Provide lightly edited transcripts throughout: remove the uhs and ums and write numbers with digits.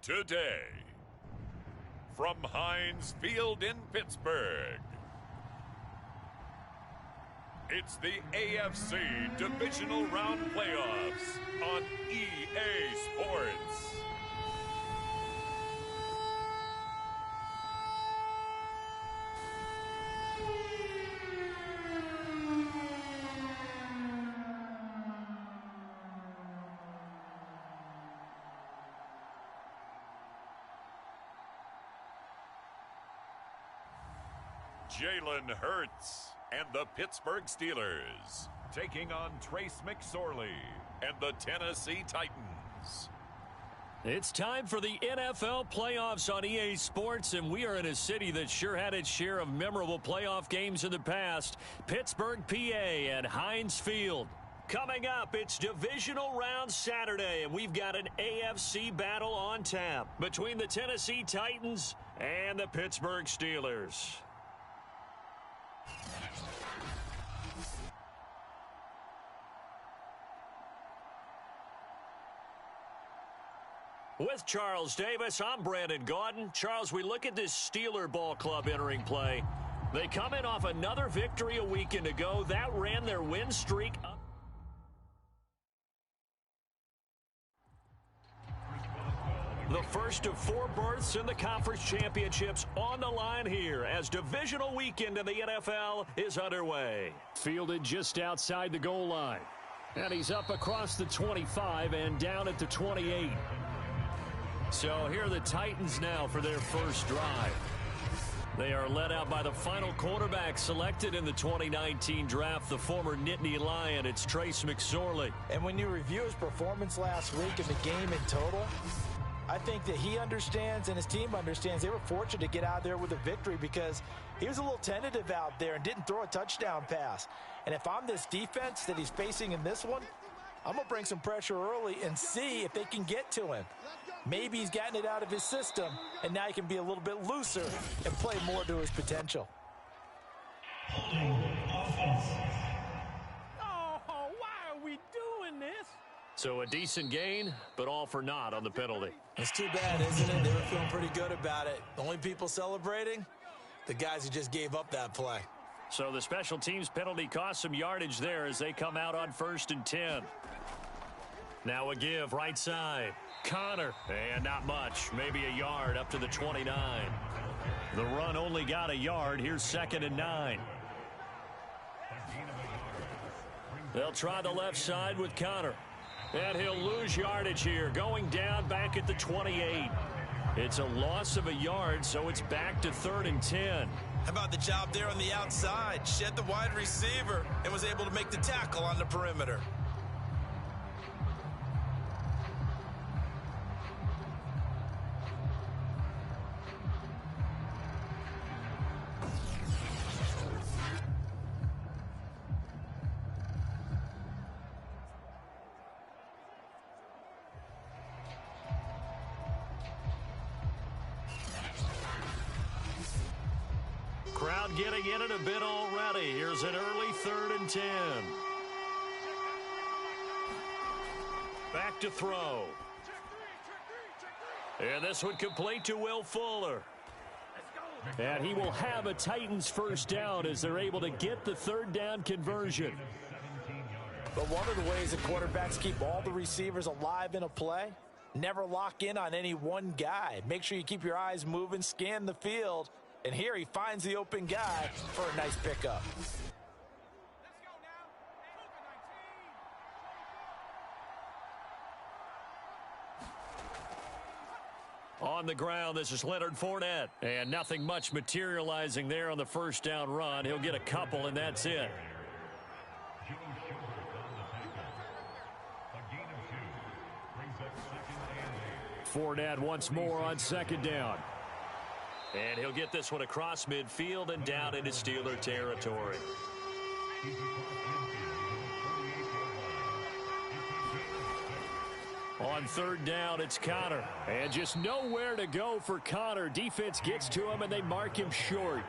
Today, from Heinz Field in Pittsburgh, it's the AFC Divisional Round Playoffs on EA Sports. Jalen Hurts and the Pittsburgh Steelers taking on Trace Mcsorley and the Tennessee Titans. It's time for the NFL playoffs on EA Sports, and we are in a city that sure had its share of memorable playoff games in the past. Pittsburgh, PA at Heinz Field. Coming up, it's Divisional Round Saturday, and we've got an AFC battle on tap between the Tennessee Titans and the Pittsburgh Steelers. With Charles Davis, I'm Brandon Gordon. Charles, we look at this Steeler ball club entering play. They come in off another victory a weekend ago. That ran their win streak up. The first of 4 berths in the conference championships on the line here as divisional weekend in the NFL is underway. Fielded just outside the goal line. And he's up across the 25 and down at the 28. So here are the Titans now for their first drive. They are led out by the final quarterback selected in the 2019 draft, the former Nittany Lion. It's Trace Mcsorley. And when you review his performance last week in the game in total, I think that he understands and his team understands they were fortunate to get out there with a victory because he was a little tentative out there and didn't throw a touchdown pass. And if I'm this defense that he's facing in this one, I'm going to bring some pressure early and see if they can get to him. Maybe he's gotten it out of his system, and now he can be a little bit looser and play more to his potential. Oh, why are we doing this? So a decent gain, but all for naught on the penalty. It's too bad, isn't it? They were feeling pretty good about it. The only people celebrating, the guys who just gave up that play. So the special teams penalty cost some yardage there as they come out on 1st and 10. Now a give right side. Connor, and not much, maybe a yard up to the 29. The run only got a yard. Here's 2nd and 9. They'll try the left side with Connor. And he'll lose yardage here, going down back at the 28. It's a loss of a yard, so it's back to 3rd and 10. How about the job there on the outside? Shed the wide receiver and was able to make the tackle on the perimeter. Crowd getting in it a bit already. Here's an early 3rd and 10. Back to throw. And this one complete to Will Fuller. And he will have a Titans first down as they're able to get the 3rd down conversion. But one of the ways that quarterbacks keep all the receivers alive in a play, never lock in on any one guy. Make sure you keep your eyes moving, scan the field. And here he finds the open guy for a nice pickup. On the ground, this is Leonard Fournette. And nothing much materializing there on the first down run. He'll get a couple, and that's it. Fournette once more on 2nd down. And he'll get this one across midfield and down into Steeler territory. On 3rd down, it's Connor. And just nowhere to go for Connor. Defense gets to him, and they mark him short.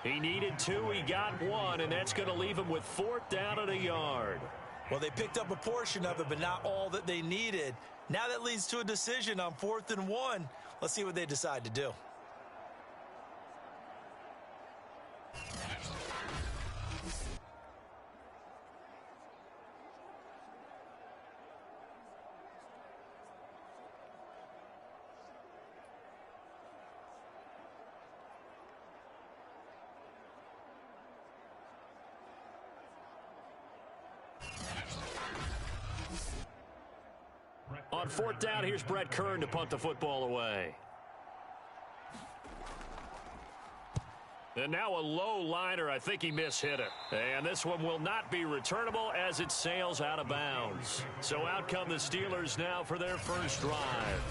He needed 2, he got 1, and that's going to leave him with 4th down and a yard. Well, they picked up a portion of it, but not all that they needed. Now that leads to a decision on 4th and 1. Let's see what they decide to do. On 4th down, here's Brett Kern to punt the football away. And now a low liner. I think he mishit it. And this one will not be returnable as it sails out of bounds. So out come the Steelers now for their first drive.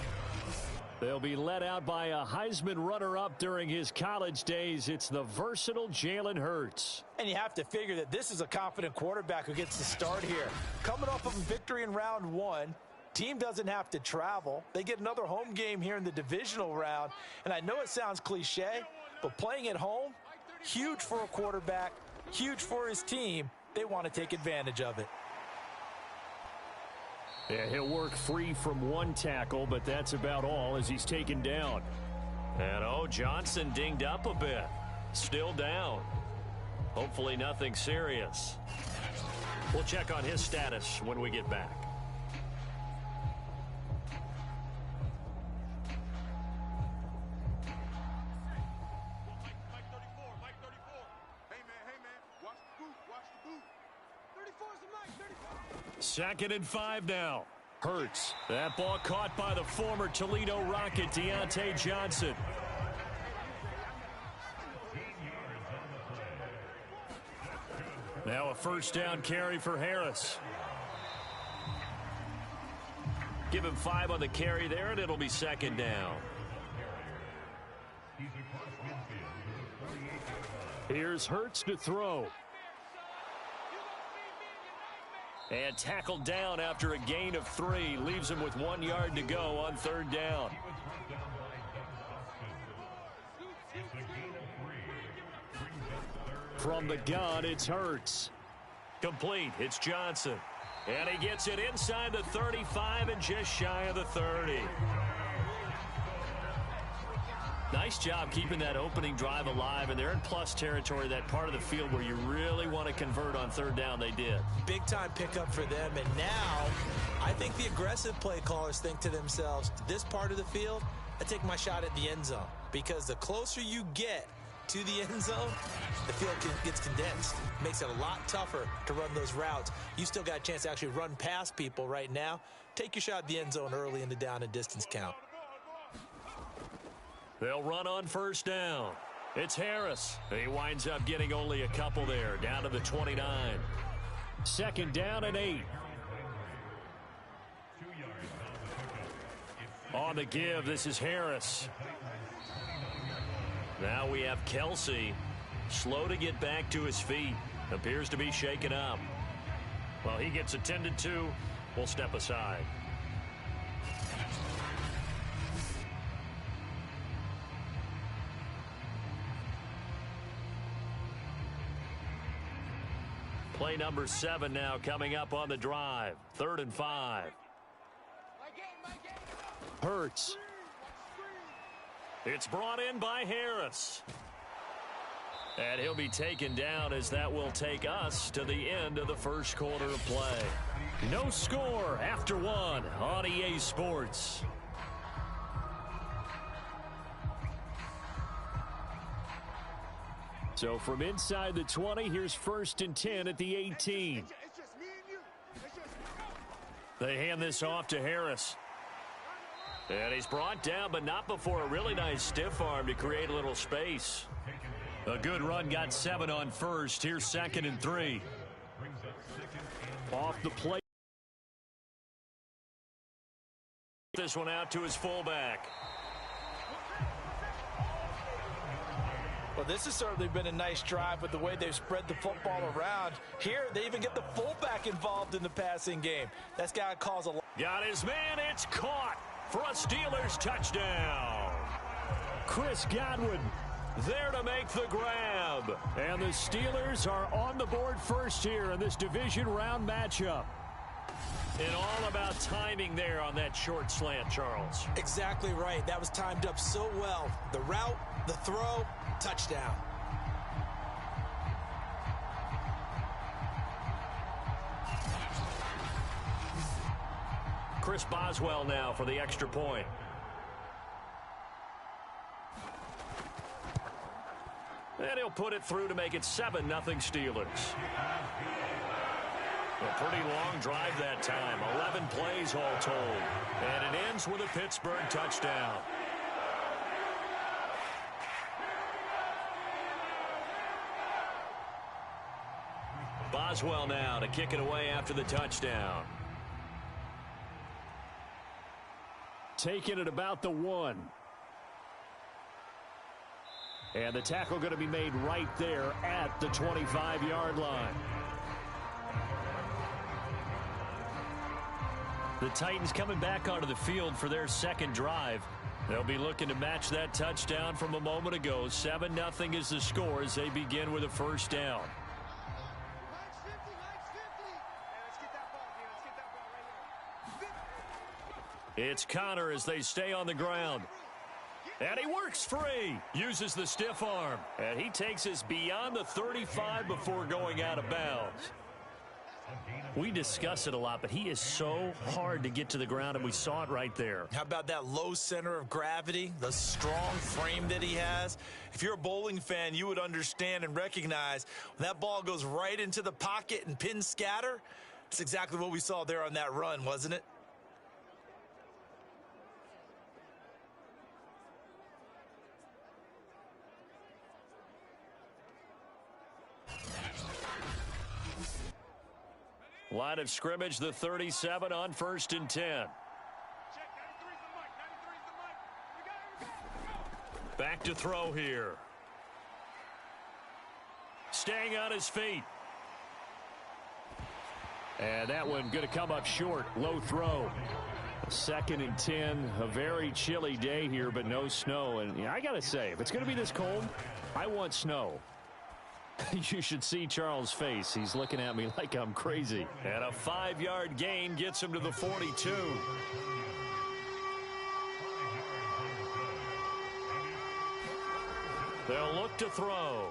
They'll be led out by a Heisman runner-up during his college days. It's the versatile Jalen Hurts. And you have to figure that this is a confident quarterback who gets to start here. Coming off of a victory in round 1. Team doesn't have to travel. They get another home game here in the divisional round. And I know it sounds cliche, but playing at home, huge for a quarterback, huge for his team. They want to take advantage of it. Yeah, he'll work free from one tackle, but that's about all as he's taken down. And, Johnson dinged up a bit. Still down. Hopefully nothing serious. We'll check on his status when we get back. Second and 5 now. Hurts. That ball caught by the former Toledo Rocket, Deontay Johnson. Now a first down carry for Harris. Give him 5 on the carry there, and it'll be second down. Here's Hurts to throw. And tackled down after a gain of 3. Leaves him with 1 yard to go on 3rd down. From the gun, it's Hurts. Complete. It's Johnson. And he gets it inside the 35 and just shy of the 30. Nice job keeping that opening drive alive, and they're in plus territory, that part of the field where you really want to convert on 3rd down. They did. Big-time pickup for them, and now I think the aggressive play callers think to themselves, this part of the field, I take my shot at the end zone, because the closer you get to the end zone, the field gets condensed. Makes it a lot tougher to run those routes. You still got a chance to actually run past people right now. Take your shot at the end zone early in the down and distance count. They'll run on 1st down. It's Harris. He winds up getting only a couple there, down to the 29. 2nd down and 8. On the give, this is Harris. Now we have Kelsey. Slow to get back to his feet. Appears to be shaken up. Well, he gets attended to. We'll step aside. Play number 7 now coming up on the drive. 3rd and 5. Hurts. It's brought in by Harris. And he'll be taken down as that will take us to the end of the first quarter of play. No score after 1 on EA Sports. So from inside the 20, here's 1st and 10 at the 18. They hand this off to Harris. And he's brought down, but not before a really nice stiff arm to create a little space. A good run, got 7 on 1st. Here's 2nd and 3. Off the play. This one out to his fullback. Well, this has certainly been a nice drive with the way they've spread the football around. Here, they even get the fullback involved in the passing game. That's got to cause a lot. Got his man. It's caught for a Steelers touchdown. Chris Godwin there to make the grab. And the Steelers are on the board first here in this division round matchup. And all about timing there on that short slant, Charles. Exactly right. That was timed up so well. The route, the throw, touchdown. Chris Boswell now for the extra point. And he'll put it through to make it 7-0 Steelers. A pretty long drive that time. 11 plays all told. And it ends with a Pittsburgh touchdown. Boswell now to kick it away after the touchdown. Taking it about the 1. And the tackle going to be made right there at the 25-yard line. The Titans coming back onto the field for their second drive. They'll be looking to match that touchdown from a moment ago. 7-0 is the score as they begin with a first down. It's Connor as they stay on the ground. And he works free. Uses the stiff arm. And he takes us beyond the 35 before going out of bounds. We discuss it a lot, but he is so hard to get to the ground, and we saw it right there. How about that low center of gravity, the strong frame that he has? If you're a bowling fan, you would understand and recognize when that ball goes right into the pocket and pin scatter. That's exactly what we saw there on that run, wasn't it? Line of scrimmage, the 37 on 1st and 10. Back to throw here. Staying on his feet. And that one going to come up short. Low throw. 2nd and 10. A very chilly day here, but no snow. And I got to say, if it's going to be this cold, I want snow. You should see Charles' face. He's looking at me like I'm crazy. And a 5-yard gain gets him to the 42. They'll look to throw.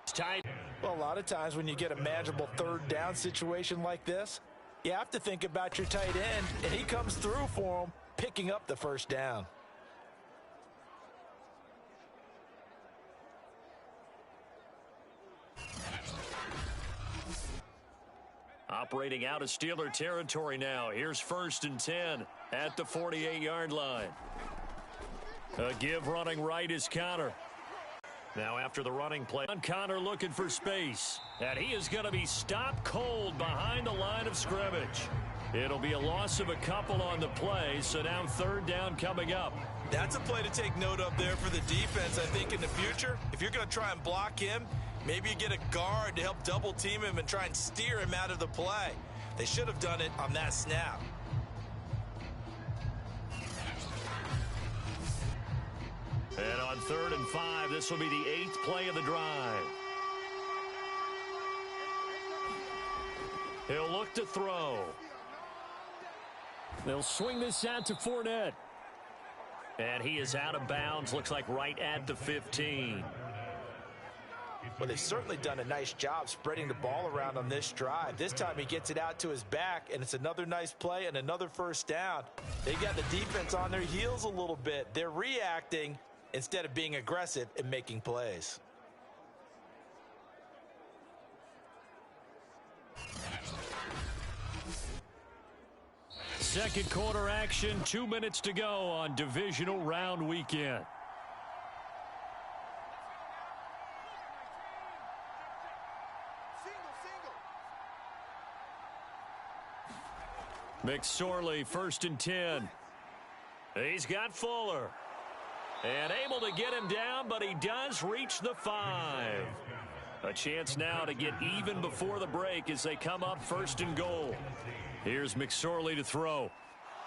It's tight. Well, a lot of times when you get a manageable third down situation like this, you have to think about your tight end, and he comes through for him, picking up the first down. Operating out of Steeler territory now. Here's 1st and 10 at the 48-yard line. A give running right is Connor. Now after the running play, Connor looking for space. And he is going to be stopped cold behind the line of scrimmage. It'll be a loss of a couple on the play, so now 3rd down coming up. That's a play to take note of there for the defense, I think, in the future. If you're going to try and block him, maybe you get a guard to help double team him and try and steer him out of the play. They should have done it on that snap. And on 3rd and 5, this will be the 8th play of the drive. He'll look to throw. They'll swing this out to Fournette. And he is out of bounds, looks like right at the 15. Well, they've certainly done a nice job spreading the ball around on this drive. This time he gets it out to his back, and it's another nice play and another first down. They got the defense on their heels a little bit. They're reacting instead of being aggressive and making plays. Second quarter action, 2 minutes to go on divisional round weekend. Mcsorley, 1st and 10. He's got Fuller. And able to get him down, but he does reach the 5. A chance now to get even before the break as they come up 1st and goal. Here's Mcsorley to throw.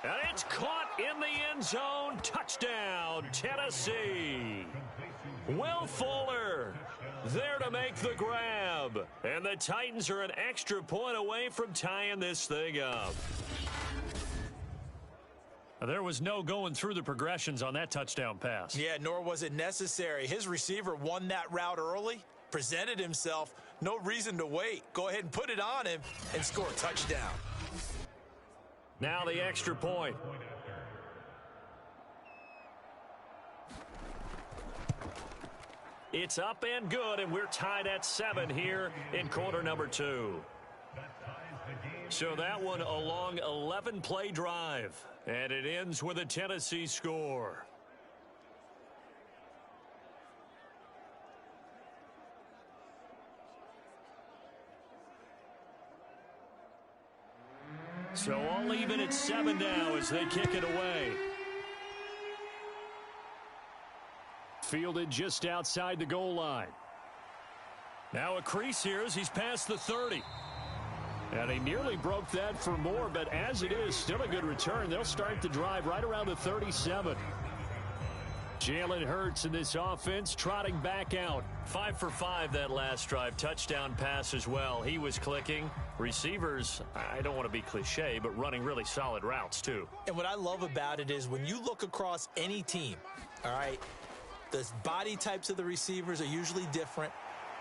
And it's caught in the end zone. Touchdown, Tennessee. Will Fuller there to make the grab. And the Titans are an extra point away from tying this thing up. There was no going through the progressions on that touchdown pass. Yeah, nor was it necessary. His receiver won that route early, presented himself. No reason to wait. Go ahead and put it on him and score a touchdown. Now the extra point. It's up and good, and we're tied at 7 here in quarter number 2. So that one a long 11-play drive, and it ends with a Tennessee score. So all even at 7 now as they kick it away. Fielded just outside the goal line. Now a crease here as he's past the 30. And he nearly broke that for more, but as it is, still a good return. They'll start the drive right around the 37. Jalen Hurts in this offense trotting back out. 5 for 5 that last drive. Touchdown pass as well. He was clicking. Receivers, I don't want to be cliche, but running really solid routes too. And what I love about it is when you look across any team, all right, the body types of the receivers are usually different.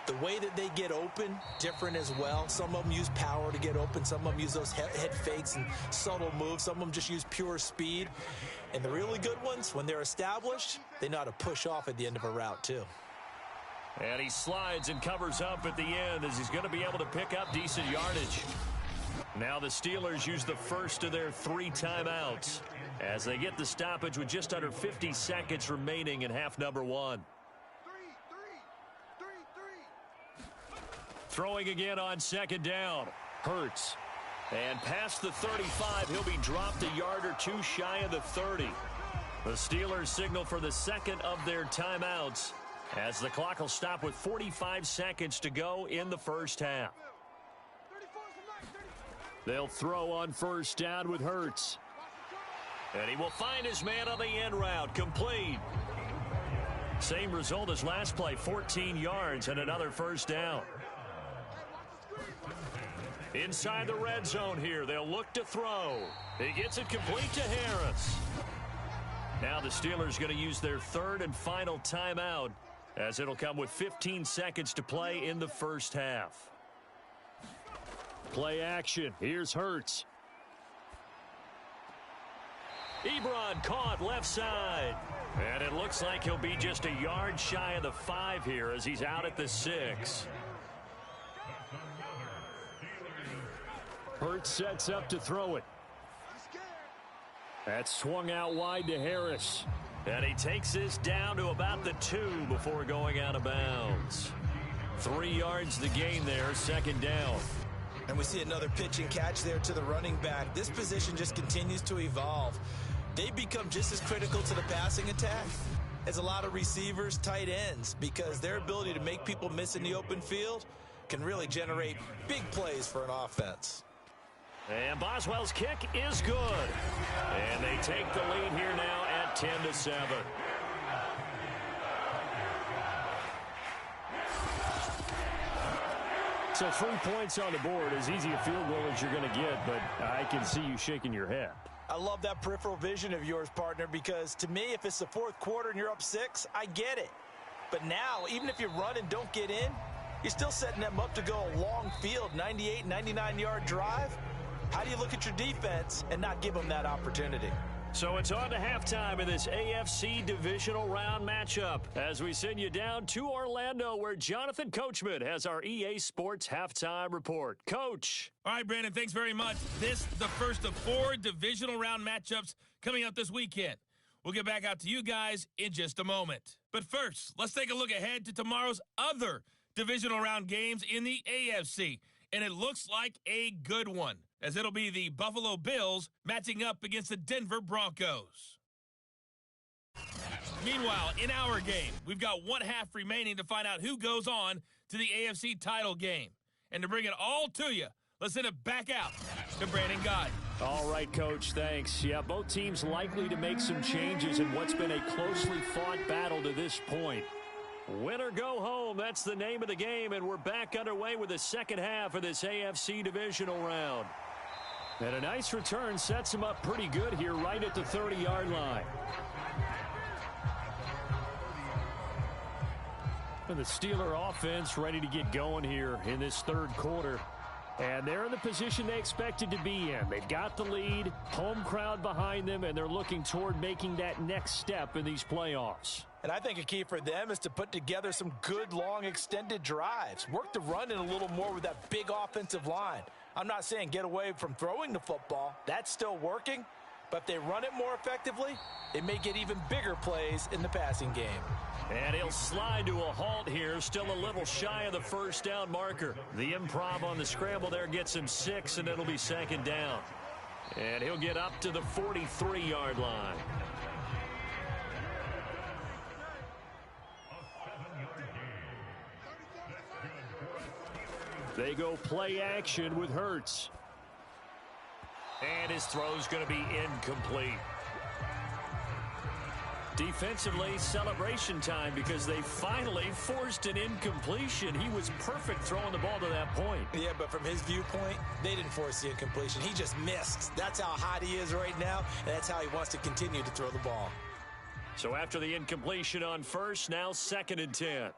The way that they get open, different as well. Some of them use power to get open. Some of them use those head fakes and subtle moves. Some of them just use pure speed. And the really good ones, when they're established, they know how to push off at the end of a route too. And he slides and covers up at the end as he's going to be able to pick up decent yardage. Now the Steelers use the first of their 3 timeouts as they get the stoppage with just under 50 seconds remaining in half number 1. Throwing again on second down. Hurts. And past the 35, he'll be dropped a yard or 2 shy of the 30. The Steelers signal for the second of their timeouts as the clock will stop with 45 seconds to go in the first half. They'll throw on first down with Hurts. And he will find his man on the end route. Complete. Same result as last play, 14 yards and another first down. Inside the red zone here, they'll look to throw. He gets it complete to Harris. Now the Steelers going to use their 3rd and final timeout as it'll come with 15 seconds to play in the first half. Play action. Here's Hurts. Ebron caught left side. And it looks like he'll be just a yard shy of the 5 here as he's out at the 6. Hurts sets up to throw it. That swung out wide to Harris. And he takes this down to about the 2 before going out of bounds. 3 yards to gain there, second down. And we see another pitch and catch there to the running back. This position just continues to evolve. They become just as critical to the passing attack as a lot of receivers, tight ends, because their ability to make people miss in the open field can really generate big plays for an offense. And Boswell's kick is good. And they take the lead here now at 10-7. So 3 points on the board, as easy a field goal as you're going to get, but I can see you shaking your head. I love that peripheral vision of yours, partner, because to me, if it's the 4th quarter and you're up 6, I get it. But now, even if you run and don't get in, you're still setting them up to go a long field, 98, 99-yard drive. How do you look at your defense and not give them that opportunity? So it's on to halftime in this AFC Divisional Round matchup as we send you down to Orlando where Jonathan Coachman has our EA Sports Halftime Report. Coach. All right, Brandon, thanks very much. This is the first of 4 Divisional Round matchups coming up this weekend. We'll get back out to you guys in just a moment. But first, let's take a look ahead to tomorrow's other Divisional Round games in the AFC. And it looks like a good one, as it'll be the Buffalo Bills matching up against the Denver Broncos. Meanwhile, in our game, we've got 1 half remaining to find out who goes on to the AFC title game. And to bring it all to you, let's send it back out to Brandon Gott. All right, Coach, thanks. Yeah, both teams likely to make some changes in what's been a closely fought battle to this point. Win or go home, that's the name of the game, and we're back underway with the second half of this AFC divisional round. And a nice return sets him up pretty good here right at the 30-yard line. And the Steeler offense ready to get going here in this third quarter. And they're in the position they expected to be in. They've got the lead, home crowd behind them, and they're looking toward making that next step in these playoffs. And I think a key for them is to put together some good, long, extended drives. Work the run in a little more with that big offensive line. I'm not saying get away from throwing the football. That's still working. But if they run it more effectively, they may get even bigger plays in the passing game. And he'll slide to a halt here, still a little shy of the first down marker. The improv on the scramble there gets him 6, and it'll be second down. And he'll get up to the 43-yard line. They go play action with Hurts. And his throw's going to be incomplete. Defensively, celebration time because they finally forced an incompletion. He was perfect throwing the ball to that point. Yeah, but from his viewpoint, they didn't force the incompletion. He just missed. That's how hot he is right now, and that's how he wants to continue to throw the ball. So after the incompletion on first, now 2nd and 10.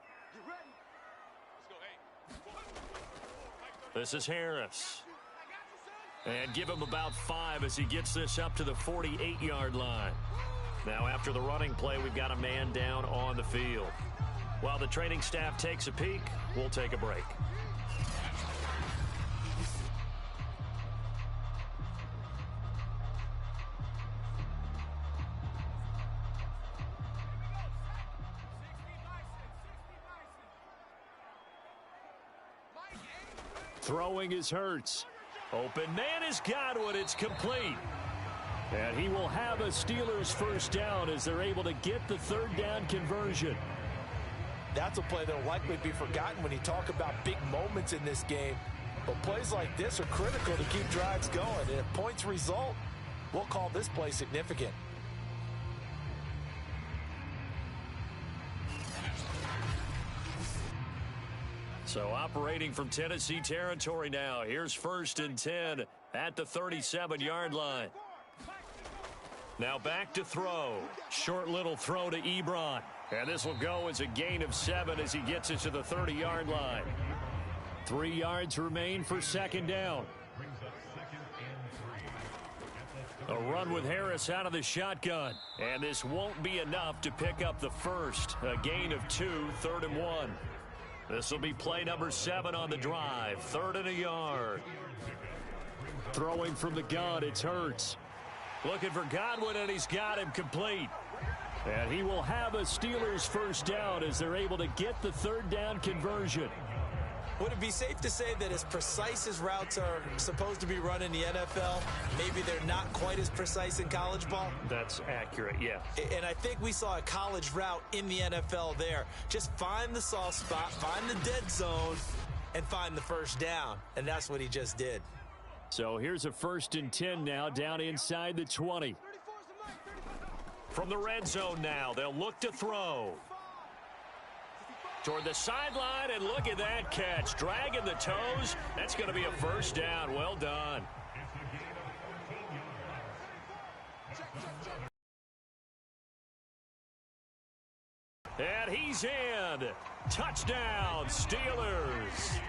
This is Harris. And give him about 5 as he gets this up to the 48-yard line. Now after the running play, we've got a man down on the field. While the training staff takes a peek, we'll take a break. Throwing is Hurts. Open man is Godwin. It's complete. And he will have a Steelers first down as they're able to get the third down conversion. That's a play that will likely be forgotten when you talk about big moments in this game. But plays like this are critical to keep drives going. And if points result, we'll call this play significant. So operating from Tennessee territory now. Here's 1st and 10 at the 37-yard line. Now back to throw. Short little throw to Ebron. And this will go as a gain of 7 as he gets it to the 30-yard line. 3 yards remain for second down. A run with Harris out of the shotgun. And this won't be enough to pick up the first. A gain of 2, 3rd and 1. This will be play number 7 on the drive. 3rd and a yard. Throwing from the gun, it's Hurts. Looking for Godwin, and he's got him complete. And he will have a Steelers first down as they're able to get the third down conversion. Would it be safe to say that as precise as routes are supposed to be run in the NFL, maybe they're not quite as precise in college ball? That's accurate, yeah. And I think we saw a college route in the NFL there. Just find the soft spot, find the dead zone, and find the first down. And that's what he just did. So here's a 1st and 10 now down inside the 20. From the red zone now, they'll look to throw. Toward the sideline, and look at that catch. Dragging the toes. That's going to be a first down. Well done. And he's in. Touchdown, Steelers.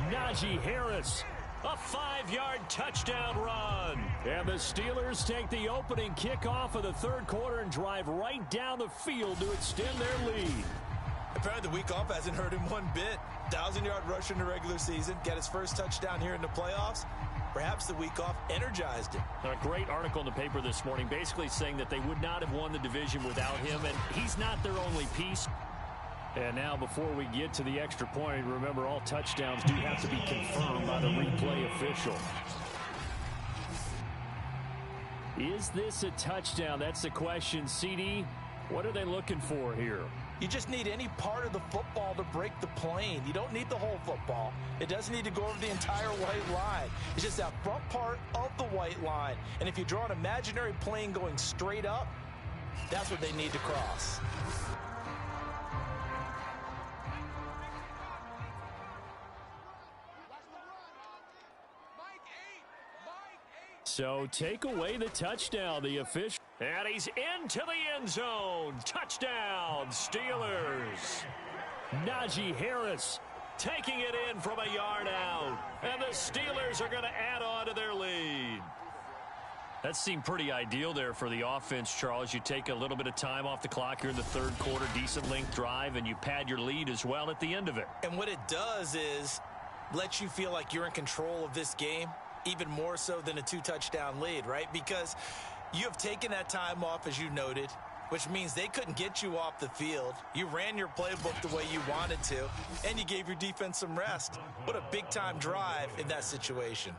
Najee Harris. A 5-yard touchdown run. And the Steelers take the opening kickoff of the third quarter and drive right down the field to extend their lead. Apparently the week off hasn't hurt him one bit. 1,000-yard rush in the regular season. Got his first touchdown here in the playoffs. Perhaps the week off energized him. A great article in the paper this morning basically saying that they would not have won the division without him, and he's not their only piece. And now before we get to the extra point, remember all touchdowns do have to be confirmed by the replay official. Is this a touchdown? That's the question. CD, what are they looking for here? You just need any part of the football to break the plane. You don't need the whole football. It doesn't need to go over the entire white line. It's just that front part of the white line. And if you draw an imaginary plane going straight up, that's what they need to cross. So take away the touchdown, the official. And he's into the end zone. Touchdown, Steelers. Najee Harris taking it in from a yard out. And the Steelers are going to add on to their lead. That seemed pretty ideal there for the offense, Charles. You take a little bit of time off the clock here in the third quarter, decent length drive, and you pad your lead as well at the end of it. And what it does is let you feel like you're in control of this game, even more so than a 2-touchdown lead, right? Because you have taken that time off, as you noted, which means they couldn't get you off the field. You ran your playbook the way you wanted to, and you gave your defense some rest. What a big-time drive in that situation.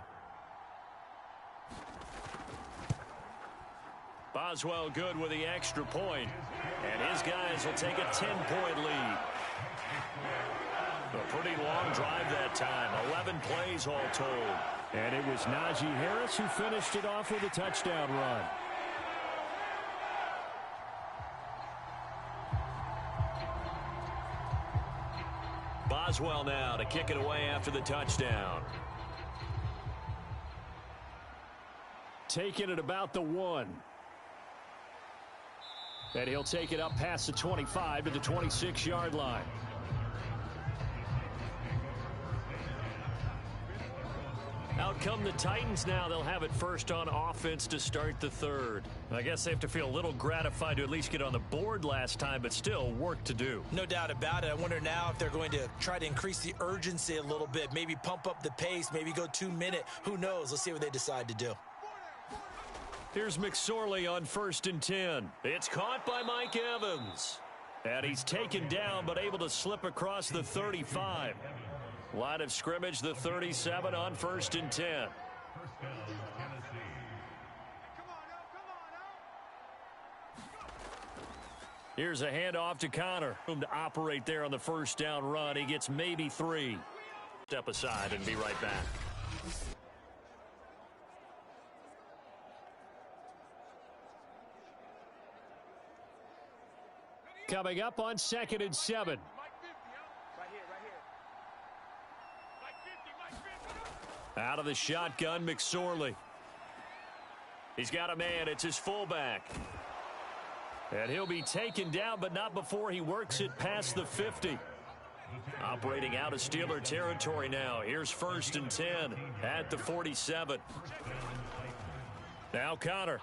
Boswell good with the extra point, and his guys will take a 10-point lead. A pretty long drive that time, 11 plays all told. And it was Najee Harris who finished it off with a touchdown run. Boswell now to kick it away after the touchdown. Taking it about the 1. And he'll take it up past the 25 to the 26-yard line. Out come the Titans now. They'll have it first on offense to start the third. I guess they have to feel a little gratified to at least get on the board last time, but still work to do. No doubt about it. I wonder now if they're going to try to increase the urgency a little bit, maybe pump up the pace, maybe go 2-minute. Who knows? Let's see what they decide to do. Here's Mcsorley on 1st and 10. It's caught by Mike Evans. And he's taken down but able to slip across the 35. Line of scrimmage, the 37 on 1st and 10. Here's a handoff to Connor. To operate there on the first down run. He gets maybe 3. Step aside and be right back. Coming up on 2nd and 7. Out of the shotgun, Mcsorley. He's got a man. It's his fullback. And he'll be taken down, but not before he works it past the 50. Operating out of Steeler territory now. Here's 1st and 10 at the 47. Now Connor.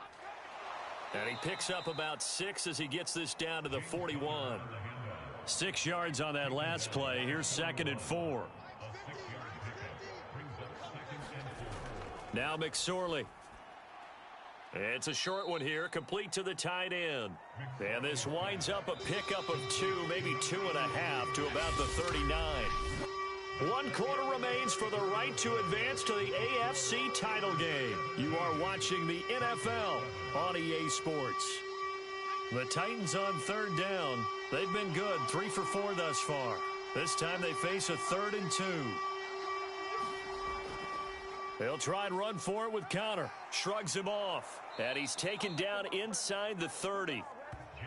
And he picks up about 6 as he gets this down to the 41. 6 yards on that last play. Here's 2nd and 4. Now Mcsorley. It's a short one here, complete to the tight end. And this winds up a pickup of 2, maybe 2.5 to about the 39. 1 quarter remains for the right to advance to the AFC title game. You are watching the NFL on EA Sports. The Titans on 3rd down. They've been good, 3 for 4 thus far. This time they face a 3rd and 2. They'll try and run for it with Connor. Shrugs him off. And he's taken down inside the 30.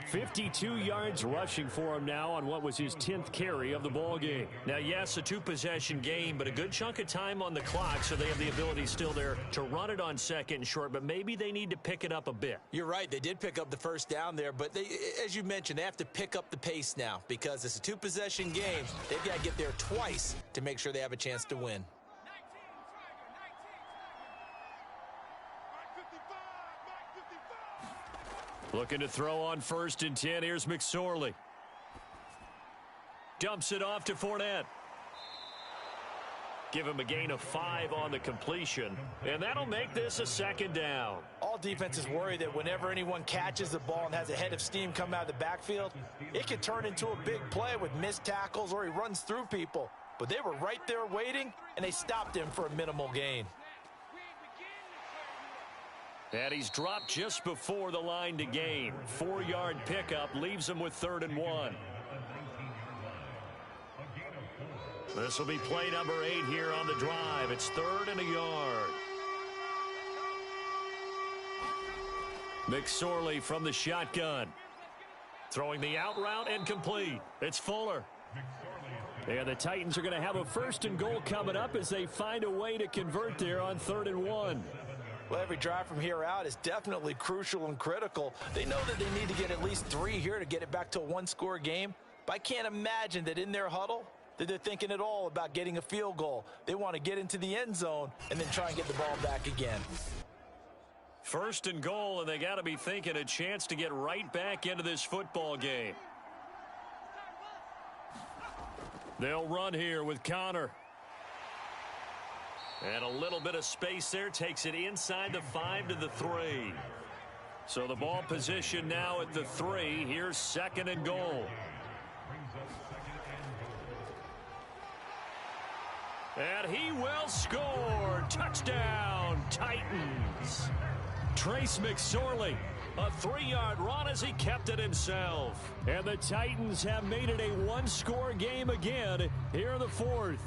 52 yards rushing for him now on what was his 10th carry of the ball game. Now, yes, a 2-possession game, but a good chunk of time on the clock, so they have the ability still there to run it on 2nd and short, but maybe they need to pick it up a bit. You're right. They did pick up the first down there, but they, as you mentioned, they have to pick up the pace now because it's a 2-possession game. They've got to get there twice to make sure they have a chance to win. Looking to throw on 1st and 10. Here's Mcsorley. Dumps it off to Fournette. Give him a gain of 5 on the completion, and that'll make this a 2nd down. All defenses worry that whenever anyone catches the ball and has a head of steam come out of the backfield, it can turn into a big play with missed tackles or he runs through people. But they were right there waiting, and they stopped him for a minimal gain. And he's dropped just before the line to gain. 4-yard pickup leaves him with 3rd and 1. This will be play number 8 here on the drive. It's 3rd and a yard. Mcsorley from the shotgun. Throwing the out route and complete. It's Fuller. And the Titans are going to have a 1st and goal coming up as they find a way to convert there on 3rd and 1. Well, every drive from here out is definitely crucial and critical. They know that they need to get at least 3 here to get it back to a one-score game. But I can't imagine that in their huddle that they're thinking at all about getting a field goal. They want to get into the end zone and then try and get the ball back again. 1st and goal, and they got to be thinking a chance to get right back into this football game. They'll run here with Connor. And a little bit of space there takes it inside the 5 to the 3. So the ball position now at the 3. Here's 2nd and goal. And he will score. Touchdown, Titans. Trace Mcsorley, a 3-yard run as he kept it himself. And the Titans have made it a one-score game again here in the 4th.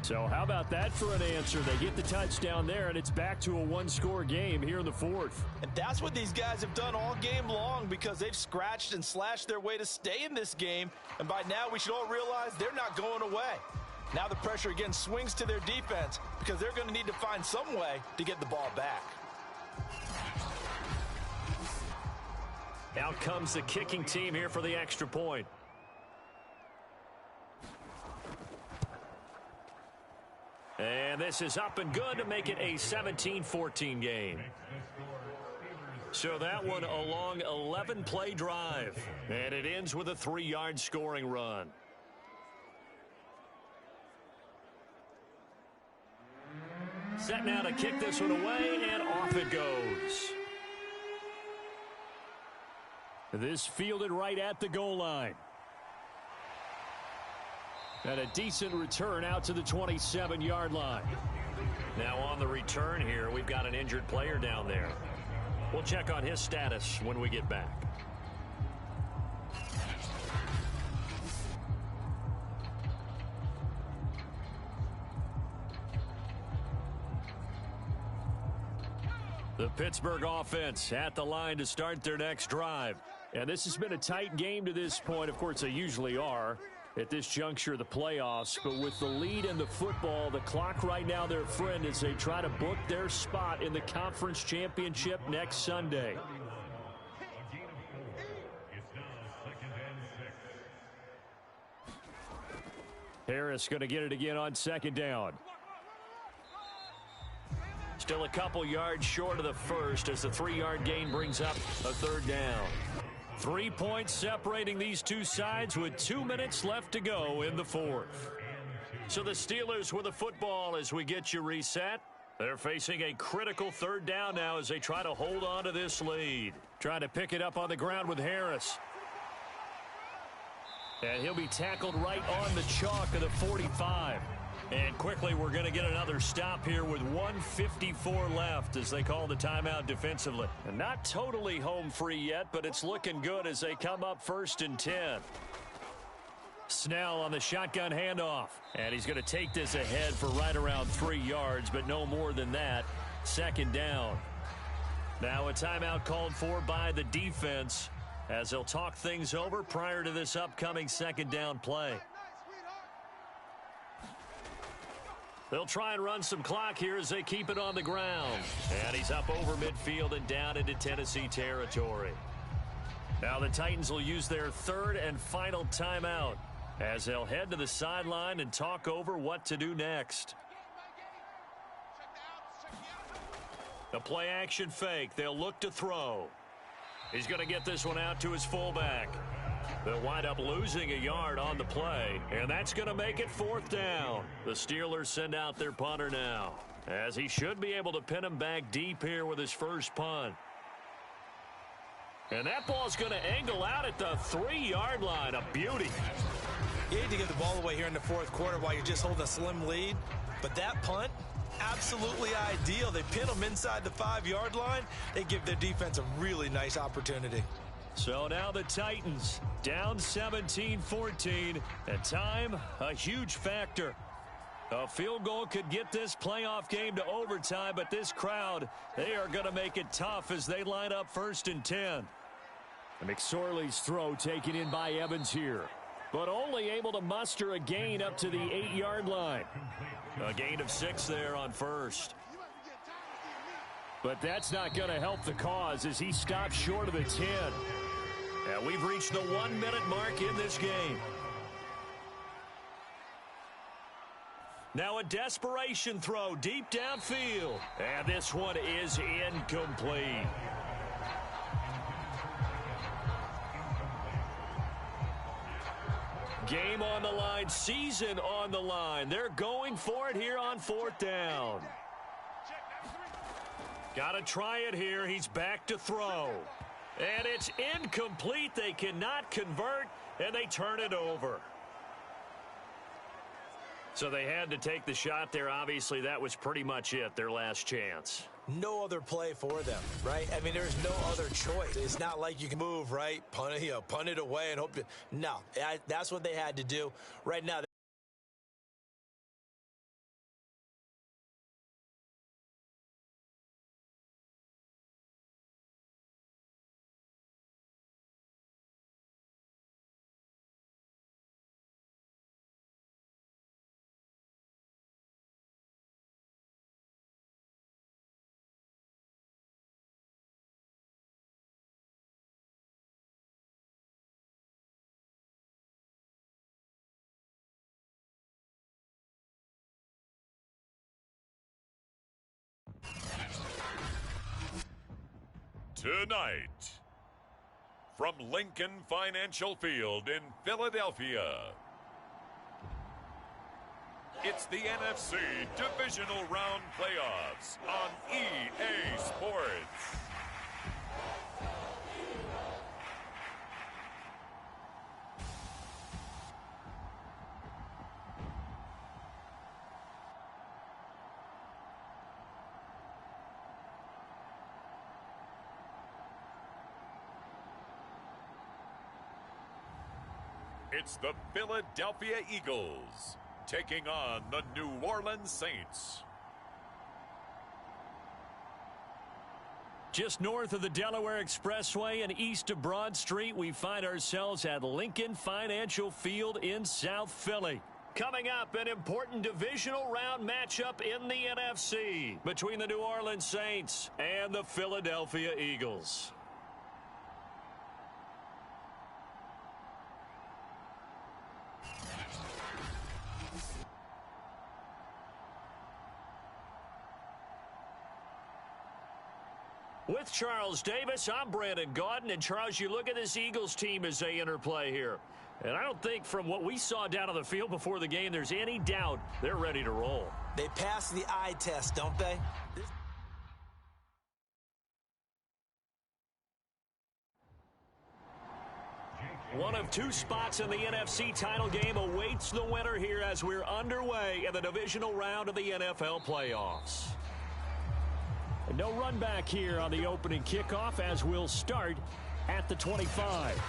So how about that for an answer? They get the touchdown there, and it's back to a one-score game here in the 4th. And that's what these guys have done all game long because they've scratched and slashed their way to stay in this game. And by now, we should all realize they're not going away. Now the pressure again swings to their defense because they're going to need to find some way to get the ball back. Out comes the kicking team here for the extra point. And this is up and good to make it a 17-14 game. So that one a long 11-play drive. And it ends with a 3-yard scoring run. Set now to kick this one away, and off it goes. This fielded right at the goal line. And a decent return out to the 27-yard line. Now on the return here, we've got an injured player down there. We'll check on his status when we get back. The Pittsburgh offense at the line to start their next drive. And this has been a tight game to this point. Of course, they usually are at this juncture of the playoffs. But with the lead in the football, the clock right now their friend as they try to book their spot in the conference championship next Sunday. Harris going to get it again on 2nd down. Still a couple yards short of the first as the 3-yard gain brings up a 3rd down. 3 points separating these two sides with 2 minutes left to go in the 4th. So the Steelers with the football as we get you reset. They're facing a critical 3rd down now as they try to hold on to this lead. Trying to pick it up on the ground with Harris. And he'll be tackled right on the chalk of the 45. And quickly we're going to get another stop here with 1:54 left as they call the timeout defensively. And not totally home free yet, but it's looking good as they come up 1st and 10. Snell on the shotgun handoff. And he's going to take this ahead for right around 3 yards, but no more than that. 2nd down. Now a timeout called for by the defense as they'll talk things over prior to this upcoming 2nd down play. They'll try and run some clock here as they keep it on the ground. And he's up over midfield and down into Tennessee territory. Now the Titans will use their 3rd and final timeout as they'll head to the sideline and talk over what to do next. The play action fake. They'll look to throw. He's going to get this one out to his fullback. They'll wind up losing a yard on the play, and that's going to make it 4th down. The Steelers send out their punter now, as he should be able to pin him back deep here with his first punt. And that ball's going to angle out at the 3-yard line. A beauty. You need to get the ball away here in the 4th quarter while you're just holding a slim lead. But that punt, absolutely ideal. They pin them inside the 5-yard line. They give their defense a really nice opportunity. So now the Titans down 17-14, and time a huge factor. A field goal could get this playoff game to overtime, but this crowd, they are going to make it tough as they line up 1st and 10. McSorley's throw taken in by Evans here, but only able to muster a gain up to the 8-yard line. A gain of 6 there on first. But that's not going to help the cause as he stops short of the 10. And we've reached the 1-minute mark in this game. Now a desperation throw deep downfield. And this one is incomplete. Game on the line, season on the line. They're going for it here on 4th down. Got to try it here. He's back to throw. And it's incomplete. They cannot convert, and they turn it over. So they had to take the shot there. Obviously, that was pretty much it, their last chance. No other play for them, right? I mean, there's no other choice. It's not like you can move, right? Punt it away and hope to. No, that's what they had to do. Right now, Tonight, from Lincoln Financial Field in Philadelphia, it's the NFC Divisional Round Playoffs on EA Sports. It's the Philadelphia Eagles taking on the New Orleans Saints. Just north of the Delaware Expressway and east of Broad Street, we find ourselves at Lincoln Financial Field in South Philly. Coming up, an important divisional round matchup in the NFC between the New Orleans Saints and the Philadelphia Eagles. With Charles Davis, I'm Brandon Gordon. And Charles, you look at this Eagles team as they interplay here. And I don't think from what we saw down on the field before the game, there's any doubt they're ready to roll. they pass the eye test, don't they? One of two spots in the NFC title game awaits the winner here as we're underway in the divisional round of the NFL playoffs. No run back here on the opening kickoff as we'll start at the 25.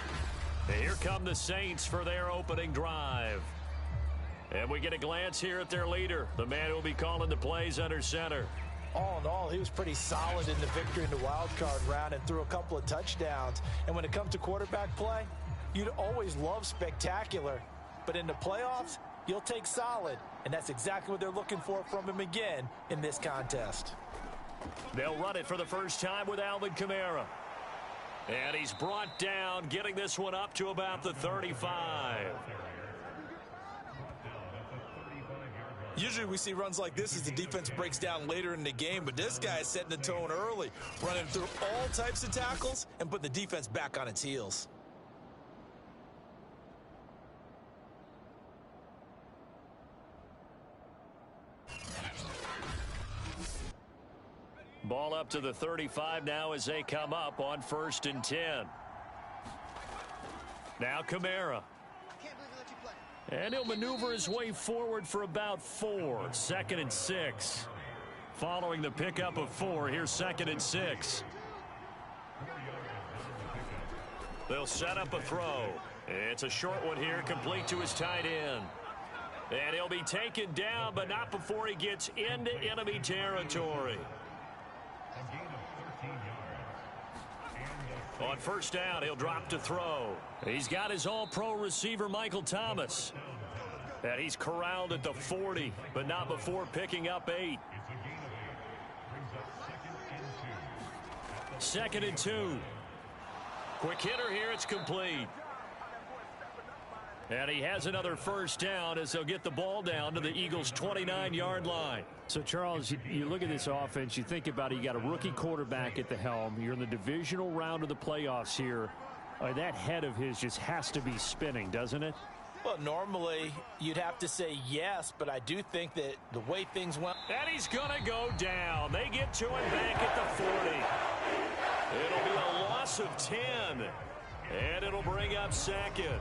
Here come the Saints for their opening drive. And we get a glance here at their leader, the man who will be calling the plays under center. All in all, he was pretty solid in the victory in the wild card round and threw a couple of touchdowns. And when it comes to quarterback play, you'd always love spectacular. But in the playoffs, you'll take solid. And that's exactly what they're looking for from him again in this contest. They'll run it for the first time with Alvin Kamara. And he's brought down, getting this one up to about the 35. Usually we see runs like this as the defense breaks down later in the game, but this guy is setting the tone early, running through all types of tackles and putting the defense back on its heels. Ball up to the 35 now as they come up on 1st and 10. Now Kamara. And he'll maneuver his way forward for about 4. 2nd and 6. Following the pickup of 4, here's 2nd and 6. They'll set up a throw. It's a short one here, complete to his tight end. And he'll be taken down, but not before he gets into enemy territory. On first down, he'll drop to throw. He's got his all-pro receiver, Michael Thomas. And he's corralled at the 40, but not before picking up 8. 2nd and 2. Quick hitter here, it's complete. And he has another first down as they'll get the ball down to the Eagles' 29-yard line. So, Charles, you look at this offense, you think about it, you got a rookie quarterback at the helm. You're in the divisional round of the playoffs here. That head of his just has to be spinning, doesn't it? Well, normally you'd have to say yes, but I do think that the way things went. And he's going to go down. They get to him back at the 40. It'll be a loss of 10. And it'll bring up 2nd.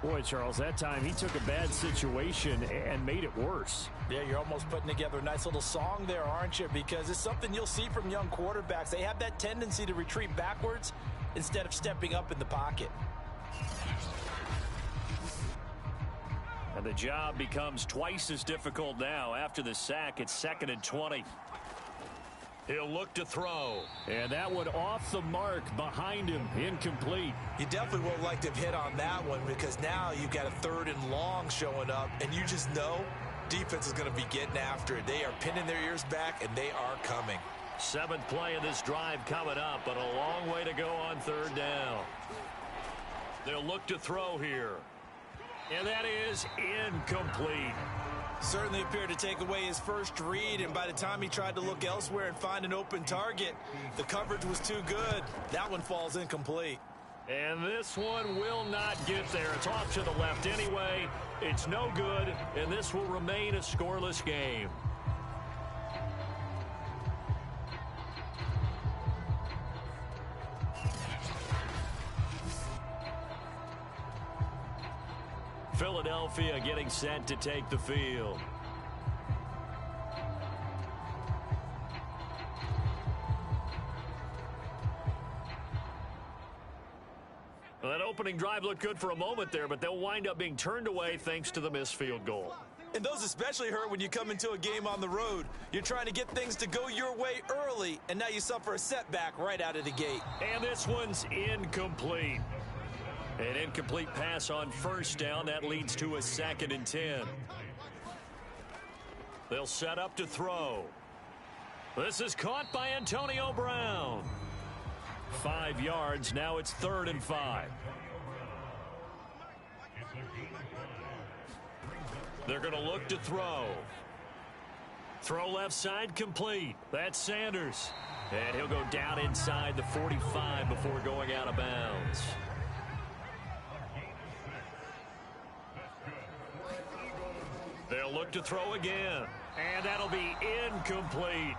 Boy, Charles, that time he took a bad situation and made it worse. Yeah, you're almost putting together a nice little song there, aren't you? Because it's something you'll see from young quarterbacks. They have that tendency to retreat backwards instead of stepping up in the pocket. And the job becomes twice as difficult now after the sack. It's 2nd and 20. He'll look to throw. And that one off the mark behind him, incomplete. You definitely would like to have hit on that one because now you've got a 3rd and long showing up, and you just know defense is going to be getting after it. They are pinning their ears back, and they are coming. 7th play of this drive coming up, but a long way to go on 3rd down. They'll look to throw here. And that is incomplete. Certainly appeared to take away his first read, and by the time he tried to look elsewhere and find an open target, the coverage was too good. That one falls incomplete. And this one will not get there. It's off to the left anyway. It's no good, and this will remain a scoreless game. Philadelphia getting set to take the field. Well, that opening drive looked good for a moment there, but they'll wind up being turned away thanks to the missed field goal. And those especially hurt when you come into a game on the road. You're trying to get things to go your way early, and now you suffer a setback right out of the gate. And this one's incomplete. An incomplete pass on first down. That leads to a 2nd and 10. They'll set up to throw. This is caught by Antonio Brown. 5 yards. Now it's 3rd and 5. They're going to look to throw. Throw left side complete. That's Sanders. And he'll go down inside the 45 before going out of bounds. They'll look to throw again. And that'll be incomplete.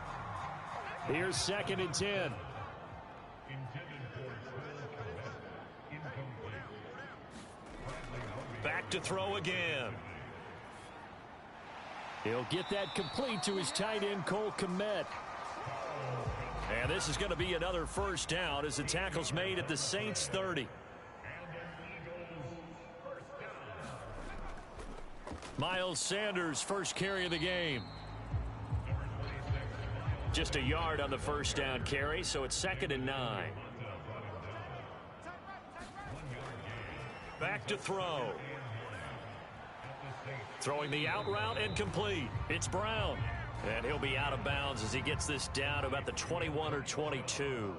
Here's 2nd and 10. Back to throw again. He'll get that complete to his tight end, Cole Kmet. And this is going to be another first down as the tackle's made at the Saints 30. Miles Sanders, first carry of the game. Just a yard on the first down carry, so it's 2nd and 9. Back to throw. Throwing the out route and complete. It's Brown. And he'll be out of bounds as he gets this down to about the 21 or 22.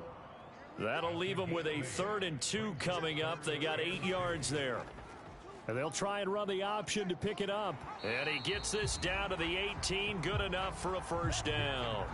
That'll leave him with a 3rd and 2 coming up. They got 8 yards there. And they'll try and run the option to pick it up. And he gets this down to the 18. Good enough for a first down.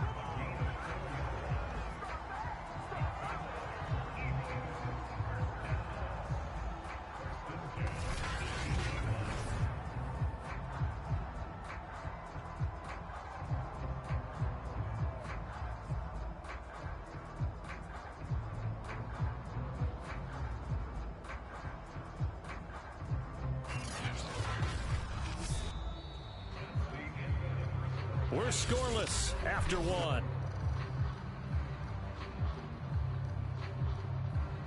We're scoreless after 1.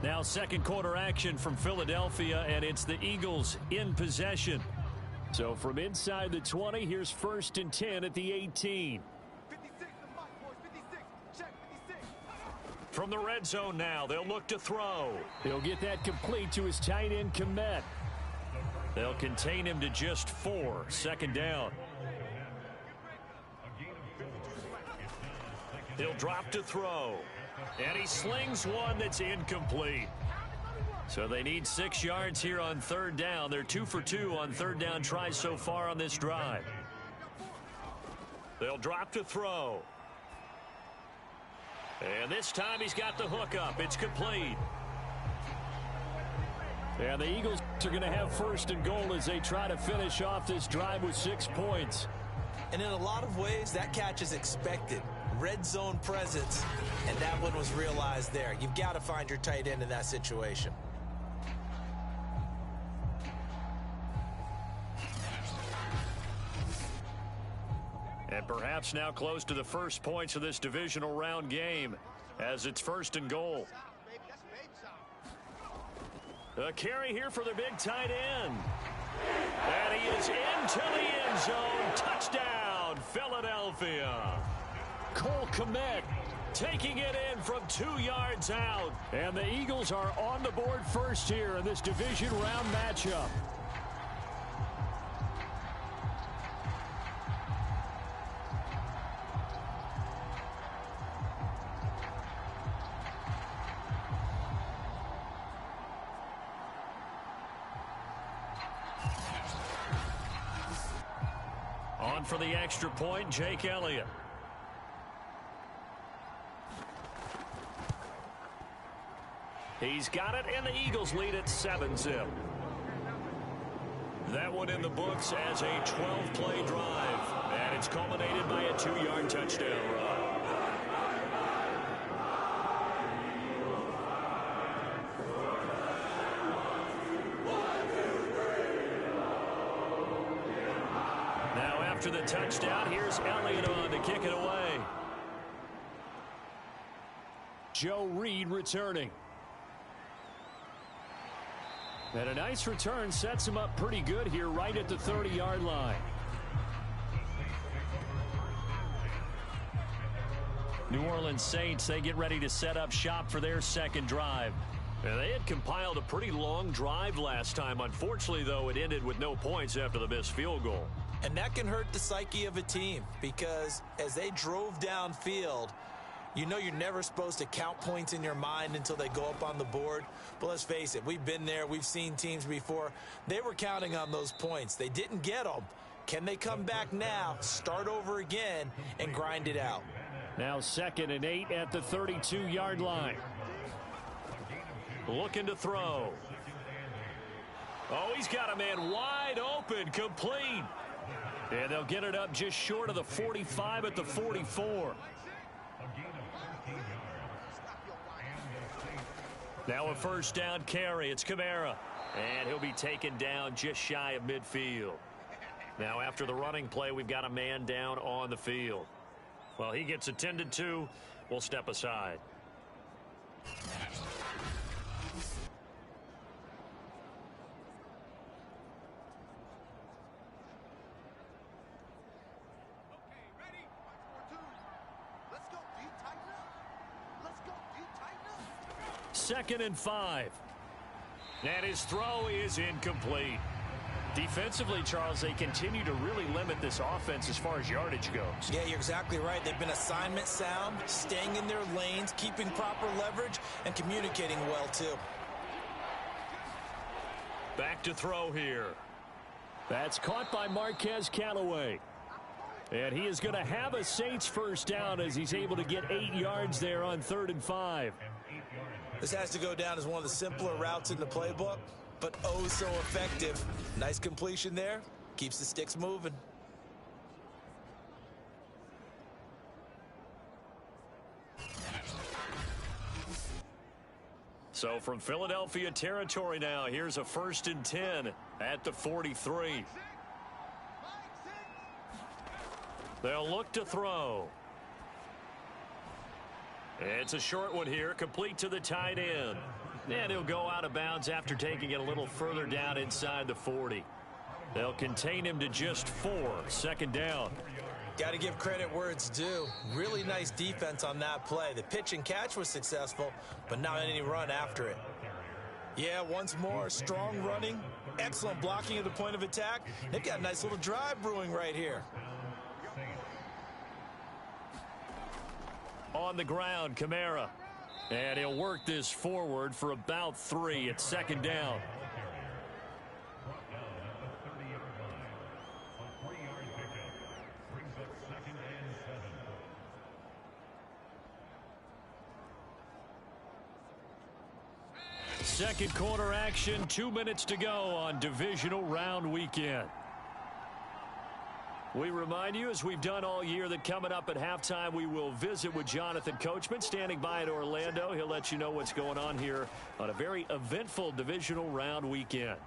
Now second quarter action from Philadelphia, and it's the Eagles in possession. So from inside the 20, here's 1st and 10 at the 18. From the red zone now, they'll look to throw. He'll get that complete to his tight end, Komet. They'll contain him to just 4. Second down. He'll drop to throw. And he slings one that's incomplete. So they need 6 yards here on 3rd down. They're 2 for 2 on 3rd down tries so far on this drive. They'll drop to throw. And this time he's got the hook up. It's complete. And the Eagles are going to have 1st and goal as they try to finish off this drive with 6 points. And in a lot of ways, that catch is expected. Red zone presence, and that one was realized there. You've got to find your tight end in that situation. And perhaps now close to the first points of this divisional round game as it's 1st and goal. A carry here for the big tight end. And he is into the end zone. Touchdown, Philadelphia. Cole Komet taking it in from 2 yards out. And the Eagles are on the board first here in this division round matchup. On for the extra point, Jake Elliott. He's got it, and the Eagles lead at 7-zip. That one in the books as a 12-play drive, and it's culminated by a 2-yard touchdown run. Now after the touchdown, here's Elliott on to kick it away. Joe Reed returning. And a nice return sets him up pretty good here right at the 30-yard line. New Orleans Saints, they get ready to set up shop for their second drive. And they had compiled a pretty long drive last time. Unfortunately, though, it ended with no points after the missed field goal. And that can hurt the psyche of a team because as they drove downfield, you know you're never supposed to count points in your mind until they go up on the board. But let's face it, we've been there. We've seen teams before. They were counting on those points. They didn't get them. Can they come back now, start over again, and grind it out? Now 2nd and 8 at the 32-yard line. Looking to throw. Oh, he's got a man wide open, complete. And they'll get it up just short of the 45 at the 44. Now a 1st down carry. It's Kamara. And he'll be taken down just shy of midfield. Now after the running play, we've got a man down on the field. Well, he gets attended to. We'll step aside. Second and 5. And his throw is incomplete. Defensively, Charles, they continue to really limit this offense as far as yardage goes. Yeah, you're exactly right. They've been assignment sound, staying in their lanes, keeping proper leverage, and communicating well, too. Back to throw here. That's caught by Marquez Callaway. And he is going to have a Saints 1st down as he's able to get 8 yards there on 3rd and 5. This has to go down as one of the simpler routes in the playbook, but oh so effective. Nice completion there. Keeps the sticks moving. So from Philadelphia territory now, here's a 1st and 10 at the 43. They'll look to throw. It's a short one here, complete to the tight end. And he'll go out of bounds after taking it a little further down inside the 40. They'll contain him to just 4. Second down. Got to give credit where it's due. Really nice defense on that play. The pitch and catch was successful, but not any run after it. Yeah, once more, strong running, excellent blocking at the point of attack. They've got a nice little drive brewing right here. On the ground, Kamara. And he'll work this forward for about 3 at second down. Second quarter action, 2 minutes to go on Divisional Round Weekend. We remind you, as we've done all year, that coming up at halftime, we will visit with Jonathan Coachman, standing by in Orlando. He'll let you know what's going on here on a very eventful Divisional Round Weekend.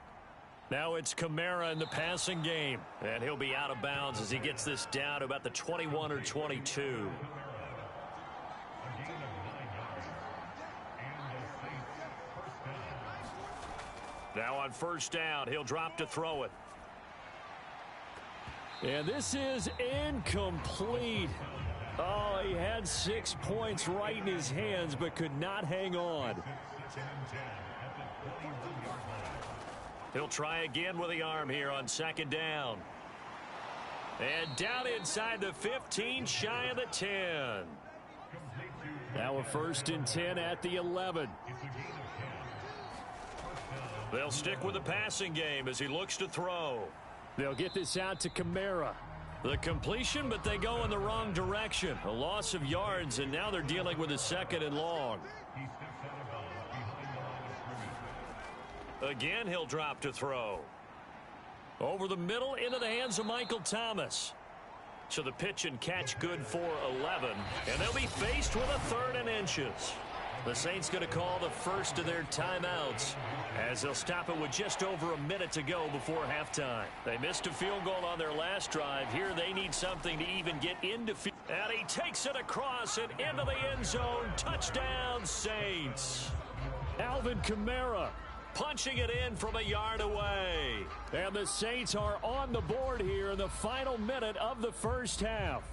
Now it's Kamara in the passing game, and he'll be out of bounds as he gets this down to about the 21 or 22. Now on first down, he'll drop to throw it. And this is incomplete. Oh, he had 6 points right in his hands, but could not hang on. He'll try again with the arm here on second down. And down inside the 15, shy of the 10. Now a 1st and 10 at the 11. They'll stick with the passing game as he looks to throw. They'll get this out to Kamara. The completion, but they go in the wrong direction. A loss of yards, and now they're dealing with a 2nd and long. Again, he'll drop to throw. Over the middle, into the hands of Michael Thomas. So the pitch and catch good for 11, and they'll be faced with a 3rd and inches. The Saints going to call the first of their timeouts as they'll stop it with just over a minute to go before halftime. They missed a field goal on their last drive. Here they need something to even get into field. And he takes it across and into the end zone. Touchdown, Saints. Alvin Kamara punching it in from a yard away. And the Saints are on the board here in the final minute of the first half.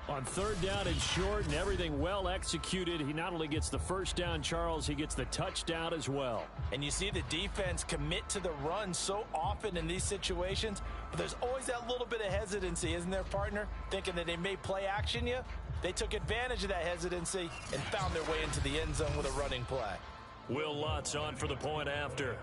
On 3rd down and short and everything well executed, he not only gets the first down, Charles, he gets the touchdown as well. And you see the defense commit to the run so often in these situations, but there's always that little bit of hesitancy, isn't there, partner? Thinking that they may play action you. They took advantage of that hesitancy and found their way into the end zone with a running play. Will Lutz on for the point after.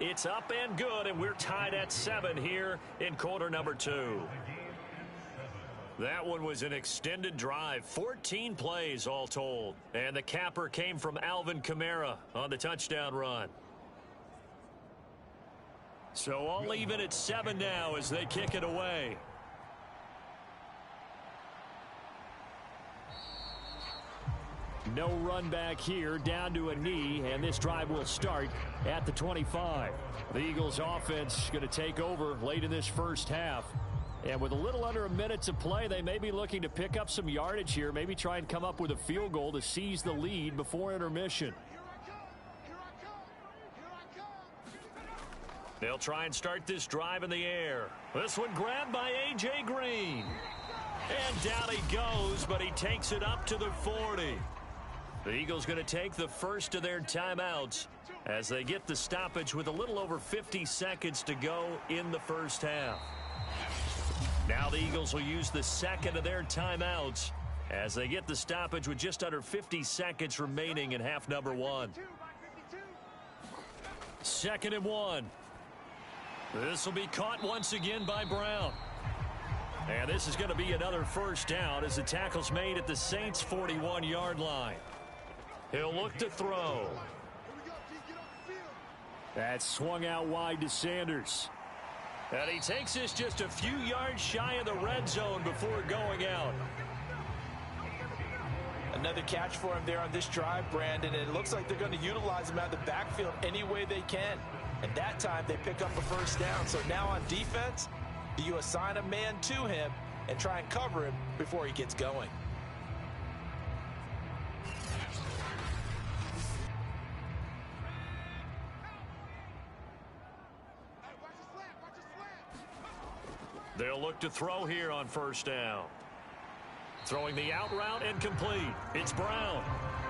It's up and good, and we're tied at 7 here in quarter number 2. That one was an extended drive, 14 plays all told. And the capper came from Alvin Kamara on the touchdown run. So all even at 7 now as they kick it away. No run back here, down to a knee, and this drive will start at the 25. The Eagles offense going to take over late in this first half. And with a little under a minute to play, they may be looking to pick up some yardage here, maybe try and come up with a field goal to seize the lead before intermission. They'll try and start this drive in the air. This one grabbed by A.J. Green. And down he goes, but he takes it up to the 40. The Eagles going to take the first of their timeouts as they get the stoppage with a little over 50 seconds to go in the first half. Now the Eagles will use the second of their timeouts as they get the stoppage with just under 50 seconds remaining in half number 1. 2nd and 1. This will be caught once again by Brown. And this is going to be another first down as the tackle's made at the Saints' 41-yard line. He'll look to throw. That's swung out wide to Sanders. And he takes this just a few yards shy of the red zone before going out. Another catch for him there on this drive, Brandon. And it looks like they're going to utilize him out of the backfield any way they can. And that time they pick up a first down. So now on defense, do you assign a man to him and try and cover him before he gets going. They'll look to throw here on first down. Throwing the out route and complete. It's Brown.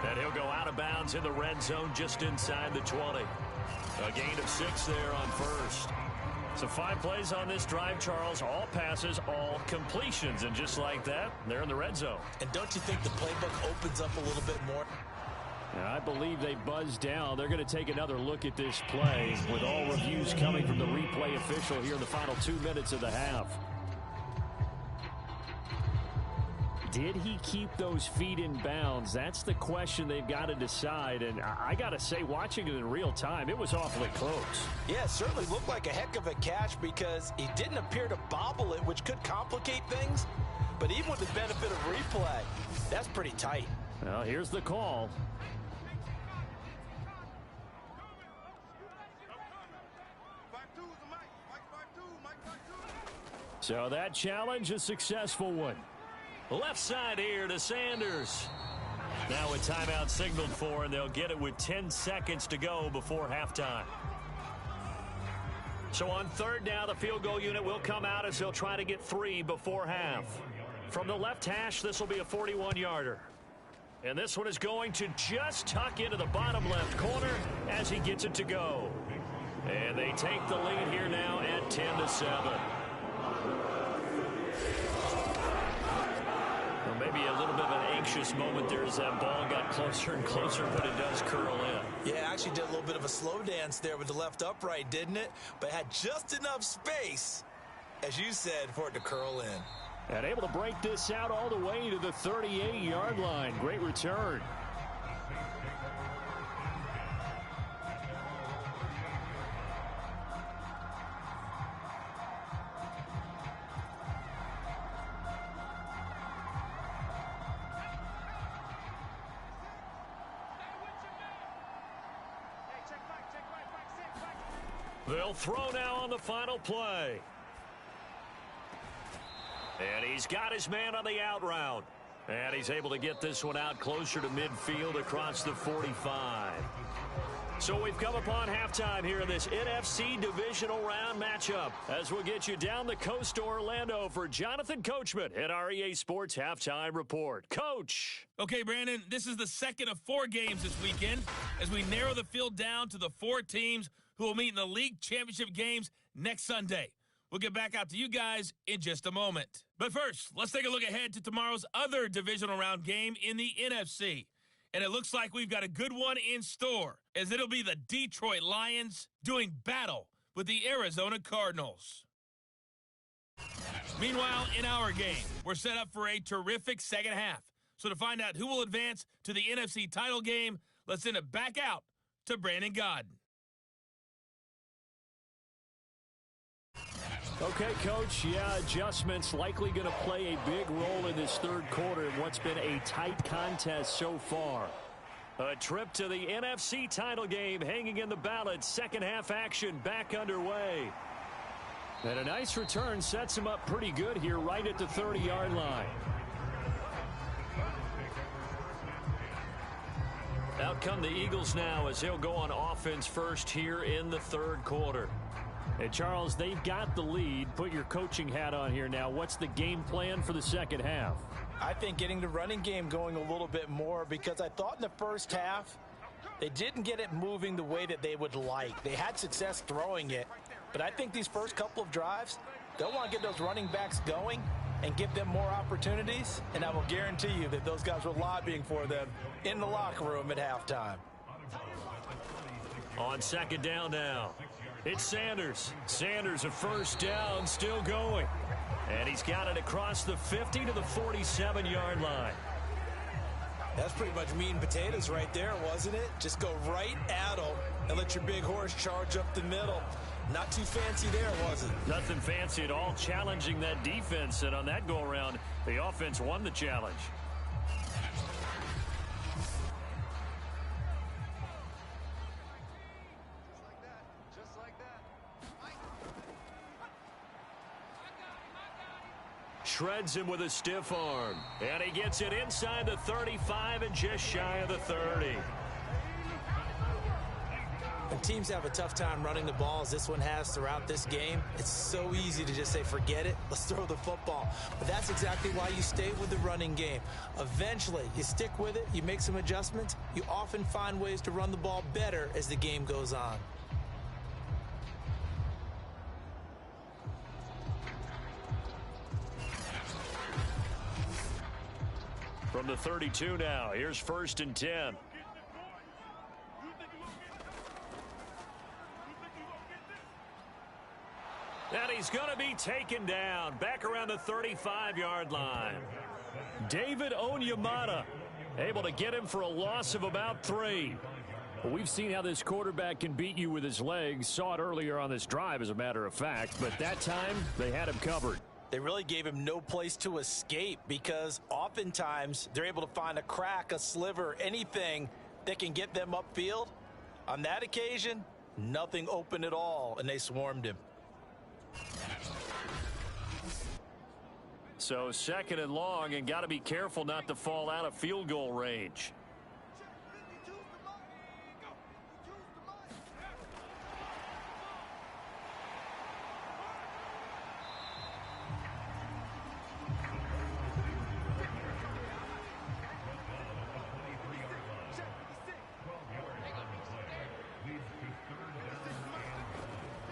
And he'll go out of bounds in the red zone just inside the 20. A gain of 6 there on first. So 5 plays on this drive, Charles. All passes, all completions. And just like that, they're in the red zone. And don't you think the playbook opens up a little bit more? I believe they buzzed down. They're going to take another look at this play with all reviews coming from the replay official here in the final 2 minutes of the half. Did he keep those feet in bounds? That's the question they've got to decide. And I got to say, watching it in real time, it was awfully close. Yeah, it certainly looked like a heck of a catch because he didn't appear to bobble it, which could complicate things. But even with the benefit of replay, that's pretty tight. Well, here's the call. So that challenge, a successful one. Left side here to Sanders. Now a timeout signaled for, and they'll get it with 10 seconds to go before halftime. So on third down, the field goal unit will come out as they'll try to get 3 before half. From the left hash, this will be a 41-yarder. And this one is going to just tuck into the bottom left corner as he gets it to go. And they take the lead here now at 10-7. Well, maybe a little bit of an anxious moment there as that ball got closer and closer, but it does curl in. Yeah, actually did a little bit of a slow dance there with the left upright, didn't it? But had just enough space, as you said, for it to curl in. And able to break this out all the way to the 38-yard line. Great return. They'll throw now on the final play. And he's got his man on the out route. And he's able to get this one out closer to midfield across the 45. So we've come upon halftime here in this NFC Divisional Round matchup as we'll get you down the coast to Orlando for Jonathan Coachman at our EA Sports Halftime Report. Coach. Okay, Brandon, this is the second of 4 games this weekend as we narrow the field down to the 4 teams who will meet in the league championship games next Sunday. We'll get back out to you guys in just a moment. But first, let's take a look ahead to tomorrow's other divisional round game in the NFC. And it looks like we've got a good one in store, as it'll be the Detroit Lions doing battle with the Arizona Cardinals. Meanwhile, in our game, we're set up for a terrific second half. So to find out who will advance to the NFC title game, let's send it back out to Brandon Godden. Okay, Coach, yeah, adjustments likely going to play a big role in this third quarter in what's been a tight contest so far. A trip to the NFC title game hanging in the balance. Second half action back underway. And a nice return sets him up pretty good here right at the 30-yard line. Out come the Eagles now as they'll go on offense first here in the third quarter. And Charles, they've got the lead. Put your coaching hat on here now. What's the game plan for the second half? I think getting the running game going a little bit more because I thought in the first half they didn't get it moving the way that they would like. They had success throwing it, but I think these first couple of drives, they'll want to get those running backs going and give them more opportunities, and I will guarantee you that those guys were lobbying for them in the locker room at halftime. On second down now. It's Sanders. Sanders, a first down, still going. And he's got it across the 50 to the 47-yard line. That's pretty much meat and potatoes right there, wasn't it? Just go right at them and let your big horse charge up the middle. Not too fancy there, was it? Nothing fancy at all, challenging that defense. And on that go-around, the offense won the challenge. shreds him with a stiff arm. And he gets it inside the 35 and just shy of the 30. When teams have a tough time running the ball, as this one has throughout this game, it's so easy to just say, forget it, let's throw the football. But that's exactly why you stay with the running game. Eventually, you stick with it, you make some adjustments, you often find ways to run the ball better as the game goes on. From the 32 now, here's 1st and 10. And he's going to be taken down back around the 35-yard line. David Onyemata able to get him for a loss of about 3. Well, we've seen how this quarterback can beat you with his legs. Saw it earlier on this drive, as a matter of fact. But that time, they had him covered. They really gave him no place to escape because oftentimes they're able to find a crack, a sliver, anything that can get them upfield. On that occasion, nothing open at all, and they swarmed him. So 2nd and long, and got to be careful not to fall out of field goal range.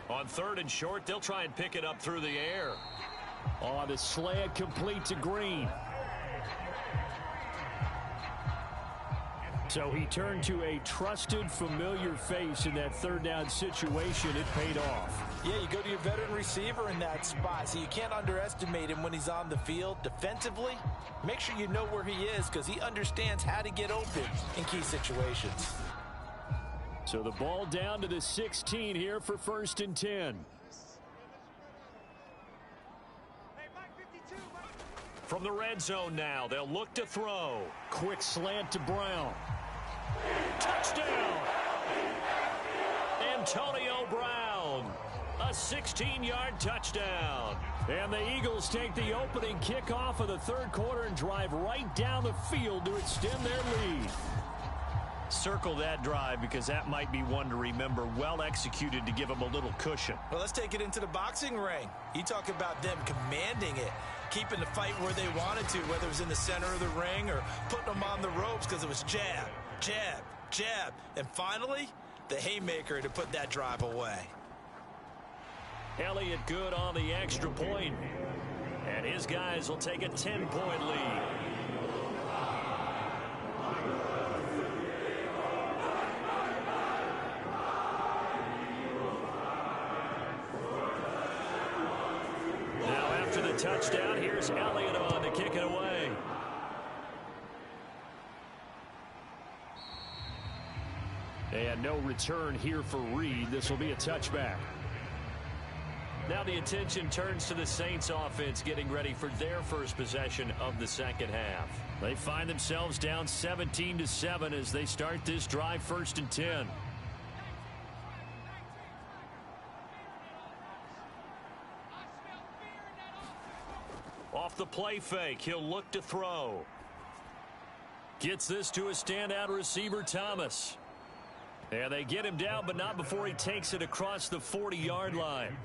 On 3rd and short, they'll try and pick it up through the air. Oh, the slant complete to Green. So he turned to a trusted, familiar face in that 3rd down situation. It paid off. Yeah, you go to your veteran receiver in that spot, so you can't underestimate him when he's on the field. Defensively, make sure you know where he is because he understands how to get open in key situations. So the ball down to the 16 here for 1st and 10. From the red zone now, they'll look to throw. Quick slant to Brown. Touchdown! Antonio Brown. A 16-yard touchdown. And the Eagles take the opening kickoff of the 3rd quarter and drive right down the field to extend their lead. Circle that drive because that might be one to remember. Well executed to give them a little cushion. Well, let's take it into the boxing ring. You talk about them commanding it, keeping the fight where they wanted to, whether it was in the center of the ring or putting them on the ropes because it was jab, jab, jab. And finally, the haymaker to put that drive away. Elliott good on the extra point. And his guys will take a 10-point lead. Touchdown. Here's Elliott on to kick it away. And no return here for Reed. This will be a touchback. Now the attention turns to the Saints offense getting ready for their first possession of the 2nd half. They find themselves down 17-7 as they start this drive 1st and 10. Off the play fake, he'll look to throw. Gets this to a standout receiver, Thomas. And they get him down, but not before he takes it across the 40-yard line.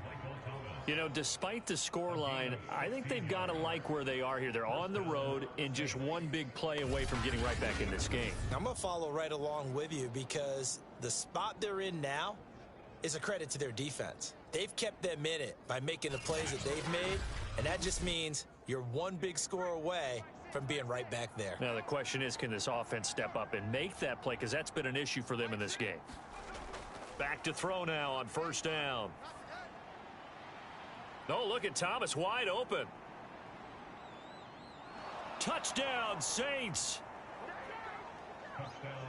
You know, despite the scoreline, I think they've got to like where they are here. They're on the road and just one big play away from getting right back in this game. I'm going to follow right along with you because the spot they're in now is a credit to their defense. They've kept them in it by making the plays that they've made, and that just means you're one big score away from being right back there. Now the question is, can this offense step up and make that play? Because that's been an issue for them in this game. Back to throw now on 1st down. Oh, look at Thomas wide open. Touchdown, Saints.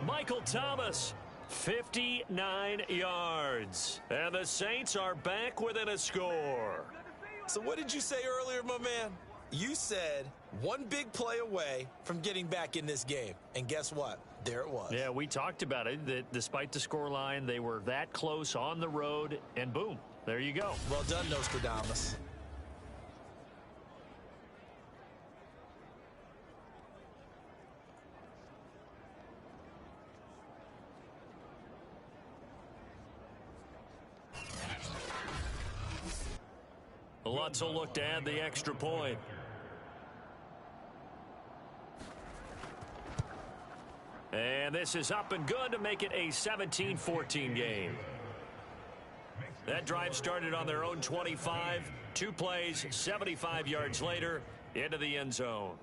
Michael Thomas, 59 yards. And the Saints are back within a score. So what did you say earlier, my man? You said one big play away from getting back in this game. And guess what? There it was. Yeah, we talked about it, that despite the scoreline, they were that close on the road, and boom, there you go. Well done, Nostradamus. Lutz will look to add the extra point. And this is up and good to make it a 17-14 game. That drive started on their own 25. 2 plays, 75 yards later, into the end zone.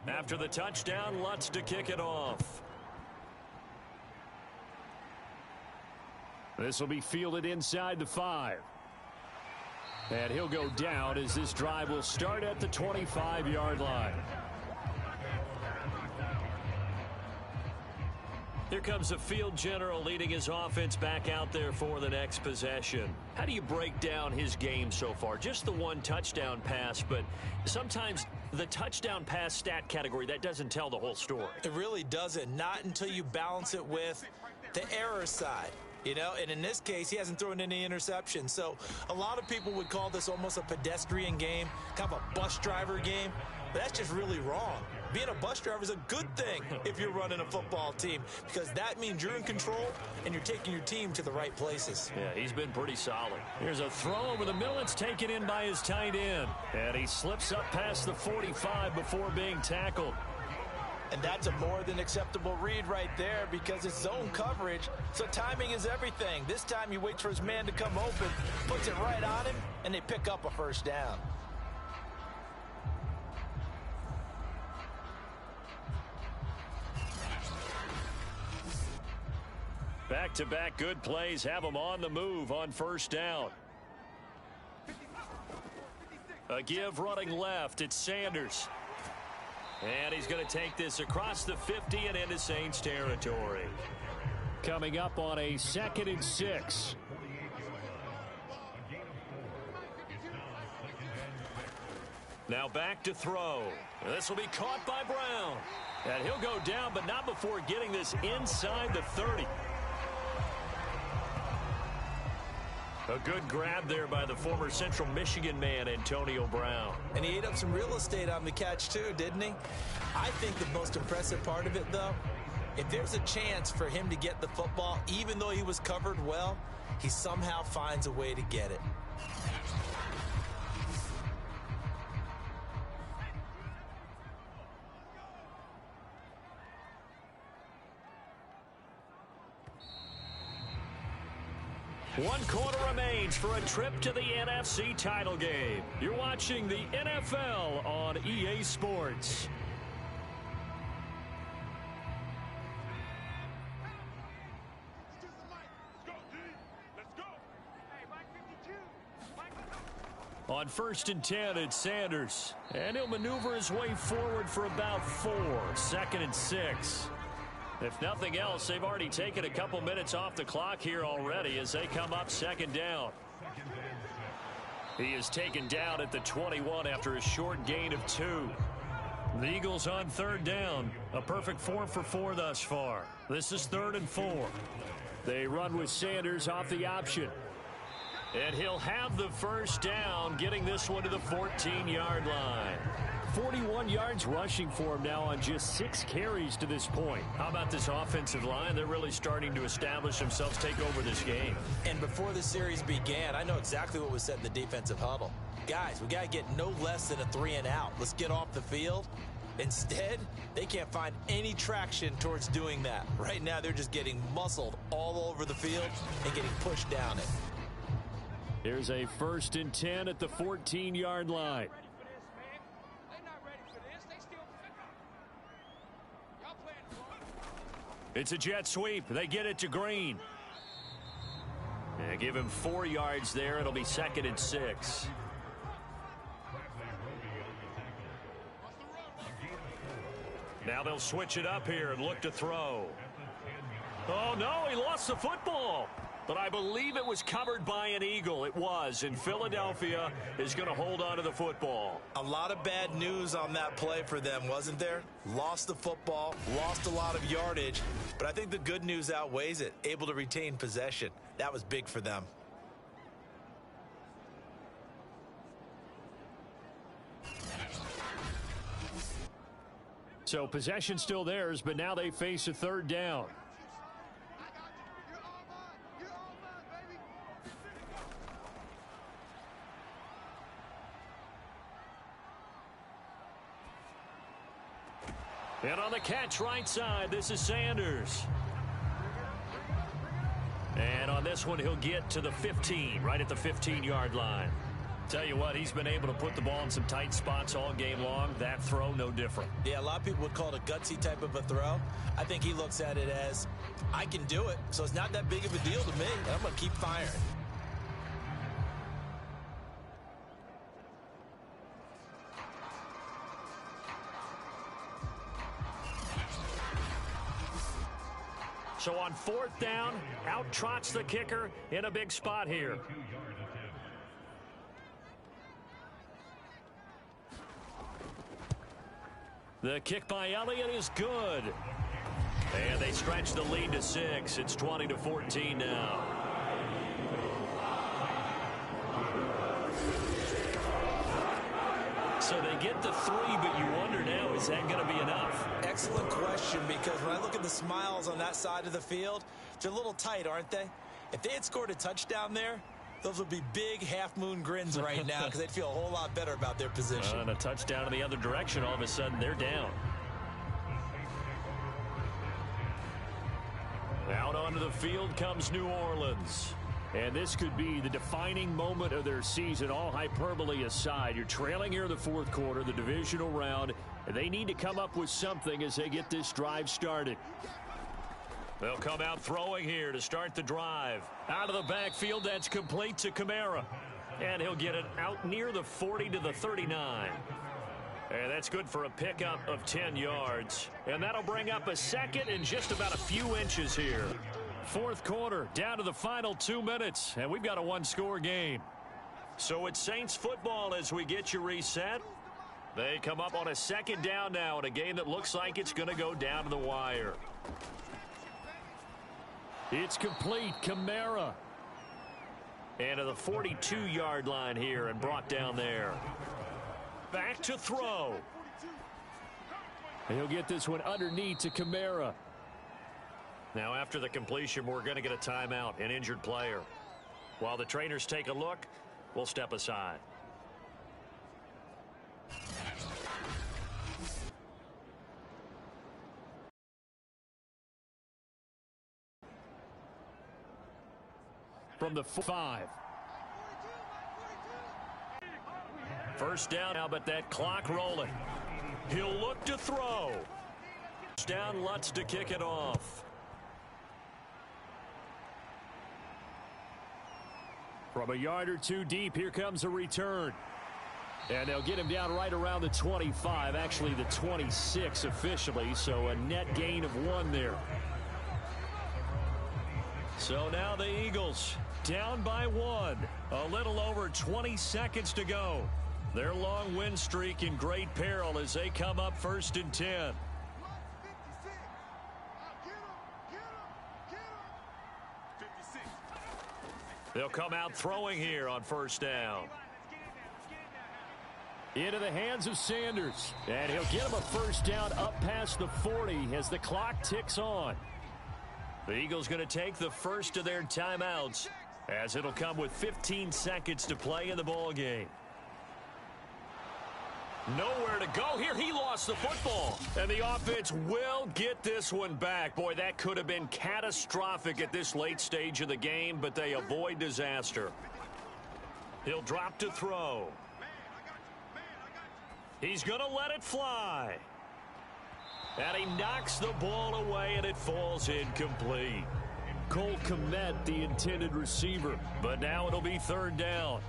After the touchdown, Lutz to kick it off. This will be fielded inside the 5. And he'll go down as this drive will start at the 25-yard line. Here comes the field general leading his offense back out there for the next possession. How do you break down his game so far? Just the 1 touchdown pass, but sometimes the touchdown pass stat category, that doesn't tell the whole story. It really doesn't. Not until you balance it with the error side. You know, and in this case, he hasn't thrown any interceptions. So a lot of people would call this almost a pedestrian game, kind of a bus driver game. But that's just really wrong. Being a bus driver is a good thing if you're running a football team, because that means you're in control and you're taking your team to the right places. Yeah, he's been pretty solid. Here's a throw over the middle. It's taken in by his tight end. And he slips up past the 45 before being tackled. And that's a more than acceptable read right there, because it's zone coverage, so timing is everything. This time he waits for his man to come open, puts it right on him, and they pick up a first down. Back-to-back good plays have him on the move on first down. A give running left. It's Sanders. And he's going to take this across the 50 and into Saints territory. Coming up on a 2nd and 6. Now back to throw. This will be caught by Brown. And he'll go down, but not before getting this inside the 30. A good grab there by the former Central Michigan man, Antonio Brown. And he ate up some real estate on the catch, too, didn't he? I think the most impressive part of it, though, if there's a chance for him to get the football, even though he was covered well, he somehow finds a way to get it. One quarter remains for a trip to the NFC title game. You're watching the NFL on EA Sports. On 1st and 10, it's Sanders. And he'll maneuver his way forward for about 4. 2nd and 6. If nothing else, they've already taken a couple minutes off the clock here already as they come up 2nd down. He is taken down at the 21 after a short gain of 2. The Eagles on 3rd down. A perfect 4 for 4 thus far. This is 3rd and 4. They run with Sanders off the option. And he'll have the first down, getting this one to the 14-yard line. 41 yards rushing for him now on just 6 carries to this point. How about this offensive line? They're really starting to establish themselves, take over this game. And before the series began, I know exactly what was said in the defensive huddle. Guys, we got to get no less than a 3 and out. Let's get off the field. Instead, they can't find any traction towards doing that. Right now, they're just getting muscled all over the field and getting pushed down it. Here's a 1st and 10 at the 14-yard line. It's a jet sweep. They get it to Green. Yeah, give him 4 yards there. It'll be 2nd and 6. Now they'll switch it up here and look to throw. Oh, no, he lost the football. But I believe it was covered by an Eagle. It was, and Philadelphia is going to hold on to the football. A lot of bad news on that play for them, wasn't there? Lost the football, lost a lot of yardage, but I think the good news outweighs it. Able to retain possession. That was big for them. So possession still theirs, but now they face a third down. And on the catch right side, this is Sanders. And on this one, he'll get to the 15, right at the 15-yard line. Tell you what, he's been able to put the ball in some tight spots all game long. That throw, no different. Yeah, a lot of people would call it a gutsy type of a throw. I think he looks at it as, I can do it, so it's not that big of a deal to me. I'm going to keep firing. So on fourth down, out trots the kicker in a big spot here. The kick by Elliott is good. And they stretch the lead to 6. It's 20-14 now. So they get the 3, but you wonder now, is that going to be enough? Excellent question, because when I look at the smiles on that side of the field, they're a little tight, aren't they? If they had scored a touchdown there, those would be big half-moon grins right now because they'd feel a whole lot better about their position. And a touchdown in the other direction, all of a sudden they're down. Out onto the field comes New Orleans. And this could be the defining moment of their season, all hyperbole aside. You're trailing here in the fourth quarter, the divisional round, and they need to come up with something as they get this drive started. They'll come out throwing here to start the drive. Out of the backfield, that's complete to Kamara. And he'll get it out near the 40 to the 39. And that's good for a pickup of 10 yards. And that'll bring up a second and just about a few inches here. Fourth quarter, down to the final 2 minutes, and we've got a one-score game. So it's Saints football as we get you reset. They come up on a second down now in a game that looks like it's going to go down to the wire. It's complete. Kamara. And to the 42-yard line here and brought down there. Back to throw. He'll get this one underneath to Kamara. Now after the completion, we're going to get a timeout, an injured player. While the trainers take a look, we'll step aside. From the 5. First down now, but that clock rolling. He'll look to throw. Down Lutz to kick it off. From a yard or two deep, here comes a return. And they'll get him down right around the 25, actually the 26 officially, so a net gain of 1 there. So now the Eagles down by 1. A little over 20 seconds to go. Their long win streak in great peril as they come up 1st and 10. They'll come out throwing here on 1st down. Into the hands of Sanders. And he'll get him a 1st down up past the 40 as the clock ticks on. The Eagles going to take the first of their timeouts as it'll come with 15 seconds to play in the ball game. Nowhere to go here. He lost the football. And the offense will get this one back. Boy, that could have been catastrophic at this late stage of the game, but they avoid disaster. He'll drop to throw. He's going to let it fly. And he knocks the ball away, and it falls incomplete. Cole Kmet, the intended receiver. But now it'll be 3rd down.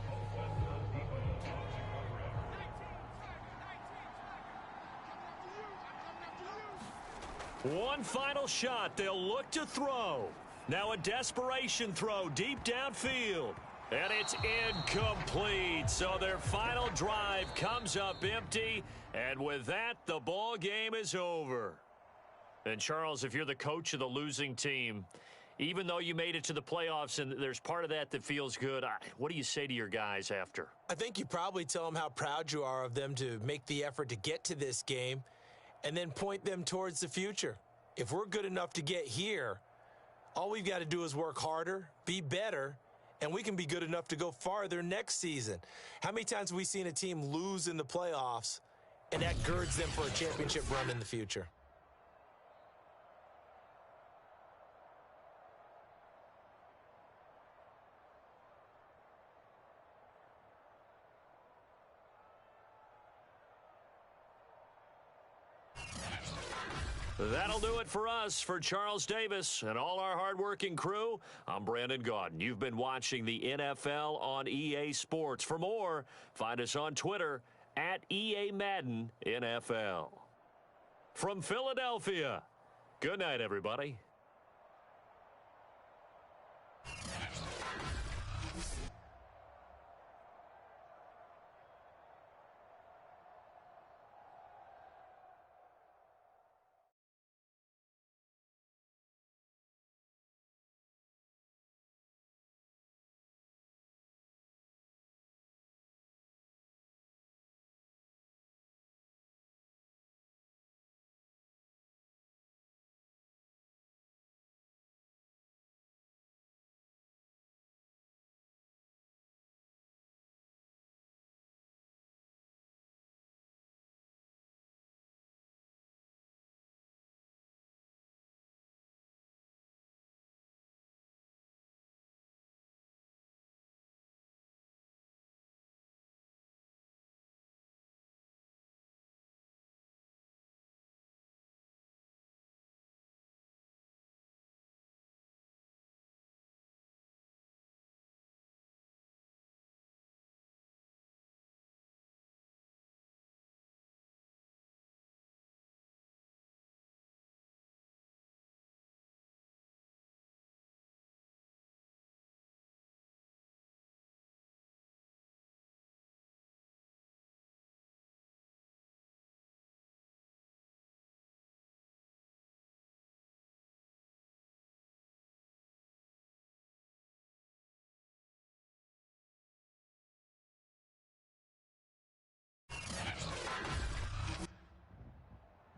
One final shot. They'll look to throw. Now a desperation throw deep downfield. And it's incomplete. So their final drive comes up empty. And with that, the ball game is over. And Charles, if you're the coach of the losing team, even though you made it to the playoffs and there's part of that feels good, what do you say to your guys after? I think you probably tell them how proud you are of them to make the effort to get to this game. and then point them towards the future. If we're good enough to get here, all we've got to do is work harder, be better, and we can be good enough to go farther next season. How many times have we seen a team lose in the playoffs, and that girds them for a championship run in the future? That'll do it for us. For Charles Davis and all our hardworking crew, I'm Brandon Gordon. You've been watching the NFL on EA Sports. For more, find us on Twitter at EA Madden NFL. From Philadelphia, good night, everybody.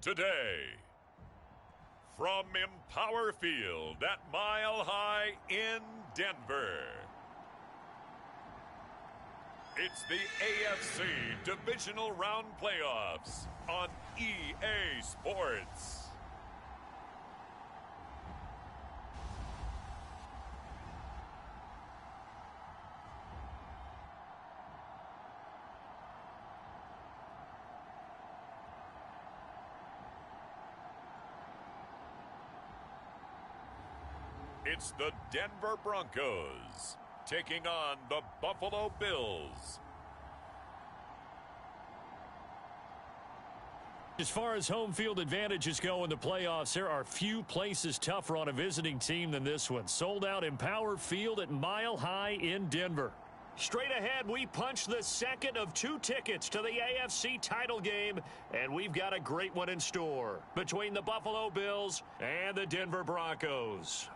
Today, from Empower Field at Mile High in Denver, it's the AFC Divisional Round Playoffs on EA Sports. It's the Denver Broncos taking on the Buffalo Bills. As far as home field advantages go in the playoffs, there are few places tougher on a visiting team than this one. Sold out Empower Field at Mile High in Denver. Straight ahead, we punch the second of 2 tickets to the AFC title game, and we've got a great one in store between the Buffalo Bills and the Denver Broncos.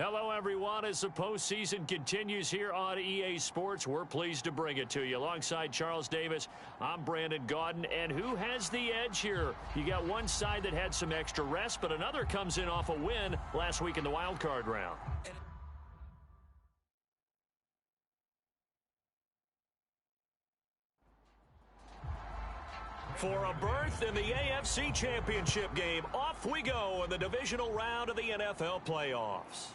Hello, everyone. As the postseason continues here on EA Sports, we're pleased to bring it to you. Alongside Charles Davis, I'm Brandon Gordon. And who has the edge here? You got one side that had some extra rest, but another comes in off a win last week in the wild card round. For a berth in the AFC Championship game, off we go in the divisional round of the NFL playoffs.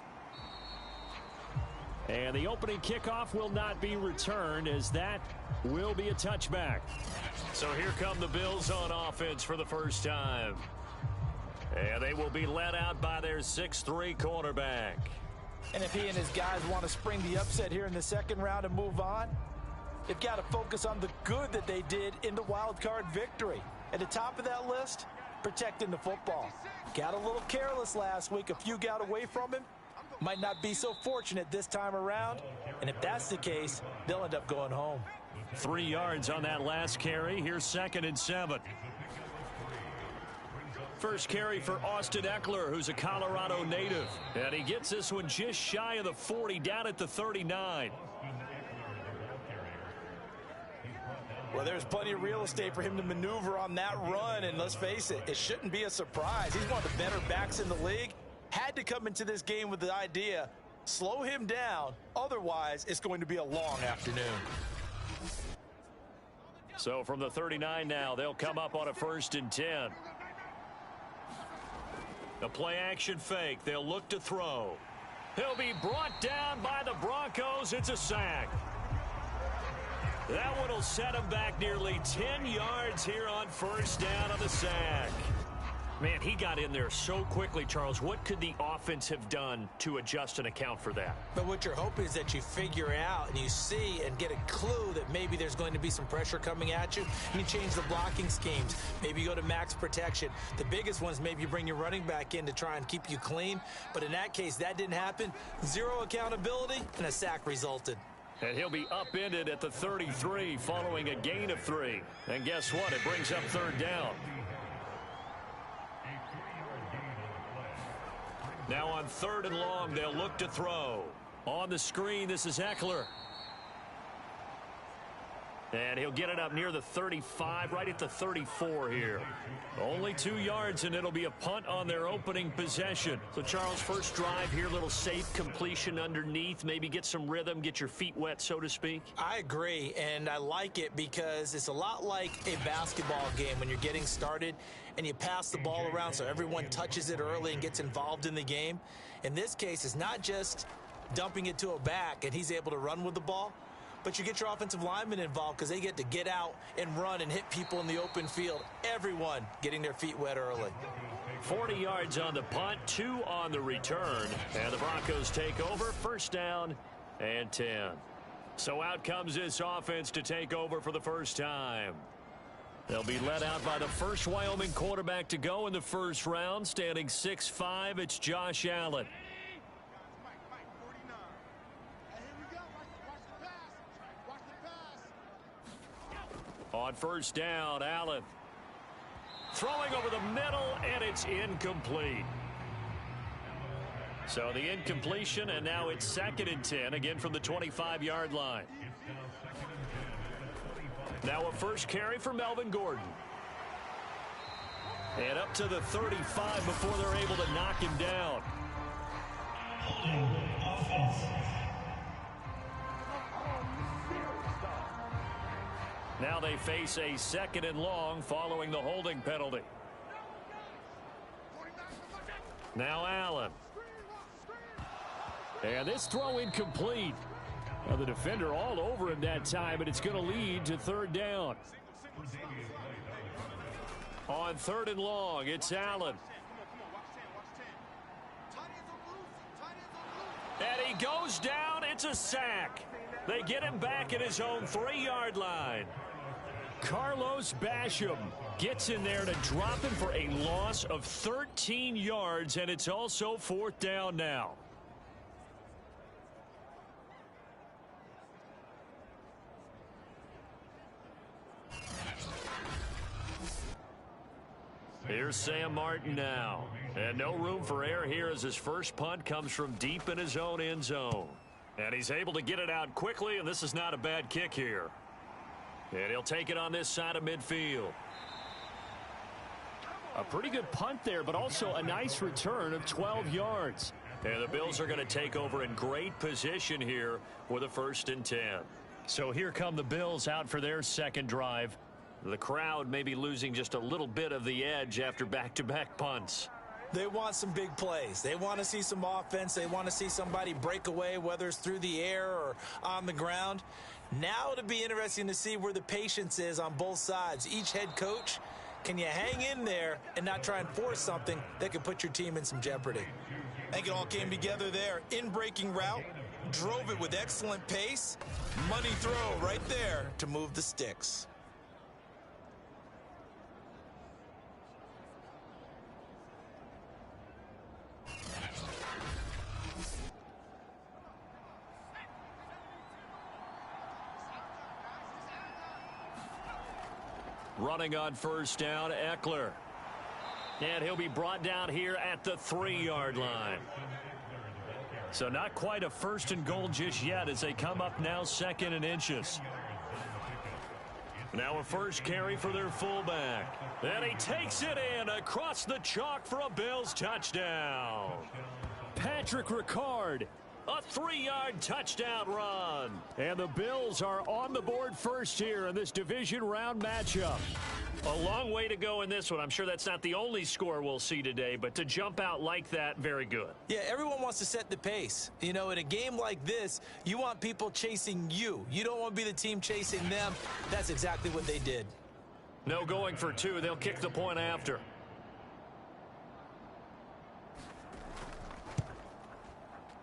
And the opening kickoff will not be returned, as that will be a touchback. So here come the Bills on offense for the first time. And they will be led out by their 6'3" quarterback. And if he and his guys want to spring the upset here in the second round and move on, they've got to focus on the good that they did in the wild card victory. At the top of that list, protecting the football. Got a little careless last week. A few got away from him. Might not be so fortunate this time around. And if that's the case, they'll end up going home. 3 yards on that last carry. Here's 2nd and 7. First carry for Austin Eckler, who's a Colorado native. And he gets this one just shy of the 40, down at the 39. Well, there's plenty of real estate for him to maneuver on that run, and let's face it, it shouldn't be a surprise. He's one of the better backs in the league. Had to come into this game with the idea, slow him down, otherwise it's going to be a long afternoon. So from the 39 now, they'll come up on a 1st and 10. The play action fake, they'll look to throw. He'll be brought down by the Broncos. It's a sack. That one will set him back nearly 10 yards here on 1st down on the sack. Man, he got in there so quickly, Charles. What could the offense have done to adjust and account for that? But what you're hoping is that you figure out and you see and get a clue that maybe there's going to be some pressure coming at you, and you change the blocking schemes. Maybe you go to max protection. The biggest ones, maybe you bring your running back in to try and keep you clean. But in that case, that didn't happen. Zero accountability, and a sack resulted. And he'll be upended at the 33 following a gain of 3. And guess what? It brings up 3rd down. Now on 3rd and long, they'll look to throw. On the screen, this is Eckler. And he'll get it up near the 35, right at the 34 here. Only 2 yards, and it'll be a punt on their opening possession. So, Charles, first drive here, little safe completion underneath. Maybe get some rhythm, get your feet wet, so to speak. I agree, and I like it because it's a lot like a basketball game when you're getting started and you pass the ball around so everyone touches it early and gets involved in the game. In this case, it's not just dumping it to a back and he's able to run with the ball, but you get your offensive linemen involved because they get to get out and run and hit people in the open field. Everyone getting their feet wet early. 40 yards on the punt, 2 on the return. And the Broncos take over, 1st down and 10. So out comes this offense to take over for the first time. They'll be led out by the first Wyoming quarterback to go in the first round. Standing 6'5", it's Josh Allen. On 1st down, Allen throwing over the middle, and it's incomplete. So the incompletion, and now it's 2nd and 10, again from the 25-yard line. Now a first carry for Melvin Gordon. And up to the 35 before they're able to knock him down. Now they face a 2nd and long following the holding penalty. Now Allen. And this throw incomplete. Now the defender all over him that time, but it's going to lead to 3rd down. On 3rd and long, it's Allen. And he goes down. It's a sack. They get him back at his own 3-yard line. Carlos Basham gets in there to drop him for a loss of 13 yards, and it's also 4th down now. Here's Sam Martin now. And no room for error here as his first punt comes from deep in his own end zone. And he's able to get it out quickly, and this is not a bad kick here. And he'll take it on this side of midfield. A pretty good punt there, but also a nice return of 12 yards. And the Bills are going to take over in great position here with a 1st and 10. So here come the Bills out for their 2nd drive. The crowd may be losing just a little bit of the edge after back-to-back punts. They want some big plays. They want to see some offense. They want to see somebody break away, whether it's through the air or on the ground. Now it'll be interesting to see where the patience is on both sides. Each head coach, can you hang in there and not try and force something that could put your team in some jeopardy? I think it all came together there. In-breaking route, drove it with excellent pace. Money throw right there to move the sticks. Running on 1st down, Eckler. And he'll be brought down here at the 3-yard line. So not quite a first and goal just yet as they come up now 2nd and inches. Now a first carry for their fullback. And he takes it in across the chalk for a Bills touchdown. Patrick Ricard. A 3-yard touchdown run. And the Bills are on the board first here in this division round matchup. A long way to go in this one. I'm sure that's not the only score we'll see today, but to jump out like that, very good. Yeah, everyone wants to set the pace. You know, in a game like this, you want people chasing you. You don't want to be the team chasing them. That's exactly what they did. No going for 2. They'll kick the point after.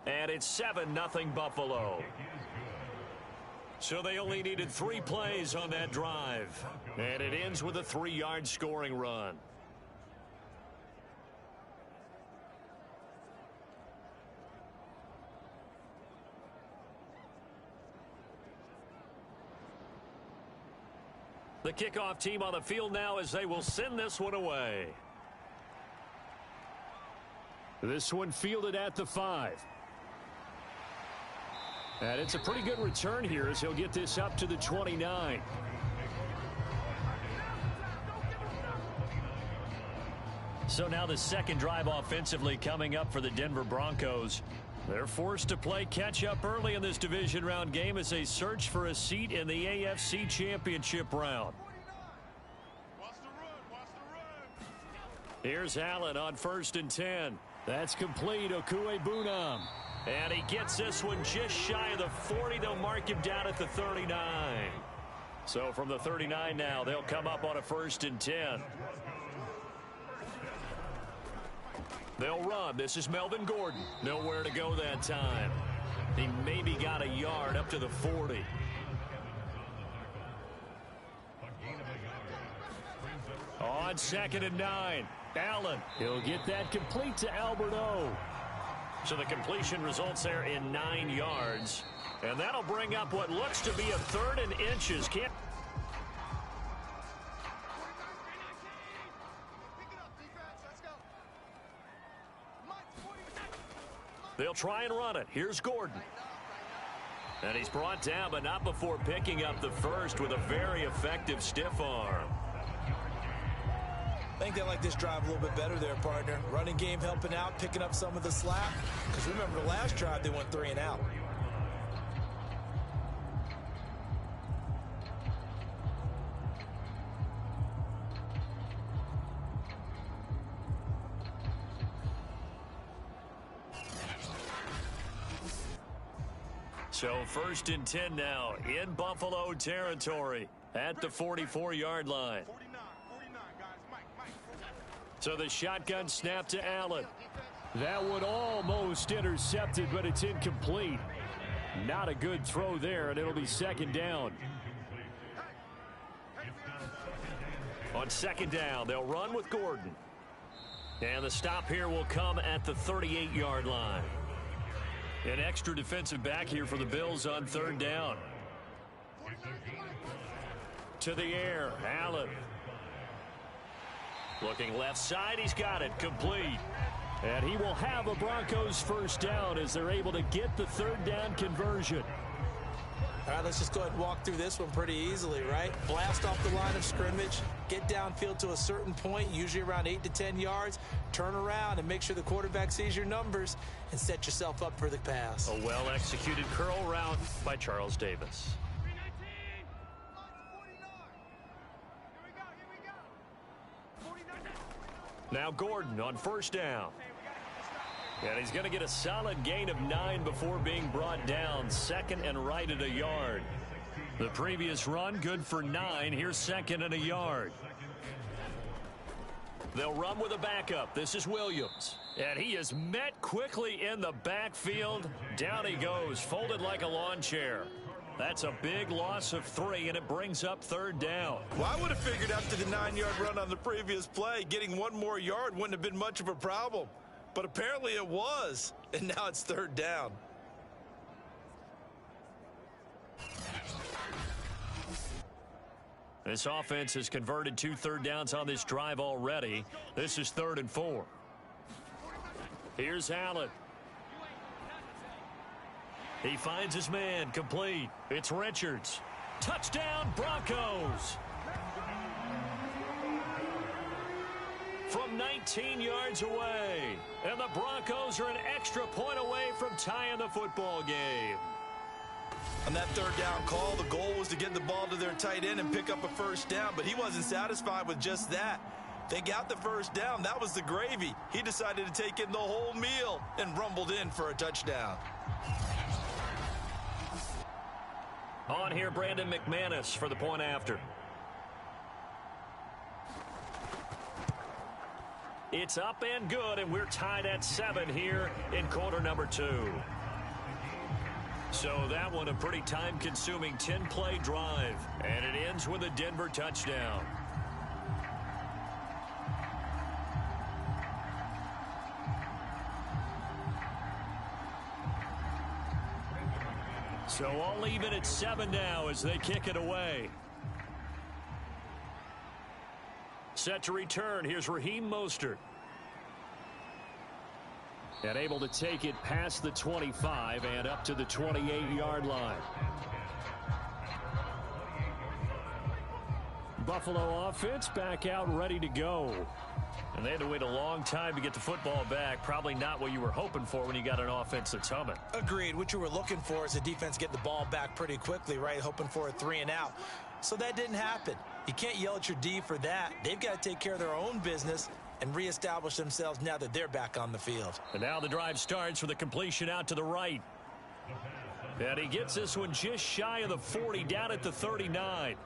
And it's 7-0 Buffalo. So they only needed 3 plays on that drive. And it ends with a 3-yard scoring run. The kickoff team on the field now as they will send this one away. This one fielded at the 5. And it's a pretty good return here as he'll get this up to the 29. So now the second drive offensively coming up for the Denver Broncos. They're forced to play catch-up early in this division round game as they search for a seat in the AFC Championship round. Here's Allen on 1st and 10. That's complete. Okuebunam. And he gets this one just shy of the 40. They'll mark him down at the 39. So from the 39 now, they'll come up on a 1st and 10. They'll run. This is Melvin Gordon. Nowhere to go that time. He maybe got a yard up to the 40. On 2nd and 9. Allen. He'll get that complete to Alberto. So the completion results there in 9 yards. And that'll bring up what looks to be a 3rd and inches. They'll try and run it. Here's Gordon. And he's brought down, but not before picking up the first with a very effective stiff arm. I think they like this drive a little bit better there, partner. Running game helping out, picking up some of the slack. Because remember, the last drive, they went 3 and out. So 1st and 10 now in Buffalo territory at the 44-yard line. So the shotgun snap to Allen. That one almost intercepted, but it's incomplete. Not a good throw there, and it'll be 2nd down. On 2nd down, they'll run with Gordon. And the stop here will come at the 38-yard line. An extra defensive back here for the Bills on 3rd down. To the air, Allen. Looking left side, he's got it, complete. And he will have a Broncos 1st down as they're able to get the 3rd down conversion. All right, let's just go ahead and walk through this one pretty easily, right? Blast off the line of scrimmage, get downfield to a certain point, usually around 8 to 10 yards, turn around and make sure the quarterback sees your numbers and set yourself up for the pass. A well-executed curl route by Charles Davis. Now Gordon on 1st down. And he's going to get a solid gain of 9 before being brought down. 2nd and right at a yard. The previous run good for 9. Here's 2nd and a yard. They'll run with a backup. This is Williams. And he is met quickly in the backfield. Down he goes, folded like a lawn chair. That's a big loss of 3, and it brings up 3rd down. Well, I would have figured after the 9-yard run on the previous play, getting 1 more yard wouldn't have been much of a problem. But apparently it was, and now it's 3rd down. This offense has converted 2 third downs on this drive already. This is 3rd and 4. Here's Allen. He finds his man, complete. It's Richards. Touchdown, Broncos. From 19 yards away. And the Broncos are an extra point away from tying the football game. On that 3rd down call, the goal was to get the ball to their tight end and pick up a 1st down, but he wasn't satisfied with just that. They got the 1st down. That was the gravy. He decided to take in the whole meal and rumbled in for a touchdown. On here, Brandon McManus for the point after. It's up and good, and we're tied at 7 here in quarter number 2. So that one a pretty time-consuming 10-play drive, and it ends with a Denver touchdown. So all even at 7 now as they kick it away. Set to return. Here's Raheem Mostert. And able to take it past the 25 and up to the 28-yard line. Buffalo offense back out ready to go. And they had to wait a long time to get the football back. Probably not what you were hoping for when you got an offense that's humming. Agreed. What you were looking for is the defense get the ball back pretty quickly, right? Hoping for a 3 and out. So that didn't happen. You can't yell at your D for that. They've got to take care of their own business and reestablish themselves now that they're back on the field. And now the drive starts with a completion out to the right. And he gets this one just shy of the 40, down at the 39.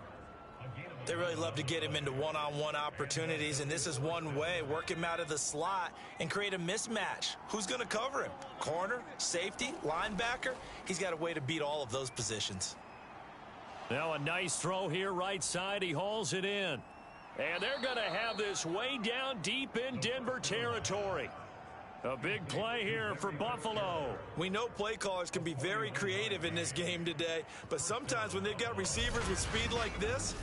They really love to get him into one-on-one opportunities, and this is one way. Work him out of the slot and create a mismatch. Who's going to cover him? Corner, safety, linebacker? He's got a way to beat all of those positions. Now a nice throw here right side. He hauls it in. And they're going to have this way down deep in Denver territory. A big play here for Buffalo. We know play callers can be very creative in this game today, but sometimes when they've got receivers with speed like this,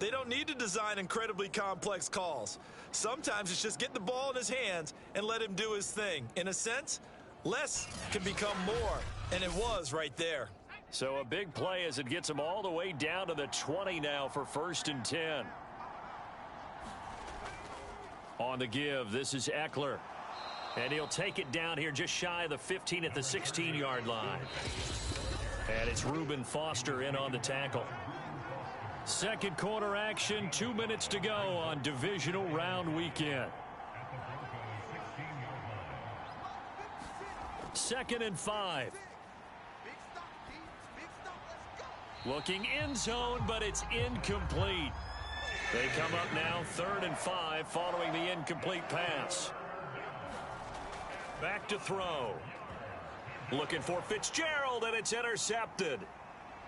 they don't need to design incredibly complex calls. Sometimes it's just get the ball in his hands and let him do his thing. In a sense, less can become more, and it was right there. So a big play as it gets him all the way down to the 20 now for 1st and 10. On the give, this is Eckler. And he'll take it down here just shy of the 15 at the 16-yard line. And it's Reuben Foster in on the tackle. Second quarter action, 2 minutes to go on divisional round weekend. 2nd and 5. Looking end zone, but it's incomplete. They come up now 3rd and 5 following the incomplete pass. Back to throw. Looking for Fitzgerald, and it's intercepted.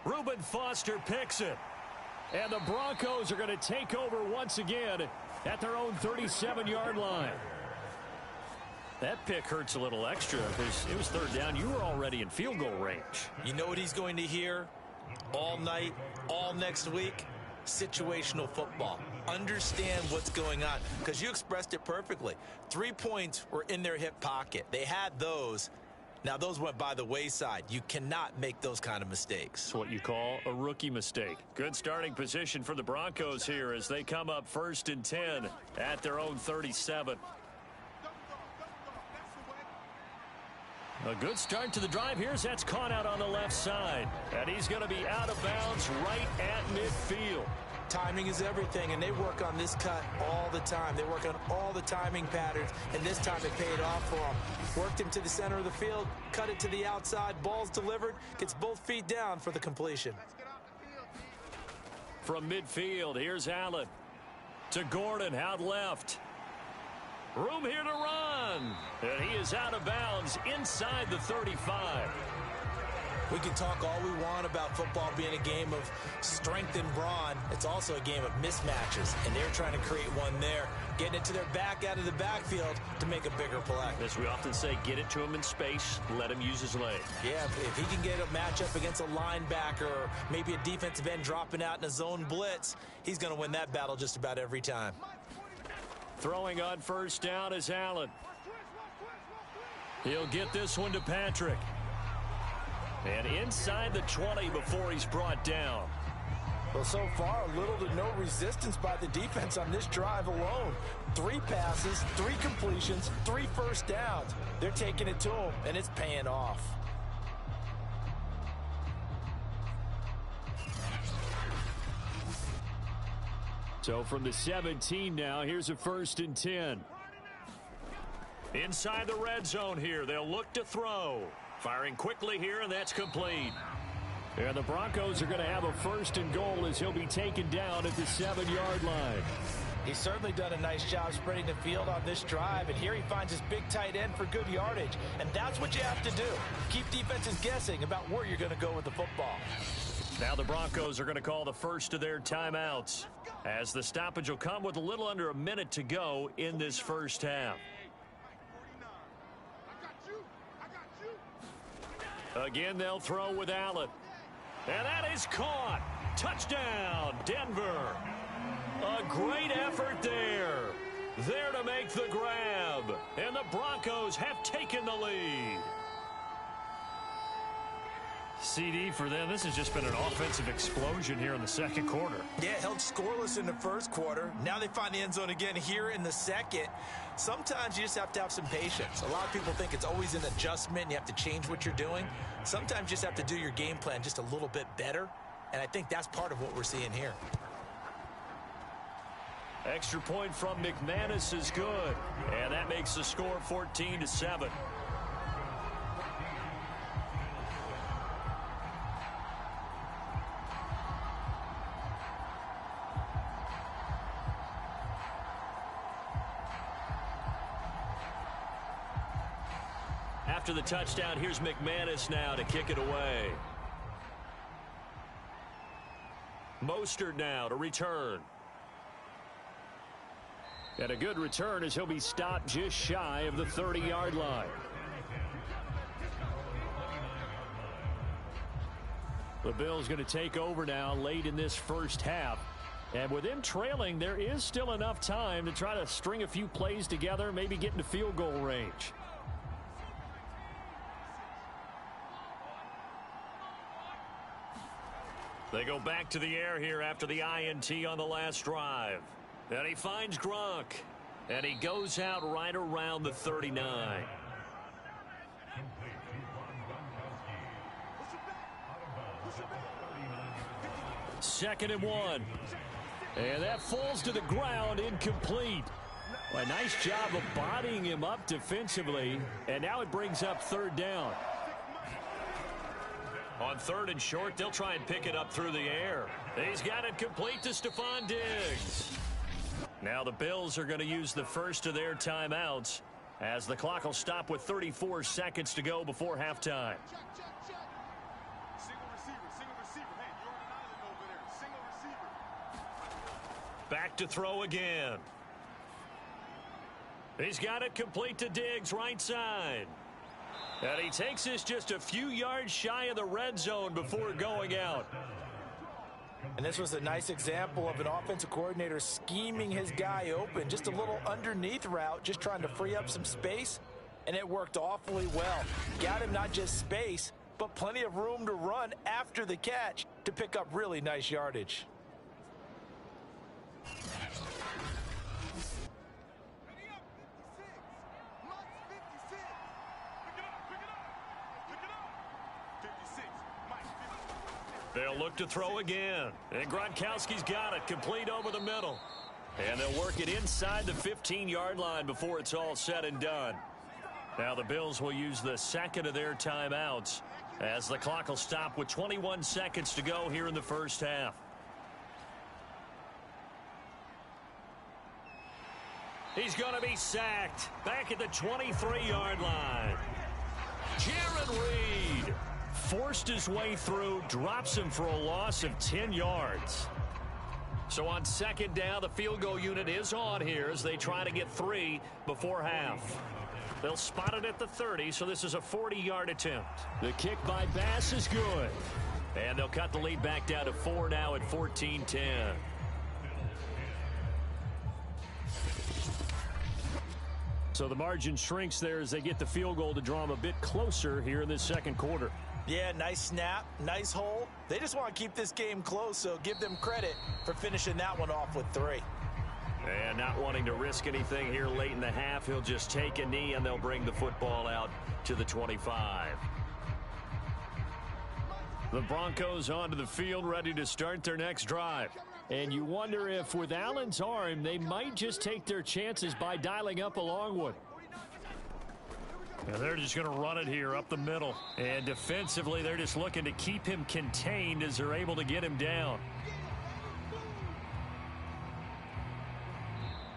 Reuben Foster picks it. And the Broncos are going to take over once again at their own 37-yard line. That pick hurts a little extra because it was 3rd down. You were already in field goal range. You know what he's going to hear all night, all next week? Situational football. Understand what's going on, because you expressed it perfectly. 3 points were in their hip pocket. They had those. Now, those went by the wayside. You cannot make those kind of mistakes. It's what you call a rookie mistake. Good starting position for the Broncos here as they come up 1st and 10 at their own 37. A good start to the drive here as that's caught out on the left side. And he's going to be out of bounds right at midfield. Timing is everything, and they work on this cut all the time. They work on all the timing patterns, and this time it paid off for them. Worked him to the center of the field, cut it to the outside, ball's delivered, gets both feet down for the completion. From midfield, here's Allen. To Gordon, out left. Room here to run. And he is out of bounds inside the 35. We can talk all we want about football being a game of strength and brawn. It's also a game of mismatches, and they're trying to create one there. getting it to their back out of the backfield to make a bigger play. As we often say, get it to him in space, let him use his leg. Yeah, if he can get a matchup against a linebacker or maybe a defensive end dropping out in a zone blitz, he's going to win that battle just about every time. Throwing on first down is Allen. He'll get this one to Patrick. And inside the 20 before he's brought down. Well, so far, little to no resistance by the defense on this drive alone. 3 passes, 3 completions, 3 first downs. They're taking it to him, and it's paying off. So from the 17 now, here's a 1st and 10. Inside the red zone here, they'll look to throw. Firing quickly here, and that's complete. And the Broncos are going to have a 1st and goal as he'll be taken down at the 7-yard line. He's certainly done a nice job spreading the field on this drive, and here he finds his big tight end for good yardage. And that's what you have to do. Keep defenses guessing about where you're going to go with the football. Now the Broncos are going to call the first of their timeouts, as the stoppage will come with a little under a minute to go in this first half. Again, they'll throw with Allen. And that is caught. Touchdown, Denver. A great effort there. There to make the grab. And the Broncos have taken the lead. CD for them. This has just been an offensive explosion here in the second quarter. Yeah, held scoreless in the first quarter. Now they find the end zone again here in the second. Sometimes you just have to have some patience. A lot of people think it's always an adjustment. You have to change what you're doing. Sometimes you just have to do your game plan just a little bit better. And I think that's part of what we're seeing here. Extra point from McManus is good. And that makes the score 14-7. After the touchdown, here's McManus now to kick it away. Mostert now to return. And a good return as he'll be stopped just shy of the 30-yard line. The Bills going to take over now late in this first half. And with them trailing, there is still enough time to try to string a few plays together, maybe get into field goal range. They go back to the air here after the INT on the last drive. And he finds Gronk. And he goes out right around the 39. Second and 1. And that falls to the ground, incomplete. Well, a nice job of bodying him up defensively. And now it brings up 3rd down. On 3rd and short, they'll try and pick it up through the air. He's got it complete to Stephon Diggs. Now the Bills are going to use the first of their timeouts as the clock will stop with 34 seconds to go before halftime. Back to throw again. He's got it complete to Diggs, right side. And he takes this just a few yards shy of the red zone before going out. And this was a nice example of an offensive coordinator scheming his guy open. Just a little underneath route, just trying to free up some space. And it worked awfully well. Got him not just space, but plenty of room to run after the catch to pick up really nice yardage. They'll look to throw again. And Gronkowski's got it, complete over the middle. And they'll work it inside the 15-yard line before it's all said and done. Now the Bills will use the second of their timeouts as the clock will stop with 21 seconds to go here in the first half. He's going to be sacked back at the 23-yard line. Jared Reed forced his way through, drops him for a loss of 10 yards. So on second down, the field goal unit is on here as they try to get 3 before half. They'll spot it at the 30, so this is a 40-yard attempt. The kick by Bass is good. And they'll cut the lead back down to 4 now at 14-10. So the margin shrinks there as they get the field goal to draw them a bit closer here in this second quarter. Yeah, nice snap, nice hole. They just want to keep this game close, so give them credit for finishing that one off with 3. And not wanting to risk anything here late in the half, he'll just take a knee and they'll bring the football out to the 25. The Broncos onto the field, ready to start their next drive. And you wonder if with Allen's arm, they might just take their chances by dialing up a long one. And they're just going to run it here up the middle. And defensively, they're just looking to keep him contained as they're able to get him down.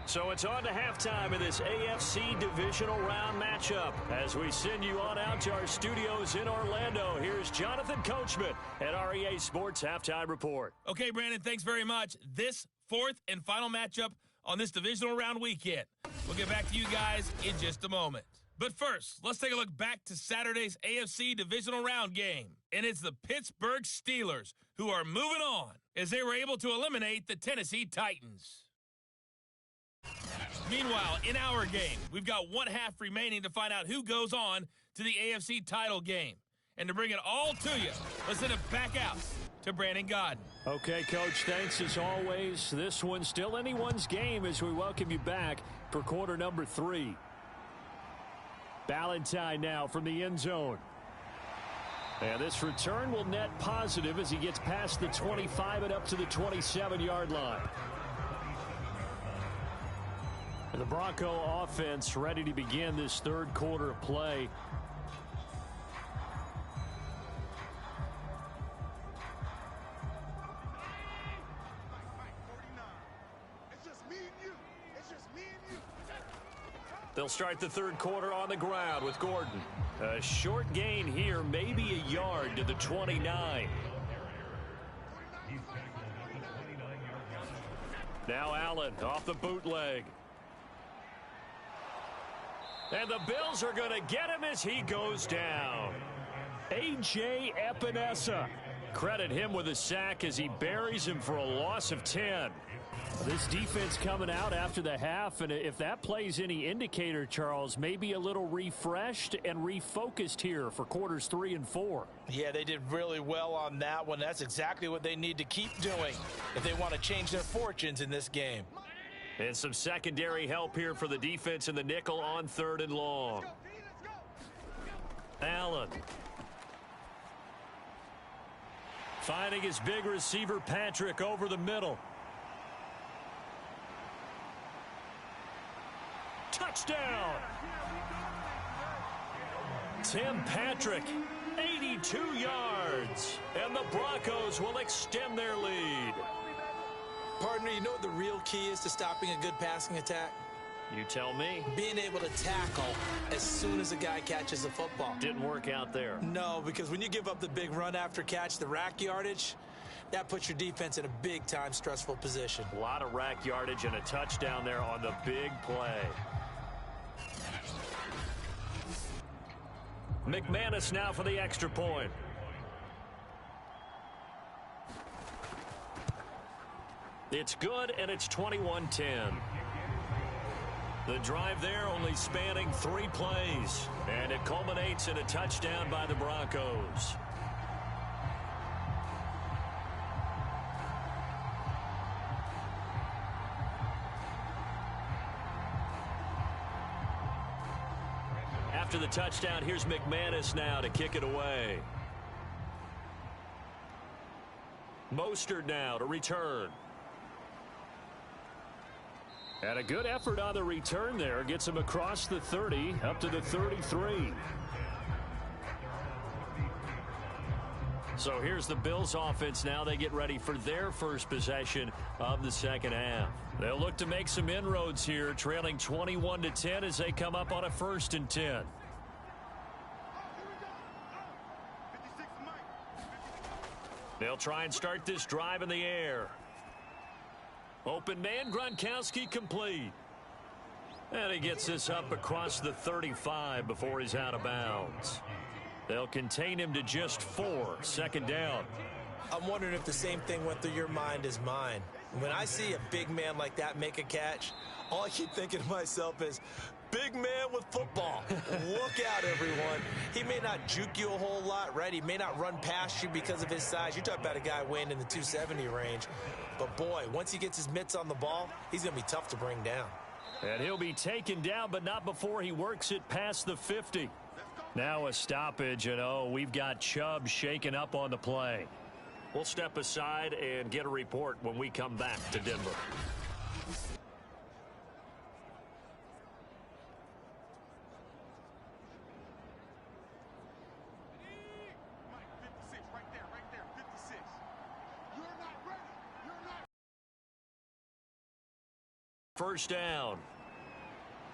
So it's on to halftime in this AFC Divisional Round matchup. As we send you on out to our studios in Orlando, here's Jonathan Coachman at REA Sports Halftime Report. Okay, Brandon, thanks very much. This 4th and final matchup on this Divisional Round weekend. We'll get back to you guys in just a moment. But first, let's take a look back to Saturday's AFC Divisional Round game. And it's the Pittsburgh Steelers who are moving on as they were able to eliminate the Tennessee Titans. Meanwhile, in our game, we've got 1 half remaining to find out who goes on to the AFC title game. And to bring it all to you, let's send it back out to Brandon Godden. Okay, Coach, thanks as always. This one's still anyone's game as we welcome you back for quarter number 3. Ballantyne now from the end zone. And this return will net positive as he gets past the 25 and up to the 27-yard line. The Bronco offense ready to begin this third quarter of play. They'll start the third quarter on the ground with Gordon. A short gain here, maybe a yard to the 29. Now Allen off the bootleg. And the Bills are going to get him as he goes down. A.J. Epinesa. Credit him with a sack as he buries him for a loss of 10. This defense coming out after the half, and if that plays any indicator, Charles, maybe a little refreshed and refocused here for quarters 3 and 4. Yeah, they did really well on that one. That's exactly what they need to keep doing if they want to change their fortunes in this game. And some secondary help here for the defense in the nickel on 3rd and long. Allen. Finding his big receiver, Patrick, over the middle. Touchdown! Tim Patrick, 82 yards. And the Broncos will extend their lead. Partner, you know what the real key is to stopping a good passing attack? You tell me. Being able to tackle as soon as a guy catches the football. Didn't work out there. No, because when you give up the big run after catch, the rack yardage, that puts your defense in a big-time stressful position. A lot of rack yardage and a touchdown there on the big play. McManus now for the extra point. It's good, and it's 21-10. The drive there only spanning 3 plays, and it culminates in a touchdown by the Broncos. After the touchdown, here's McManus now to kick it away. Mostert now to return. And a good effort on the return there. Gets him across the 30, up to the 33. So here's the Bills offense now. They get ready for their first possession of the second half. They'll look to make some inroads here, trailing 21-10 as they come up on a 1st and 10. They'll try and start this drive in the air. Open man, Gronkowski complete. And he gets this up across the 35 before he's out of bounds. They'll contain him to just 4. Second down. I'm wondering if the same thing went through your mind as mine. When I see a big man like that make a catch, all I keep thinking to myself is, big man with football. Look out, everyone. He may not juke you a whole lot, right? He may not run past you because of his size. You're talking about a guy weighing in the 270 range. But, boy, once he gets his mitts on the ball, he's going to be tough to bring down. And he'll be taken down, but not before he works it past the 50. Now a stoppage, and we've got Chubb shaken up on the play. We'll step aside and get a report when we come back to Denver. First down.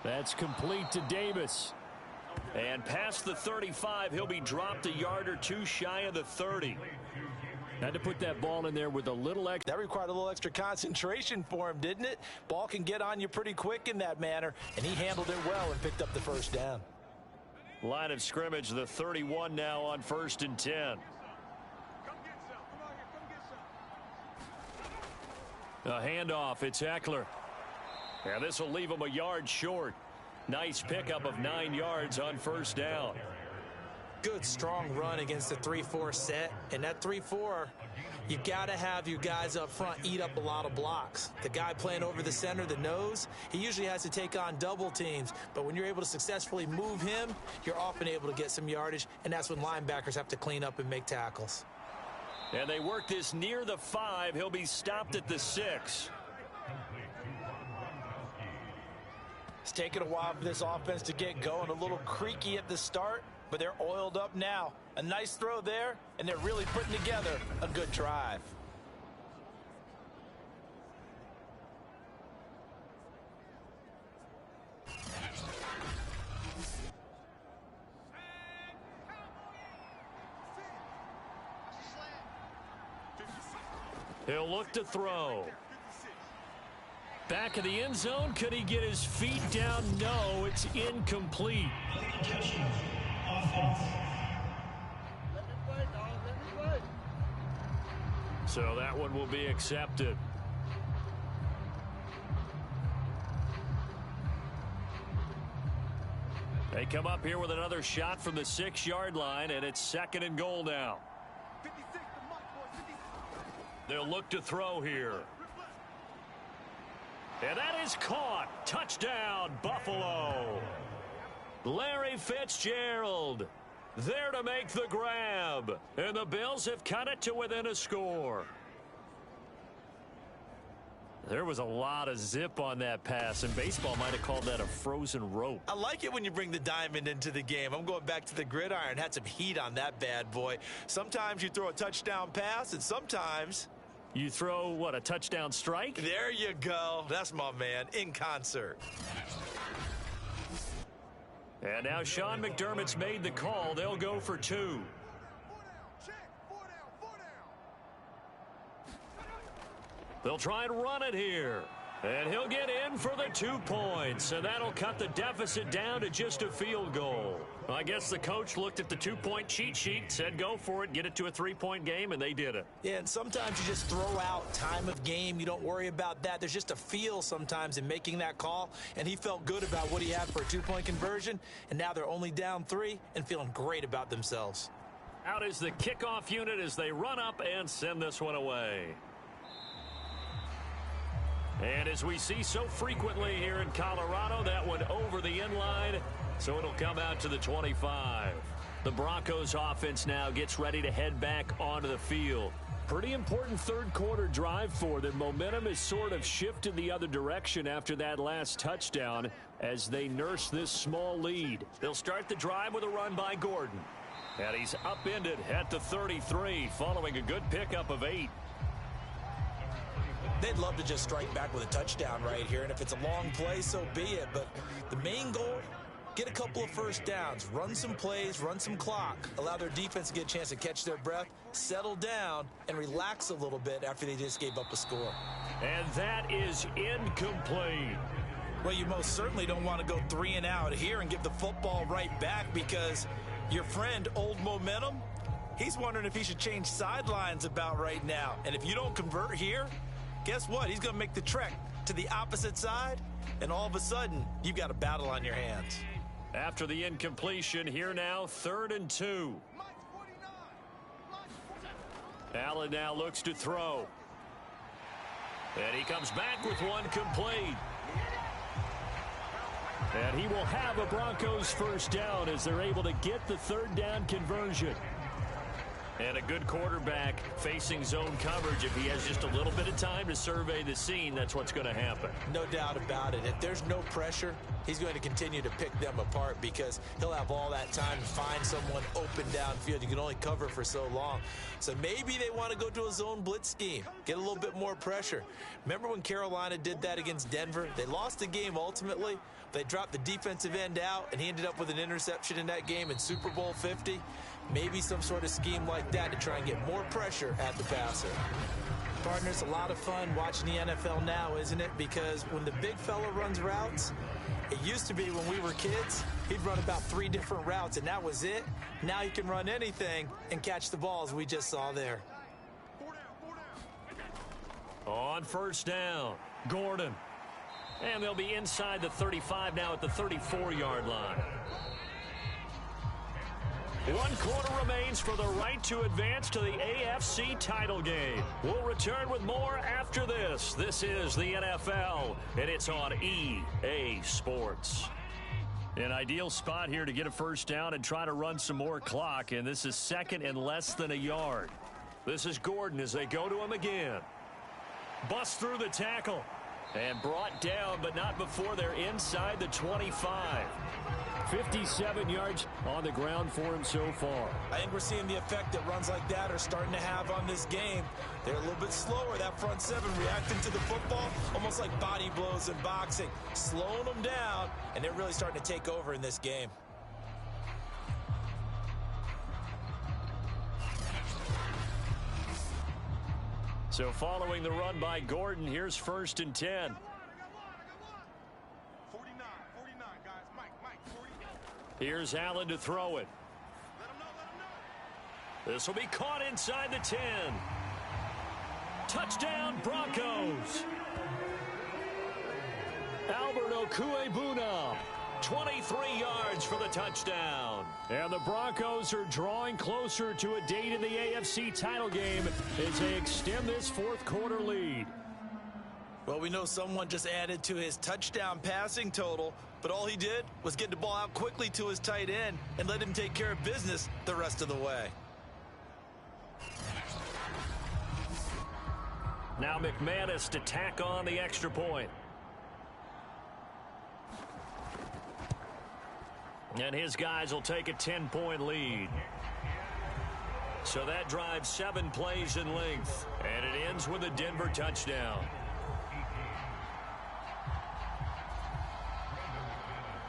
That's complete to Davis. And past the 35, he'll be dropped a yard or two shy of the 30. Had to put that ball in there with a little extra. That required a little extra concentration for him, didn't it? Ball can get on you pretty quick in that manner, and he handled it well and picked up the first down. Line of scrimmage, the 31 now on 1st and 10. A handoff, it's Eckler. And this will leave him a yard short. Nice pickup of 9 yards on first down. Good, strong run against the 3-4 set. And that 3-4, you got to have your guys up front eat up a lot of blocks. The guy playing over the center, the nose, he usually has to take on double teams. But when you're able to successfully move him, you're often able to get some yardage. And that's when linebackers have to clean up and make tackles. And they work this near the 5. He'll be stopped at the 6. It's taken a while for this offense to get going. A little creaky at the start, but they're oiled up now. A nice throw there, and they're really putting together a good drive. He'll look to throw. Back of the end zone. Could he get his feet down? No, it's incomplete. So that one will be accepted. They come up here with another shot from the 6-yard line, and it's 2nd and goal now. They'll look to throw here. And that is caught. Touchdown, Buffalo. Larry Fitzgerald there to make the grab. And the Bills have cut it to within a score. There was a lot of zip on that pass, and baseball might have called that a frozen rope. I like it when you bring the diamond into the game. I'm going back to the gridiron. Had some heat on that bad boy. Sometimes you throw a touchdown pass, and sometimes you throw, what, a touchdown strike? There you go. That's my man, in concert. And now Sean McDermott's made the call. They'll go for 2. They'll try and run it here. And he'll get in for the 2 points. And that'll cut the deficit down to just a field goal. I guess the coach looked at the 2-point cheat sheet, said go for it, get it to a 3-point game, and they did it. Yeah, and sometimes you just throw out time of game. You don't worry about that. There's just a feel sometimes in making that call. And he felt good about what he had for a 2-point conversion. And now they're only down 3 and feeling great about themselves. Out is the kickoff unit as they run up and send this one away. And as we see so frequently here in Colorado, that one over the end line, so it'll come out to the 25. The Broncos offense now gets ready to head back onto the field. Pretty important third-quarter drive for them. Momentum has sort of shifted the other direction after that last touchdown as they nurse this small lead. They'll start the drive with a run by Gordon. And he's upended at the 33 following a good pickup of 8. They'd love to just strike back with a touchdown right here, and if it's a long play, so be it. But the main goal get a couple of first downs, run some plays, run some clock, allow their defense to get a chance to catch their breath, settle down, and relax a little bit after they just gave up a score. And that is incomplete. Well, you most certainly don't want to go 3 and out here and give the football right back, because your friend, Old Momentum, he's wondering if he should change sidelines about right now. And if you don't convert here, guess what? He's going to make the trek to the opposite side, and all of a sudden, you've got a battle on your hands. After the incompletion, here now, 3rd and 2. Allen now looks to throw. And he comes back with one complete. And he will have a Broncos first down as they're able to get the 3rd down conversion. And a good quarterback facing zone coverage. If he has just a little bit of time to survey the scene, that's what's going to happen. No doubt about it. If there's no pressure, he's going to continue to pick them apart, because he'll have all that time to find someone open downfield. You can only cover for so long. So maybe they want to go to a zone blitz scheme, get a little bit more pressure. Remember when Carolina did that against Denver? They lost the game ultimately. They dropped the defensive end out, and he ended up with an interception in that game in Super Bowl 50. Maybe some sort of scheme like that to try and get more pressure at the passer. Partner, it's a lot of fun watching the NFL now, isn't it? Because when the big fella runs routes, it used to be when we were kids, he'd run about 3 different routes, and that was it. Now he can run anything and catch the balls we just saw there. On first down, Gordon. And they'll be inside the 35 now at the 34-yard line. 1 quarter remains for the right to advance to the AFC title game. We'll return with more after this. This is the NFL, and it's on EA Sports. An ideal spot here to get a first down and try to run some more clock, and this is 2nd and less than a yard. This is Gordon as they go to him again. Bust through the tackle and brought down, but not before they're inside the 25. 57 yards on the ground for him so far. I think we're seeing the effect that runs like that are starting to have on this game. They're a little bit slower, that front 7, reacting to the football, almost like body blows in boxing, slowing them down, and they're really starting to take over in this game. So following the run by Gordon, here's 1st and 10. Here's Allen to throw it. This will be caught inside the 10. Touchdown, Broncos. Albert Okuebuna, 23 yards for the touchdown. And the Broncos are drawing closer to a date in the AFC title game as they extend this 4th quarter lead. Well, we know someone just added to his touchdown passing total, but all he did was get the ball out quickly to his tight end and let him take care of business the rest of the way. Now McManus to tack on the extra point. And his guys will take a 10-point lead. So that drives 7 plays in length, and it ends with a Denver touchdown.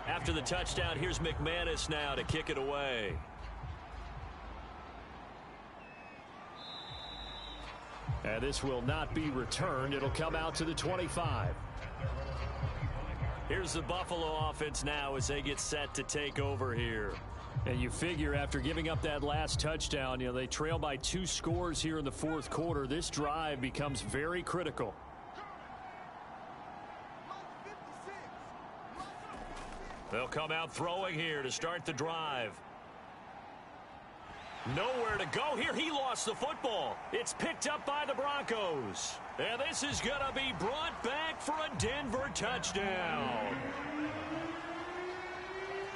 After the touchdown, here's McManus now to kick it away. And this will not be returned. It'll come out to the 25. Here's the Buffalo offense now as they get set to take over here. And you figure after giving up that last touchdown, they trail by 2 scores here in the 4th quarter. This drive becomes very critical. They'll come out throwing here to start the drive. Nowhere to go here. He lost the football. It's picked up by the Broncos. And this is going to be brought back for a Denver touchdown.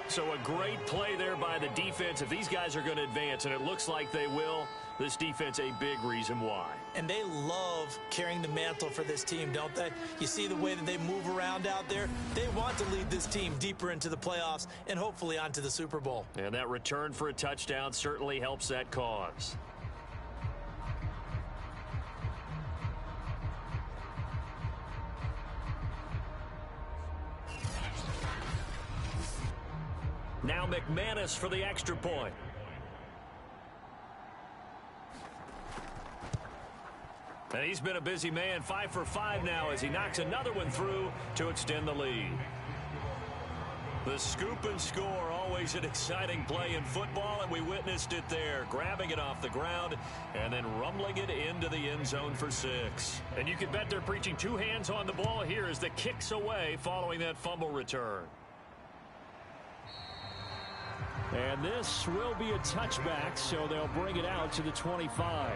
So a great play there by the defense. If these guys are going to advance, and it looks like they will, this defense a big reason why. And they love carrying the mantle for this team, don't they? You see the way that they move around out there? They want to lead this team deeper into the playoffs and hopefully onto the Super Bowl. And that return for a touchdown certainly helps that cause. Now McManus for the extra point. And he's been a busy man, 5 for 5 now as he knocks another one through to extend the lead. The scoop and score, always an exciting play in football, and we witnessed it there, grabbing it off the ground and then rumbling it into the end zone for 6. And you can bet they're preaching 2 hands on the ball here as the kick's away following that fumble return. And this will be a touchback, so they'll bring it out to the 25.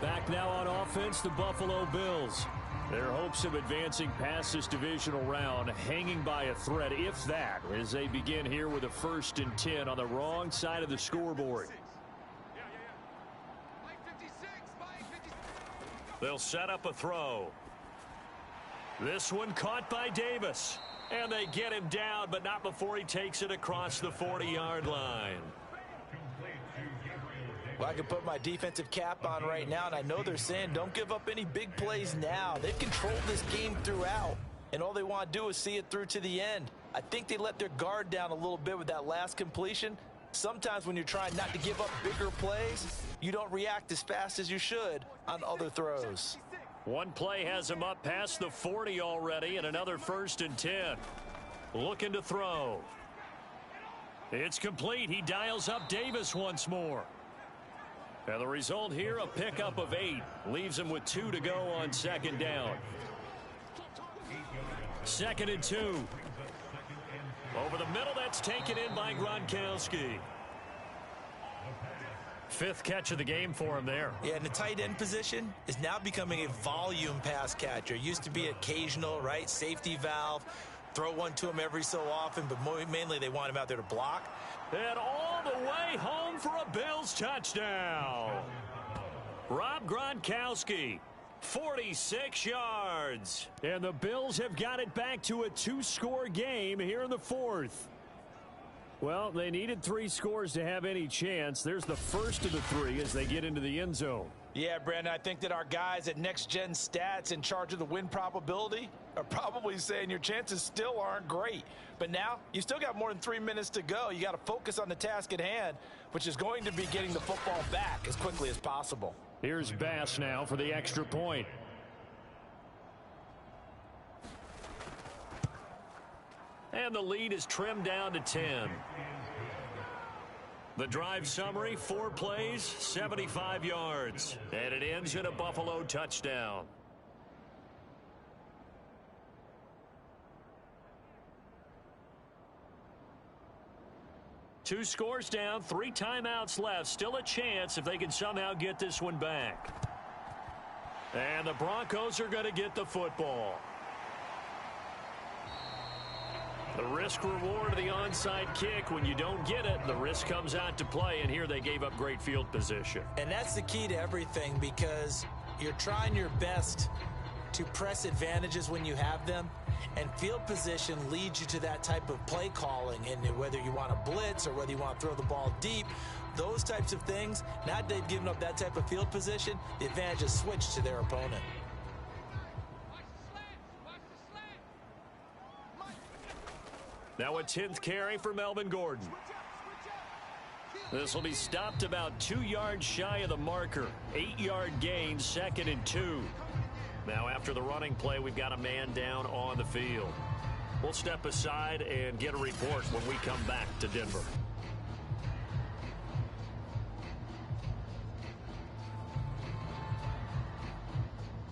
Back now on offense, the Buffalo Bills. Their hopes of advancing past this divisional round hanging by a thread, if that, as they begin here with a 1st and 10 on the wrong side of the scoreboard. They'll set up a throw. This one caught by Davis. And they get him down, but not before he takes it across the 40-yard line. Well, I can put my defensive cap on right now, and I know they're saying don't give up any big plays now. They've controlled this game throughout, and all they want to do is see it through to the end. I think they let their guard down a little bit with that last completion. Sometimes when you're trying not to give up bigger plays, you don't react as fast as you should on other throws. One play has him up past the 40 already, and another 1st and 10. Looking to throw. It's complete. He dials up Davis once more. And the result here, a pickup of 8. Leaves him with 2 to go on 2nd down. 2nd and 2. Over the middle, that's taken in by Gronkowski. 5th catch of the game for him there. Yeah, and the tight end position is now becoming a volume pass catcher. Used to be occasional, right? Safety valve. Throw one to him every so often, but mainly they want him out there to block. And all the way home for a Bills touchdown. Rob Gronkowski, 46 yards. And the Bills have got it back to a 2-score game here in the 4th. Well, they needed 3 scores to have any chance. There's the first of the 3 as they get into the end zone. Yeah, Brandon, I think that our guys at Next Gen Stats in charge of the win probability are probably saying your chances still aren't great. But now you still got more than 3 minutes to go. You got to focus on the task at hand, which is going to be getting the football back as quickly as possible. Here's Bass now for the extra point. And the lead is trimmed down to 10. The drive summary, 4 plays, 75 yards. And it ends in a Buffalo touchdown. Two scores down, 3 timeouts left. Still a chance if they can somehow get this one back. And the Broncos are going to get the football. The risk reward of the onside kick. When you don't get it, the risk comes out to play, and here they gave up great field position. And that's the key to everything, because you're trying your best to press advantages when you have them, and field position leads you to that type of play calling. And whether you want to blitz or whether you want to throw the ball deep, those types of things, now that they've given up that type of field position, the advantage is switched to their opponent. Now a 10th carry for Melvin Gordon. This will be stopped about 2 yards shy of the marker. 8-yard gain, 2nd and 2. Now after the running play, we've got a man down on the field. We'll step aside and get a report when we come back to Denver.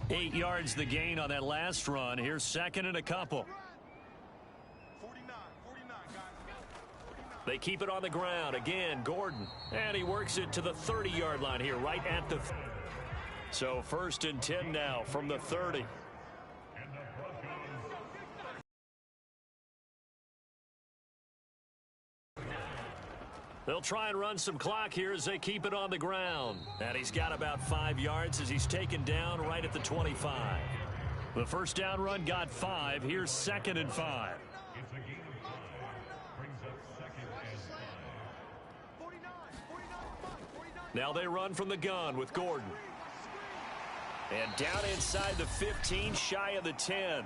Eight yards the gain on that last run. Here's 2nd and a couple. They keep it on the ground. Again, Gordon. And he works it to the 30-yard line here, right at the... So 1st and 10 now from the 30. They'll try and run some clock here as they keep it on the ground. And he's got about 5 yards as he's taken down right at the 25. The first down run got 5. Here's 2nd and 5. Now they run from the gun with Gordon. And down inside the 15, shy of the 10.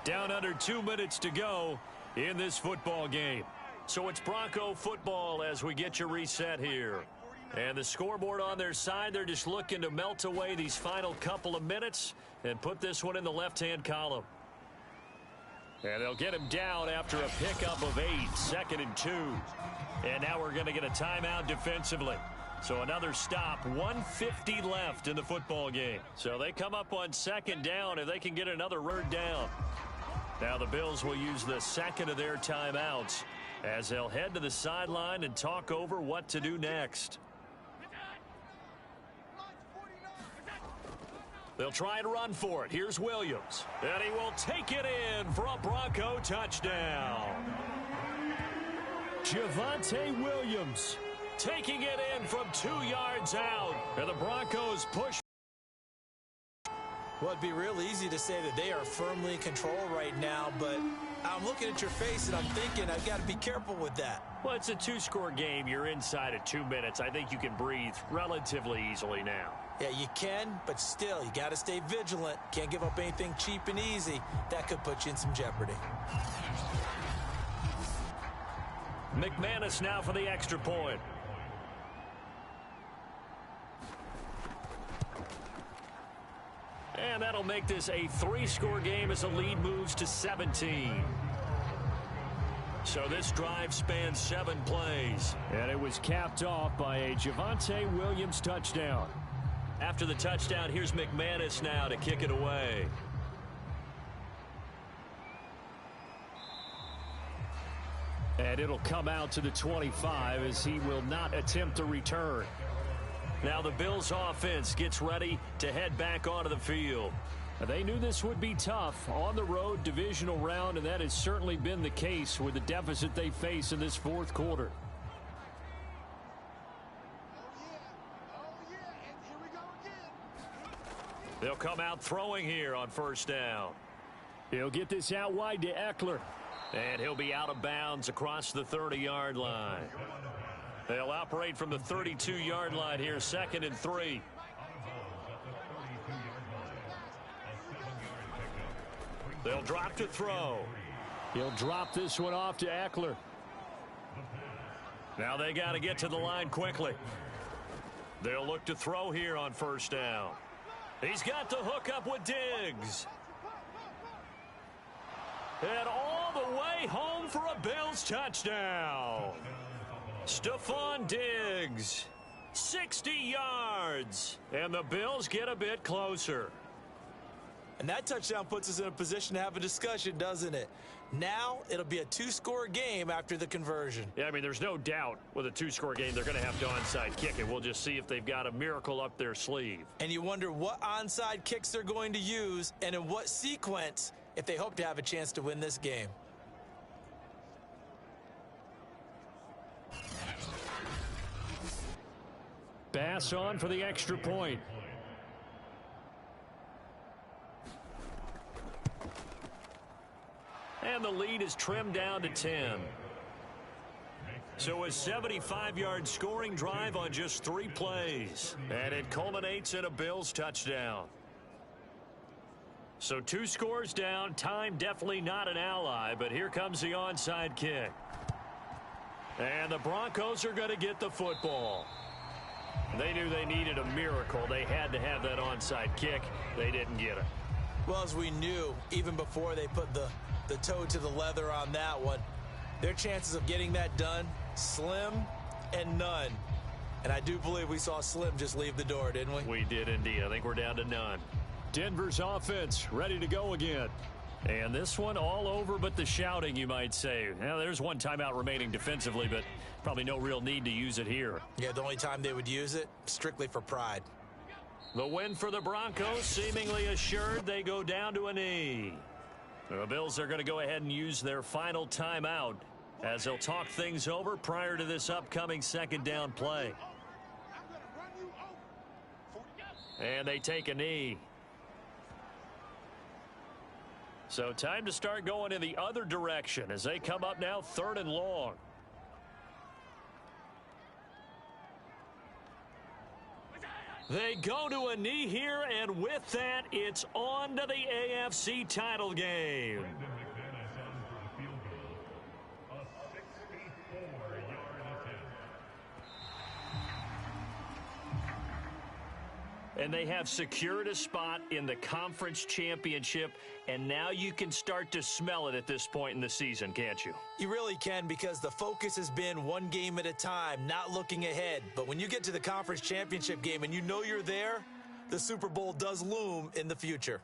Down under 2 minutes to go in this football game. So it's Bronco football as we get you reset here. And the scoreboard on their side, they're just looking to melt away these final couple of minutes and put this one in the left-hand column. And they'll get him down after a pickup of 8, 2nd and 2. And now we're going to get a timeout defensively. So another stop, 1:50 left in the football game. So they come up on 2nd down if they can get another word down. Now the Bills will use the 2nd of their timeouts as they'll head to the sideline and talk over what to do next. They'll try to run for it. Here's Williams. And he will take it in for a Bronco touchdown. Javonte Williams taking it in from 2 yards out. And the Broncos push. Well, it'd be real easy to say that they are firmly in control right now, but I'm looking at your face and I'm thinking I've got to be careful with that. Well, it's a 2-score game. You're inside of 2 minutes. I think you can breathe relatively easily now. Yeah, you can, but still, you got to stay vigilant. Can't give up anything cheap and easy. That could put you in some jeopardy. McManus now for the extra point. And that'll make this a 3-score game as the lead moves to 17. So this drive spans 7 plays. And it was capped off by a Javonte Williams touchdown. After the touchdown, here's McManus now to kick it away. And it'll come out to the 25 as he will not attempt to return. Now the Bills offense gets ready to head back onto the field. They knew this would be tough on the road divisional round, and that has certainly been the case with the deficit they face in this 4th quarter. They'll come out throwing here on 1st down. He'll get this out wide to Eckler. And he'll be out of bounds across the 30-yard line. They'll operate from the 32-yard line here, 2nd and 3. They'll drop to throw. He'll drop this one off to Eckler. Now they got to get to the line quickly. They'll look to throw here on 1st down. He's got the hook up with Diggs. And all the way home for a Bills touchdown. Stephon Diggs, 60 yards. And the Bills get a bit closer. And that touchdown puts us in a position to have a discussion, doesn't it? Now it'll be a 2-score game after the conversion. Yeah, I mean, there's no doubt with a 2-score game they're going to have to onside kick it. We'll just see if they've got a miracle up their sleeve. And you wonder what onside kicks they're going to use and in what sequence if they hope to have a chance to win this game. Bass on for the extra point. And the lead is trimmed down to 10. So a 75-yard scoring drive on just 3 plays. And it culminates in a Bills touchdown. So 2 scores down. Time definitely not an ally, but here comes the onside kick. And the Broncos are going to get the football. They knew they needed a miracle. They had to have that onside kick. They didn't get it. Well, as we knew, even before they put the toe to the leather on that one, their chances of getting that done, slim and none. And I do believe we saw Slim just leave the door, didn't we? We did indeed. I think we're down to none. Denver's offense ready to go again. And this one all over but the shouting, you might say. Now, there's 1 timeout remaining defensively, but probably no real need to use it here. Yeah, the only time they would use it, strictly for pride. The win for the Broncos seemingly assured. They go down to a knee. The Bills are going to go ahead and use their final timeout as they'll talk things over prior to this upcoming 2nd down play. And they take a knee. So time to start going in the other direction as they come up now 3rd and long. They go to a knee here, and with that, it's on to the AFC title game. And they have secured a spot in the conference championship, and now you can start to smell it at this point in the season, can't you? You really can, because the focus has been one game at a time, not looking ahead. But when you get to the conference championship game and you know you're there, the Super Bowl does loom in the future.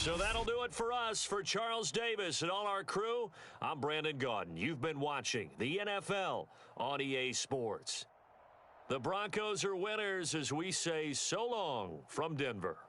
So that'll do it for us. For Charles Davis and all our crew, I'm Brandon Gordon. You've been watching the NFL on EA Sports. The Broncos are winners as we say so long from Denver.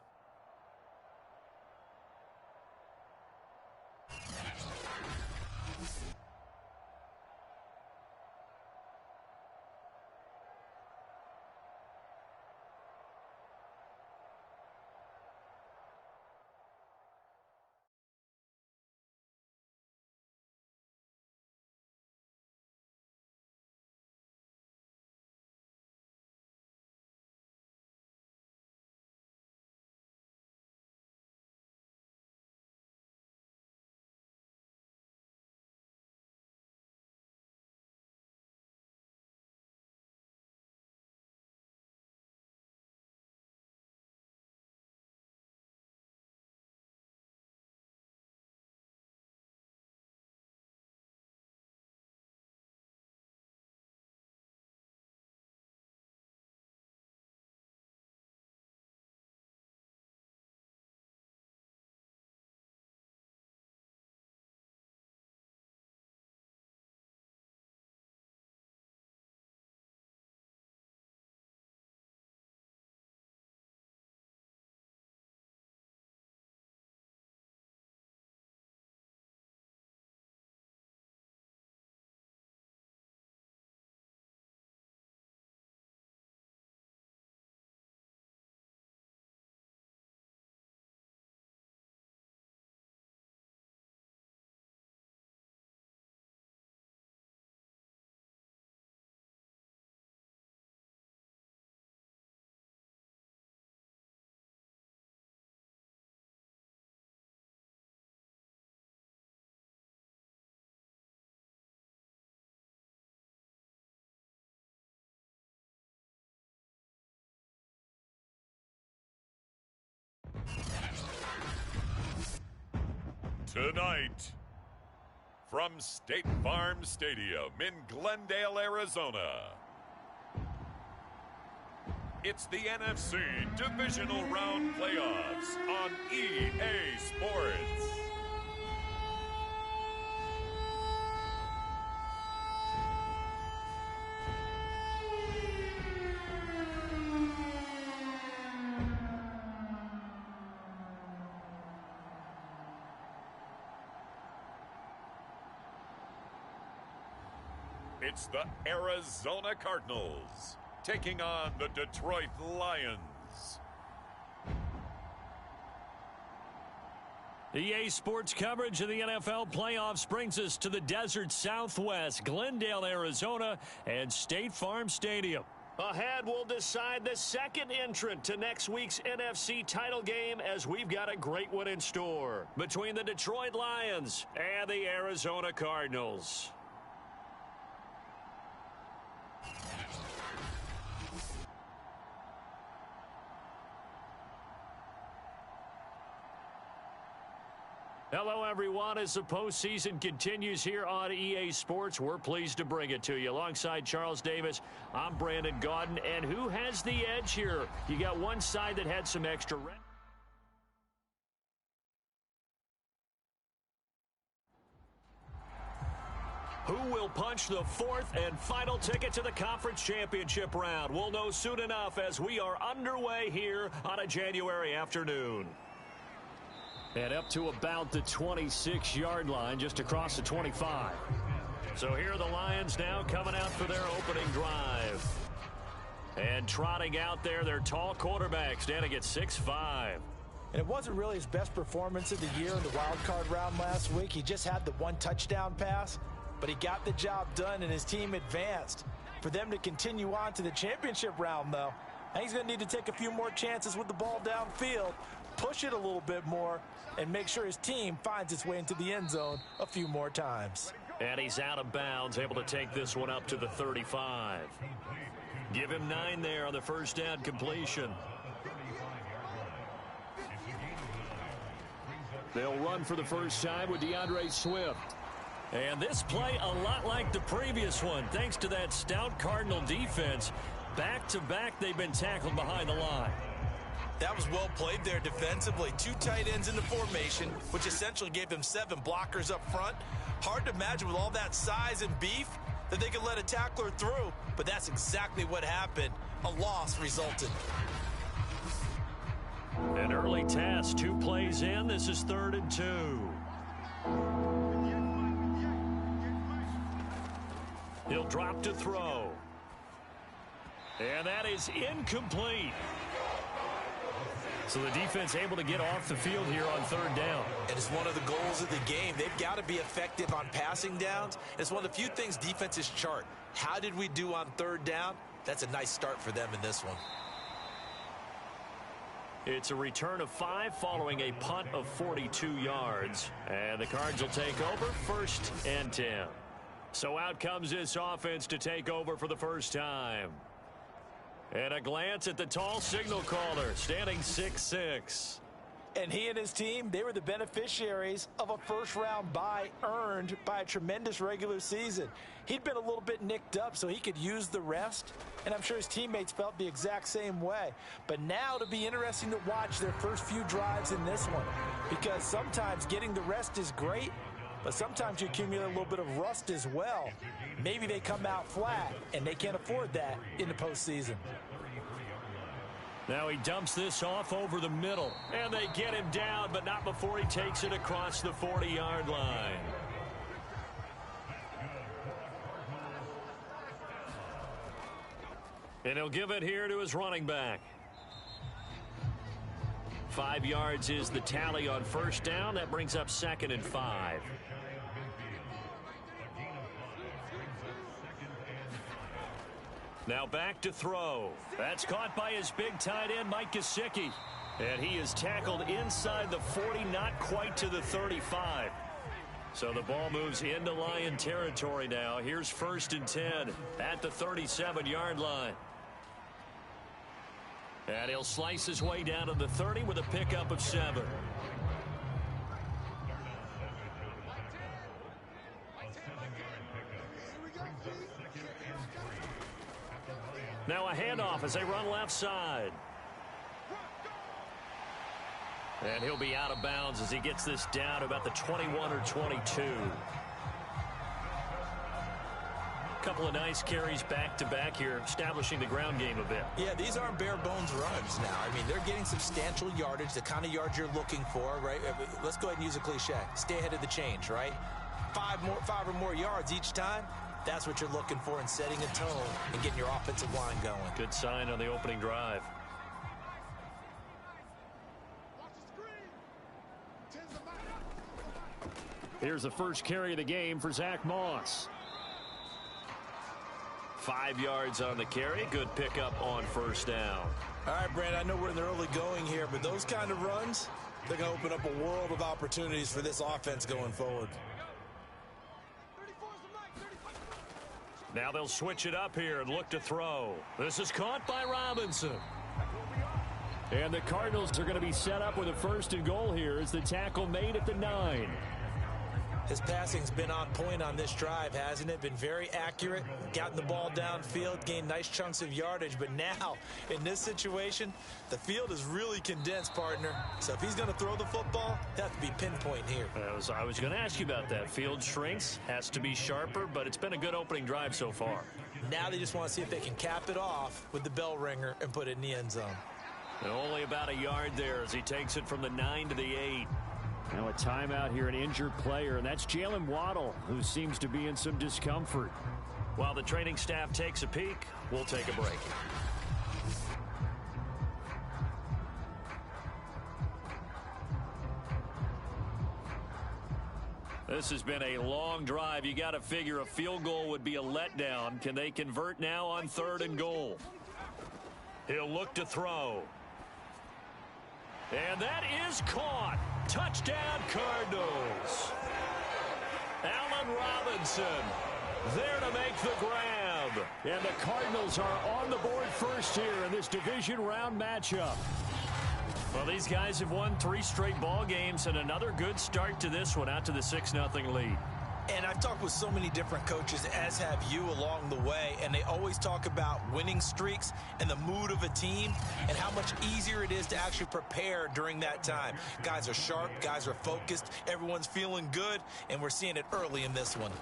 Tonight, from State Farm Stadium in Glendale, Arizona, it's the NFC Divisional Round Playoffs on EA Sports. It's the Arizona Cardinals taking on the Detroit Lions. EA Sports coverage of the NFL playoffs brings us to the desert Southwest, Glendale, Arizona, and State Farm Stadium. Ahead, we'll decide the second entrant to next week's NFC title game, as we've got a great one in store between the Detroit Lions and the Arizona Cardinals. Hello, everyone. As the postseason continues here on EA Sports, we're pleased to bring it to you. Alongside Charles Davis, I'm Brandon Gordon. And who has the edge here? You got one side that had some extra rest. Who will punch the fourth and final ticket to the conference championship round? We'll know soon enough as we are underway here on a January afternoon. And up to about the 26-yard line, just across the 25. So here are the Lions now coming out for their opening drive. And trotting out there, their tall quarterback standing at 6'5". And it wasn't really his best performance of the year in the wild card round last week. He just had the one touchdown pass, but he got the job done and his team advanced. For them to continue on to the championship round, though, I think he's going to need to take a few more chances with the ball downfield, push it a little bit more, and make sure his team finds its way into the end zone a few more times. And he's out of bounds, able to take this one up to the 35. Give him 9 there on the first down completion. They'll run for the first time with DeAndre Swift. And this play a lot like the previous one, thanks to that stout Cardinal defense. Back-to-back, they've been tackled behind the line. That was well played there defensively. 2 tight ends in the formation, which essentially gave them 7 blockers up front. Hard to imagine with all that size and beef that they could let a tackler through, but that's exactly what happened. A loss resulted. An early test, 2 plays in. This is 3rd and 2. He'll drop to throw. And that is incomplete. So the defense able to get off the field here on 3rd down. And it's one of the goals of the game. They've got to be effective on passing downs. It's one of the few things defenses chart. How did we do on 3rd down? That's a nice start for them in this one. It's a return of 5 following a punt of 42 yards. And the Cards will take over 1st and 10. So out comes this offense to take over for the first time. And a glance at the tall signal caller, standing 6'6". And he and his team, they were the beneficiaries of a first-round bye earned by a tremendous regular season. He'd been a little bit nicked up, so he could use the rest. And I'm sure his teammates felt the exact same way. But now it'll be interesting to watch their first few drives in this one. Because sometimes getting the rest is great, but sometimes you accumulate a little bit of rust as well. Maybe they come out flat, and they can't afford that in the postseason. Now he dumps this off over the middle, and they get him down, but not before he takes it across the 40-yard line. And he'll give it here to his running back. 5 yards is the tally on first down. That brings up 2nd and 5. Now back to throw. That's caught by his big tight end, Mike Gesicki. And he is tackled inside the 40, not quite to the 35. So the ball moves into Lion territory now. Here's 1st and 10 at the 37-yard line. And he'll slice his way down to the 30 with a pickup of 7. Now a handoff as they run left side. And he'll be out of bounds as he gets this down to about the 21 or 22. Couple of nice carries back-to-back here, establishing the ground game a bit. Yeah, these aren't bare-bones runs now. I mean, they're getting substantial yardage, the kind of yards you're looking for, right? Let's go ahead and use a cliche. Stay ahead of the change, right? 5 or more yards each time. That's what you're looking for in setting a tone and getting your offensive line going. Good sign on the opening drive. Here's the first carry of the game for Zach Moss. 5 yards on the carry. Good pickup on first down. All right, Brand, I know we're in the early going here, but those kind of runs, they're going to open up a world of opportunities for this offense going forward. Now they'll switch it up here and look to throw. This is caught by Robinson. And the Cardinals are going to be set up with a 1st and goal here as the tackle made at the 9. His passing's been on point on this drive, hasn't it? Been very accurate, gotten the ball downfield, gained nice chunks of yardage. But now, in this situation, the field is really condensed, partner. So if he's going to throw the football, he'll have to be pinpoint here. I was going to ask you about that. Field shrinks, has to be sharper, but it's been a good opening drive so far. Now they just want to see if they can cap it off with the bell ringer and put it in the end zone. And only about a yard there as he takes it from the 9 to the 8. Now a timeout here, an injured player, and that's Jalen Waddle, who seems to be in some discomfort. While the training staff takes a peek, we'll take a break. This has been a long drive. You got to figure a field goal would be a letdown. Can they convert now on 3rd and goal? He'll look to throw. And that is caught. Touchdown, Cardinals. Allen Robinson there to make the grab. And the Cardinals are on the board first here in this division round matchup. Well, these guys have won 3 straight ball games and another good start to this one out to the 6-0 lead. And I've talked with so many different coaches, as have you along the way, and they always talk about winning streaks and the mood of a team and how much easier it is to actually prepare during that time. Guys are sharp, guys are focused, everyone's feeling good, and we're seeing it early in this one.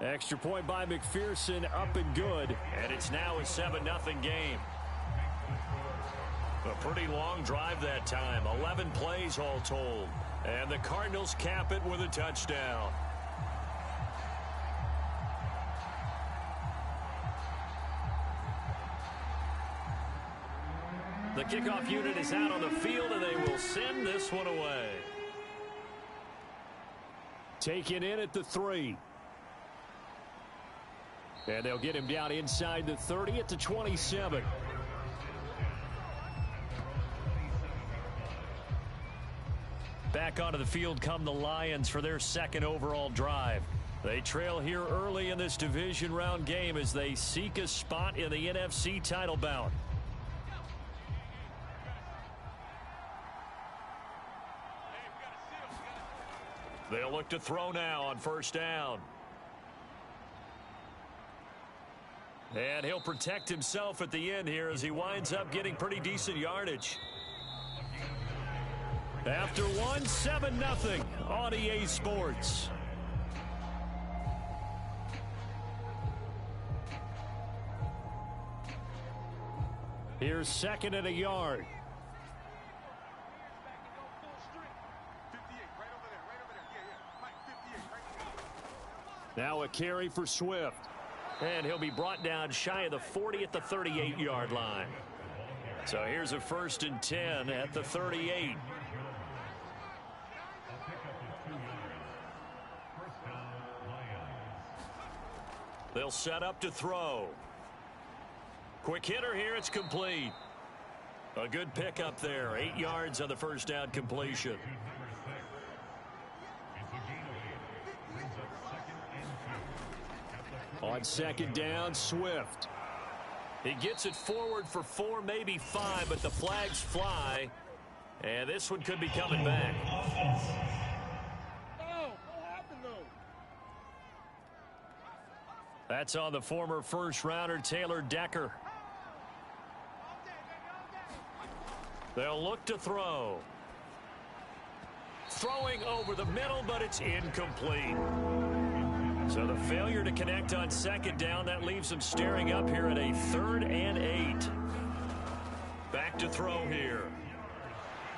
Extra point by McPherson, up and good. And it's now a 7-0 game. A pretty long drive that time. 11 plays all told. And the Cardinals cap it with a touchdown. The kickoff unit is out on the field, and they will send this one away. Taken in at the 3. And they'll get him down inside the 30 at the 27. Back onto the field come the Lions for their 2nd overall drive. They trail here early in this division round game as they seek a spot in the NFC title bout. They'll look to throw now on 1st down. And he'll protect himself at the end here as he winds up getting pretty decent yardage. After one, 7-0 on EA Sports. Here's 2nd and a yard. Now a carry for Swift. And he'll be brought down shy of the 40 at the 38-yard line. So here's a 1st and 10 at the 38. They'll set up to throw. Quick hitter here. It's complete. A good pickup there. 8 yards on the 1st down completion. On 2nd down, Swift. He gets it forward for 4, maybe 5, but the flags fly. And this one could be coming back. That's on the former 1st-rounder Taylor Decker. They'll look to throw. Throwing over the middle, but it's incomplete. So the failure to connect on 2nd down, that leaves them staring up here at a 3rd and 8. Back to throw here.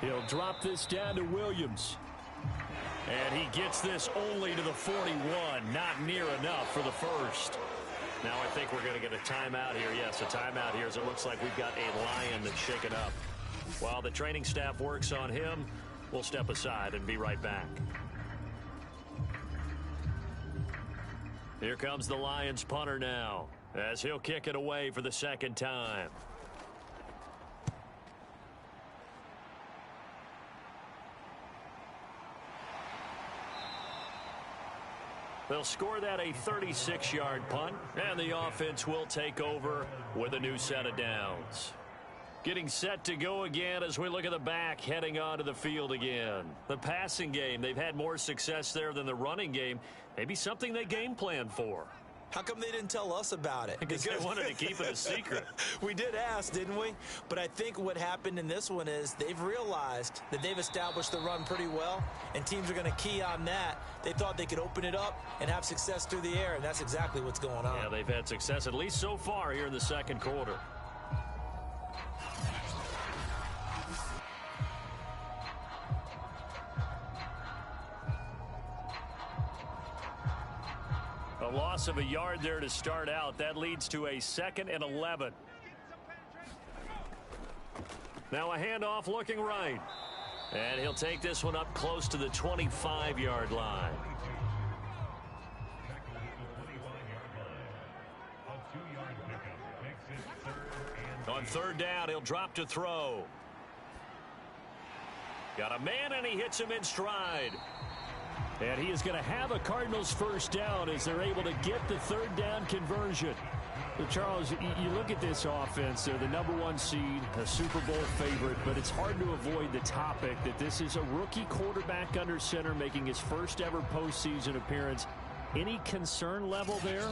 He'll drop this down to Williams. And he gets this only to the 41. Not near enough for the 1st. Now I think we're going to get a timeout here. Yes, a timeout here as it looks like we've got a Lion that's shaken up. While the training staff works on him, we'll step aside and be right back. Here comes the Lions punter now as he'll kick it away for the 2nd time. They'll score that a 36-yard punt, and the offense will take over with a new set of downs. Getting set to go again as we look at the back heading onto the field again. The passing game, they've had more success there than the running game. Maybe something they game plan for. How come they didn't tell us about it? Because they wanted to keep it a secret. We did ask, didn't we? But I think what happened in this one is they've realized that they've established the run pretty well, and teams are going to key on that. They thought they could open it up and have success through the air, and that's exactly what's going on. Yeah, they've had success at least so far here in the 2nd quarter. A loss of a yard there to start out. That leads to a 2nd and 11. Now a handoff looking right. And he'll take this one up close to the 25-yard line. On third down, he'll drop to throw. Got a man, and he hits him in stride. And he is going to have a Cardinals first down as they're able to get the third down conversion. So Charles, you look at this offense, they're the #1 seed, a Super Bowl favorite, but it's hard to avoid the topic that this is a rookie quarterback under center making his first ever postseason appearance. Any concern level there?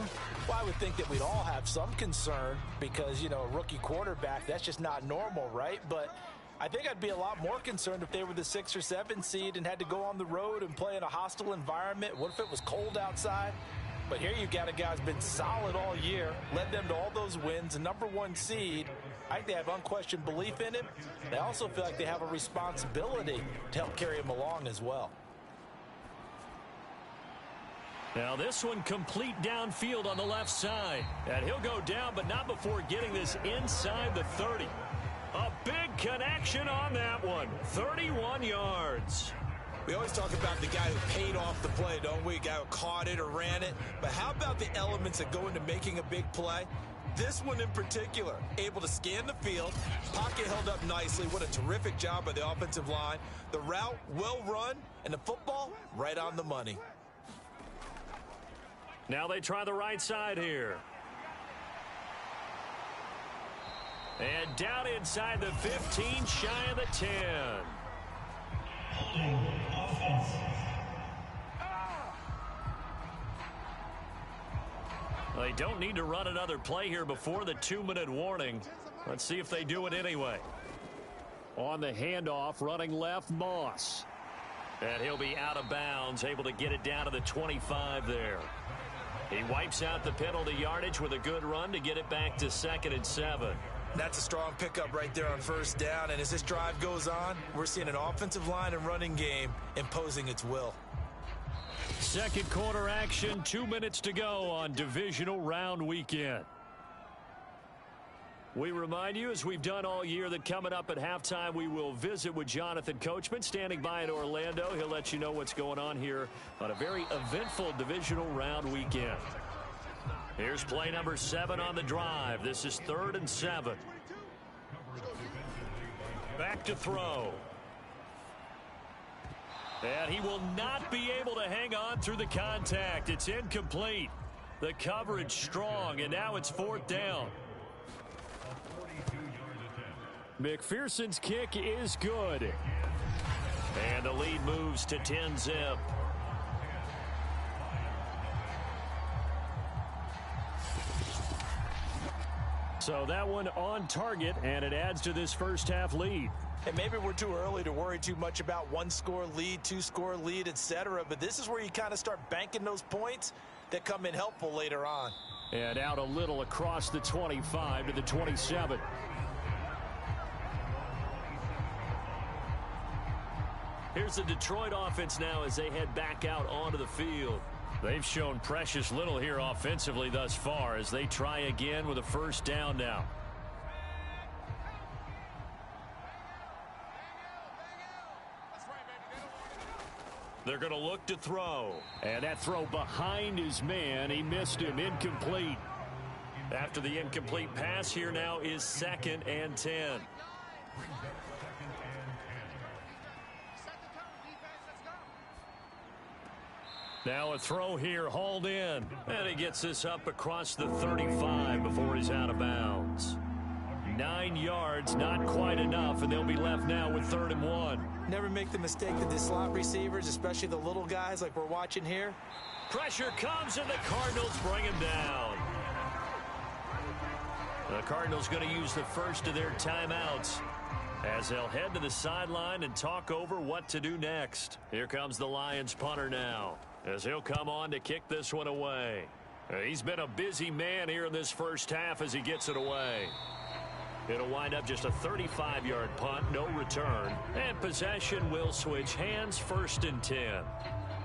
Well, I would think that we'd all have some concern because, you know, a rookie quarterback, that's just not normal, right? But I think I'd be a lot more concerned if they were the 6 or 7 seed and had to go on the road and play in a hostile environment. What if it was cold outside? But here you've got a guy who's been solid all year, led them to all those wins, a #1 seed. I think they have unquestioned belief in him. They also feel like they have a responsibility to help carry him along as well. Now this one complete downfield on the left side. And he'll go down, but not before getting this inside the 30. A big connection on that one. 31 yards. We always talk about the guy who paid off the play, don't we? A guy who caught it or ran it. But how about the elements that go into making a big play? This one in particular, able to scan the field, pocket held up nicely. What a terrific job by the offensive line. The route well run, and the football right on the money. Now they try the right side here. And down inside the 15, shy of the 10. They don't need to run another play here before the 2-minute warning. Let's see if they do it anyway. On the handoff, running left, Moss. And he'll be out of bounds, able to get it down to the 25 there. He wipes out the penalty yardage with a good run to get it back to 2nd and 7. That's a strong pickup right there on first down. And as this drive goes on, we're seeing an offensive line and running game imposing its will. Second quarter action, 2 minutes to go on divisional round weekend. We remind you, as we've done all year, that coming up at halftime, we will visit with Jonathan Coachman standing by in Orlando. He'll let you know what's going on here on a very eventful divisional round weekend. Here's play number 7 on the drive. This is 3rd and 7. Back to throw. And he will not be able to hang on through the contact. It's incomplete. The coverage strong, and now it's 4th down. McPherson's kick is good. And the lead moves to 10-zip. So that one on target, and it adds to this first half lead. And maybe we're too early to worry too much about 1-score lead, 2-score lead, etc. But this is where you kind of start banking those points that come in helpful later on. And out a little across the 25 to the 27. Here's the Detroit offense now as they head back out onto the field. They've shown precious little here offensively thus far as they try again with a first down now. They're going to look to throw. And that throw behind his man. He missed him. Incomplete. After the incomplete pass, here now is 2nd and 10. Now a throw here, hauled in. And he gets this up across the 35 before he's out of bounds. 9 yards, not quite enough, and they'll be left now with 3rd and 1. Never make the mistake that the slot receivers, especially the little guys like we're watching here. Pressure comes, and the Cardinals bring him down. The Cardinals going to use the first of their timeouts as they'll head to the sideline and talk over what to do next. Here comes the Lions punter now, as he'll come on to kick this one away. He's been a busy man here in this first half as he gets it away. It'll wind up just a 35-yard punt, no return. And possession will switch hands, 1st and 10.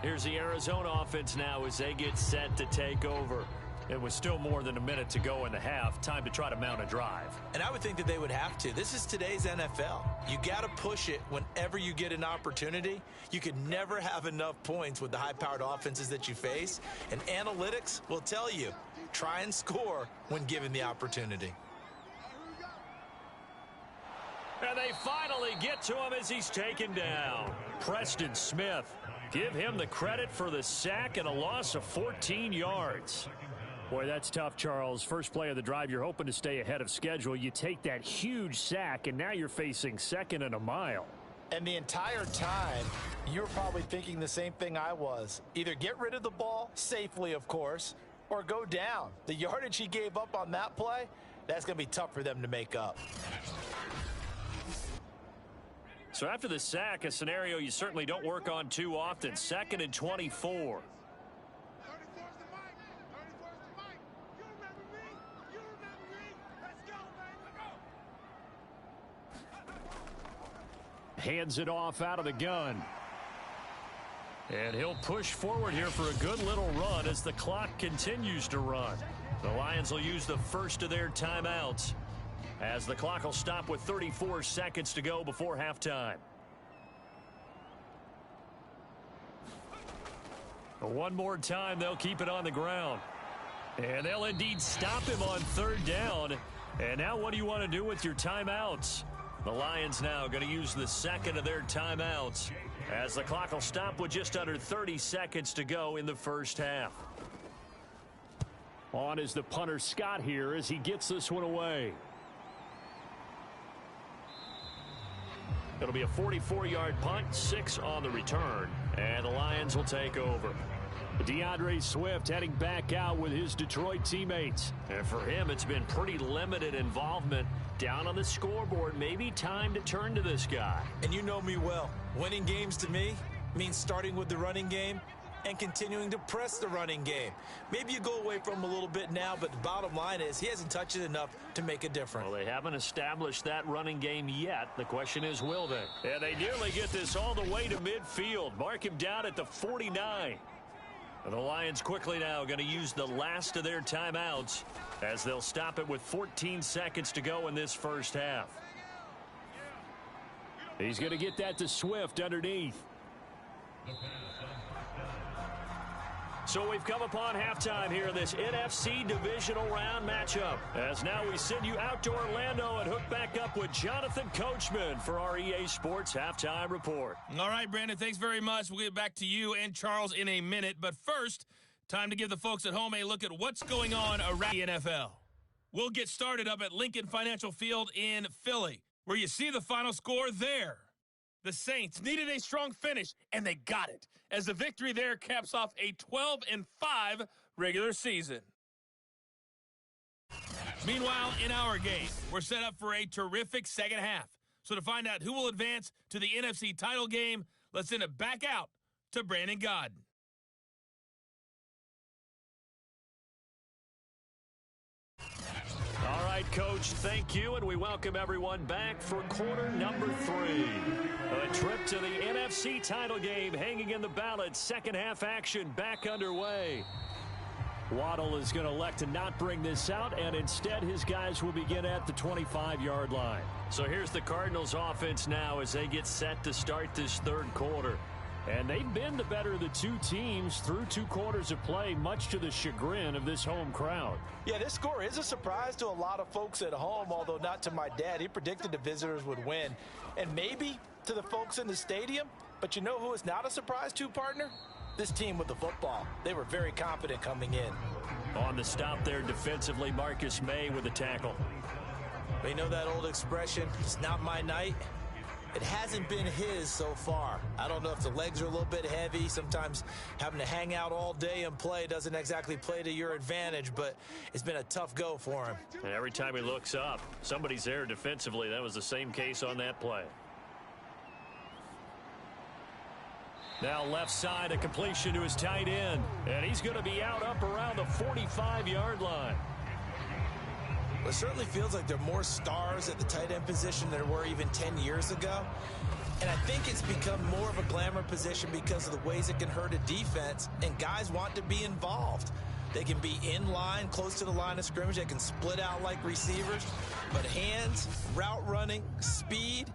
Here's the Arizona offense now as they get set to take over. It was still more than a minute to go in the half. Time to try to mount a drive. And I would think that they would have to. This is today's NFL. You got to push it whenever you get an opportunity. You could never have enough points with the high-powered offenses that you face. And analytics will tell you, try and score when given the opportunity. And they finally get to him as he's taken down. Preston Smith. Give him the credit for the sack and a loss of 14 yards. Boy, that's tough, Charles. First play of the drive, you're hoping to stay ahead of schedule. You take that huge sack, and now you're facing second and a mile. And the entire time, you're probably thinking the same thing I was. Either get rid of the ball, safely, of course, or go down. The yardage he gave up on that play, that's going to be tough for them to make up. So after the sack, a scenario you certainly don't work on too often. 2nd and 24. Hands it off out of the gun. And he'll push forward here for a good little run as the clock continues to run. The Lions will use the first of their timeouts as the clock will stop with 34 seconds to go before halftime. One more time, they'll keep it on the ground. And they'll indeed stop him on 3rd down. And now what do you want to do with your timeouts? The Lions now going to use the second of their timeouts as the clock will stop with just under 30 seconds to go in the first half. On is the punter Scott here as he gets this one away. It'll be a 44-yard punt, 6 on the return, and the Lions will take over. DeAndre Swift heading back out with his Detroit teammates. And for him, it's been pretty limited involvement down on the scoreboard. Maybe time to turn to this guy. And you know me well. Winning games to me means starting with the running game and continuing to press the running game. Maybe you go away from him a little bit now, but the bottom line is he hasn't touched it enough to make a difference. Well, they haven't established that running game yet. The question is, will they? And they nearly get this all the way to midfield. Mark him down at the 49. The Lions quickly now going to use the last of their timeouts as they'll stop it with 14 seconds to go in this first half. He's going to get that to Swift underneath. So we've come upon halftime here in this NFC Divisional Round matchup. As now we send you out to Orlando and hook back up with Jonathan Coachman for our EA Sports Halftime Report. All right, Brandon, thanks very much. We'll get back to you and Charles in a minute. But first, time to give the folks at home a look at what's going on around the NFL. We'll get started up at Lincoln Financial Field in Philly, where you see the final score there. The Saints needed a strong finish, and they got it, as the victory there caps off a 12-5 regular season. Meanwhile, in our game, we're set up for a terrific second half. So to find out who will advance to the NFC title game, let's send it back out to Brandon Godden. All right, Coach, thank you, and we welcome everyone back for quarter number 3. A trip to the NFC title game hanging in the balance. Second half action back underway. Waddle is going to elect to not bring this out, and instead his guys will begin at the 25-yard line. So here's the Cardinals offense now as they get set to start this third quarter. And they've been the better of the two teams through 2 quarters of play, much to the chagrin of this home crowd. Yeah, this score is a surprise to a lot of folks at home, although not to my dad. He predicted the visitors would win. And maybe to the folks in the stadium, but you know who is not a surprise to, partner? This team with the football. They were very confident coming in. On the stop there defensively, Marcus May with the tackle. They know that old expression, it's not my night. It hasn't been his so far. I don't know if the legs are a little bit heavy. Sometimes having to hang out all day and play doesn't exactly play to your advantage, but it's been a tough go for him. And every time he looks up, somebody's there defensively. That was the same case on that play. Now left side, a completion to his tight end. And he's going to be out up around the 45-yard line. It certainly feels like there are more stars at the tight end position than there were even 10 years ago. And I think it's become more of a glamour position because of the ways it can hurt a defense, and guys want to be involved. They can be in line, close to the line of scrimmage. They can split out like receivers. But hands, route running, speed,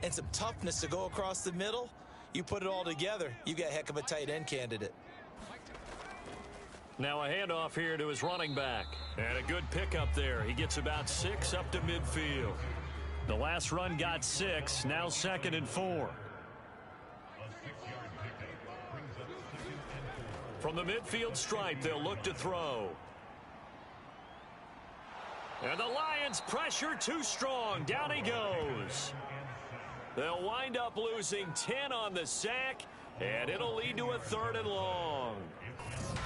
and some toughness to go across the middle, you put it all together, you got a heck of a tight end candidate. Now a handoff here to his running back. And a good pickup there. He gets about 6 up to midfield. The last run got 6. Now 2nd and 4. From the midfield stripe, they'll look to throw. And the Lions pressure too strong. Down he goes. They'll wind up losing 10 on the sack, and it'll lead to a 3rd and long.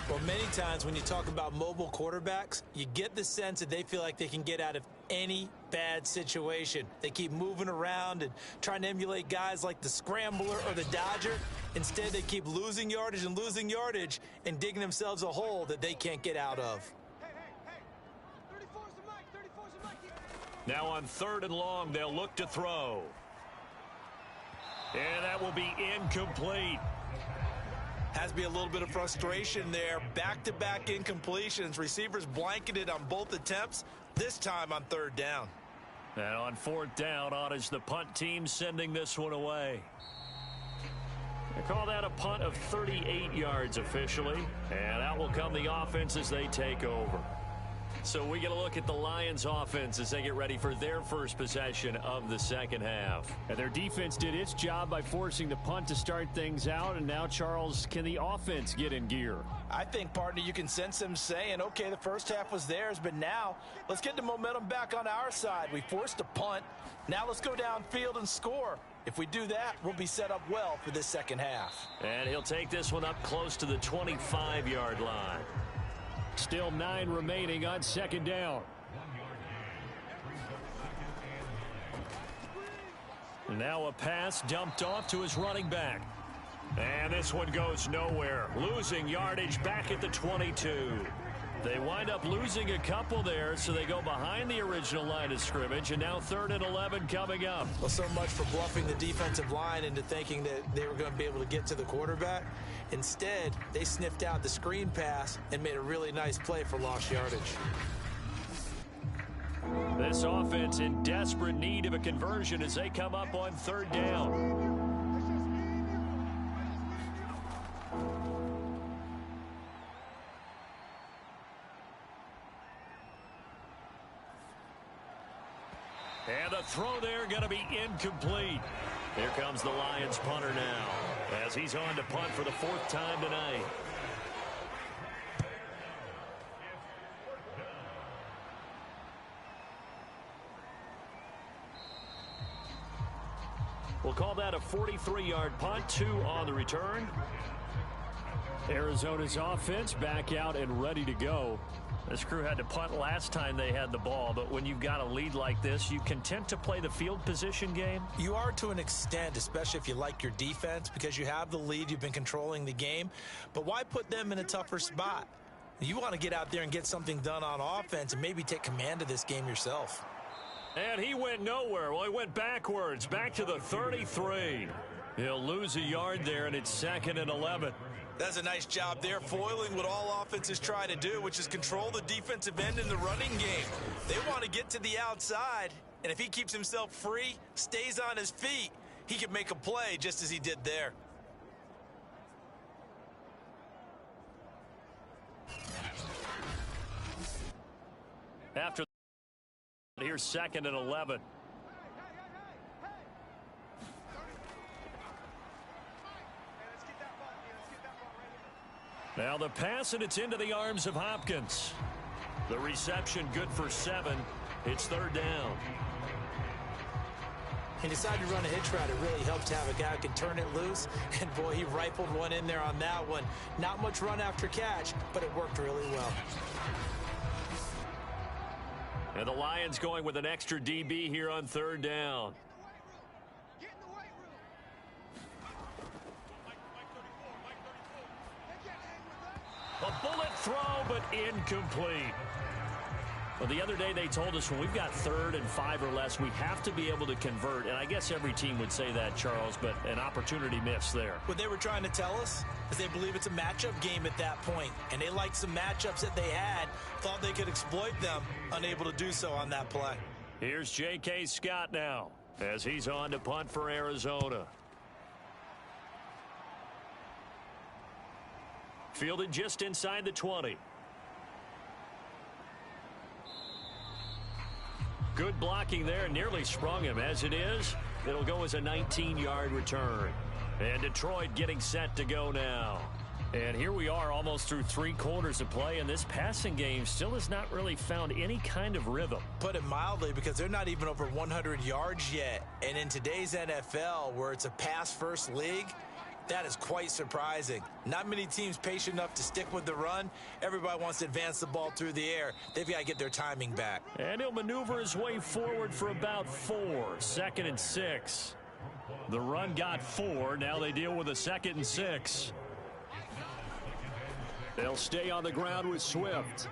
Well, many times when you talk about mobile quarterbacks, you get the sense that they feel like they can get out of any bad situation. They keep moving around and trying to emulate guys like the Scrambler or the Dodger. Instead, they keep losing yardage and digging themselves a hole that they can't get out of. Now on 3rd and long, they'll look to throw. And that will be incomplete. Has to be a little bit of frustration there. Back-to-back incompletions. Receivers blanketed on both attempts, this time on 3rd down. And on 4th down, on is the punt team sending this one away. They call that a punt of 38 yards officially. And out will come the offense as they take over. So we get a look at the Lions offense as they get ready for their first possession of the second half. And their defense did its job by forcing the punt to start things out. And now, Charles, can the offense get in gear? I think, partner, you can sense them saying, okay, the first half was theirs, but now let's get the momentum back on our side. We forced a punt. Now let's go downfield and score. If we do that, we'll be set up well for this second half. And he'll take this one up close to the 25-yard line. Still 9 remaining on 2nd down. Now a pass dumped off to his running back. And this one goes nowhere. Losing yardage back at the 22. They wind up losing a couple there, so they go behind the original line of scrimmage, and now 3rd and 11 coming up. Well, so much for bluffing the defensive line into thinking that they were going to be able to get to the quarterback. Instead, they sniffed out the screen pass and made a really nice play for lost yardage. This offense in desperate need of a conversion as they come up on 3rd down. And the throw there going to be incomplete. Here comes the Lions punter now as he's on to punt for the 4th time tonight. We'll call that a 43-yard punt, 2 on the return. Arizona's offense back out and ready to go. This crew had to punt last time they had the ball, but when you've got a lead like this, you content to play the field position game? You are to an extent, especially if you like your defense, because you have the lead, you've been controlling the game. But why put them in a tougher spot? You want to get out there and get something done on offense and maybe take command of this game yourself. And he went nowhere. Well, he went backwards, back to the 33. He'll lose a yard there, and it's 2nd and 11. That's a nice job there, foiling what all offenses try to do, which is control the defensive end in the running game. They want to get to the outside, and if he keeps himself free, stays on his feet, he can make a play just as he did there. After here's 2nd and 11. Now the pass, and it's into the arms of Hopkins. The reception good for 7. It's 3rd down. He decided to run a hitch route. It really helps to have a guy who can turn it loose. And, boy, he rifled one in there on that one. Not much run after catch, but it worked really well. And the Lions going with an extra DB here on 3rd down. A bullet throw, but incomplete. Well, the other day they told us when we've got 3rd and 5 or less, we have to be able to convert. And I guess every team would say that, Charles, but an opportunity missed there. What they were trying to tell us is they believe it's a matchup game at that point. And they liked some matchups that they had, thought they could exploit them, unable to do so on that play. Here's J.K. Scott now as he's on to punt for Arizona. Fielded just inside the 20. Good blocking there, nearly sprung him. As it is, it'll go as a 19-yard return. And Detroit getting set to go now. And here we are almost through 3 quarters of play, and this passing game still has not really found any kind of rhythm. Put it mildly, because they're not even over 100 yards yet. And in today's NFL, where it's a pass-first league, that is quite surprising. Not many teams patient enough to stick with the run. Everybody wants to advance the ball through the air. They've got to get their timing back. And he'll maneuver his way forward for about 4. 2nd and 6. The run got 4. Now they deal with a 2nd and 6. They'll stay on the ground with Swift.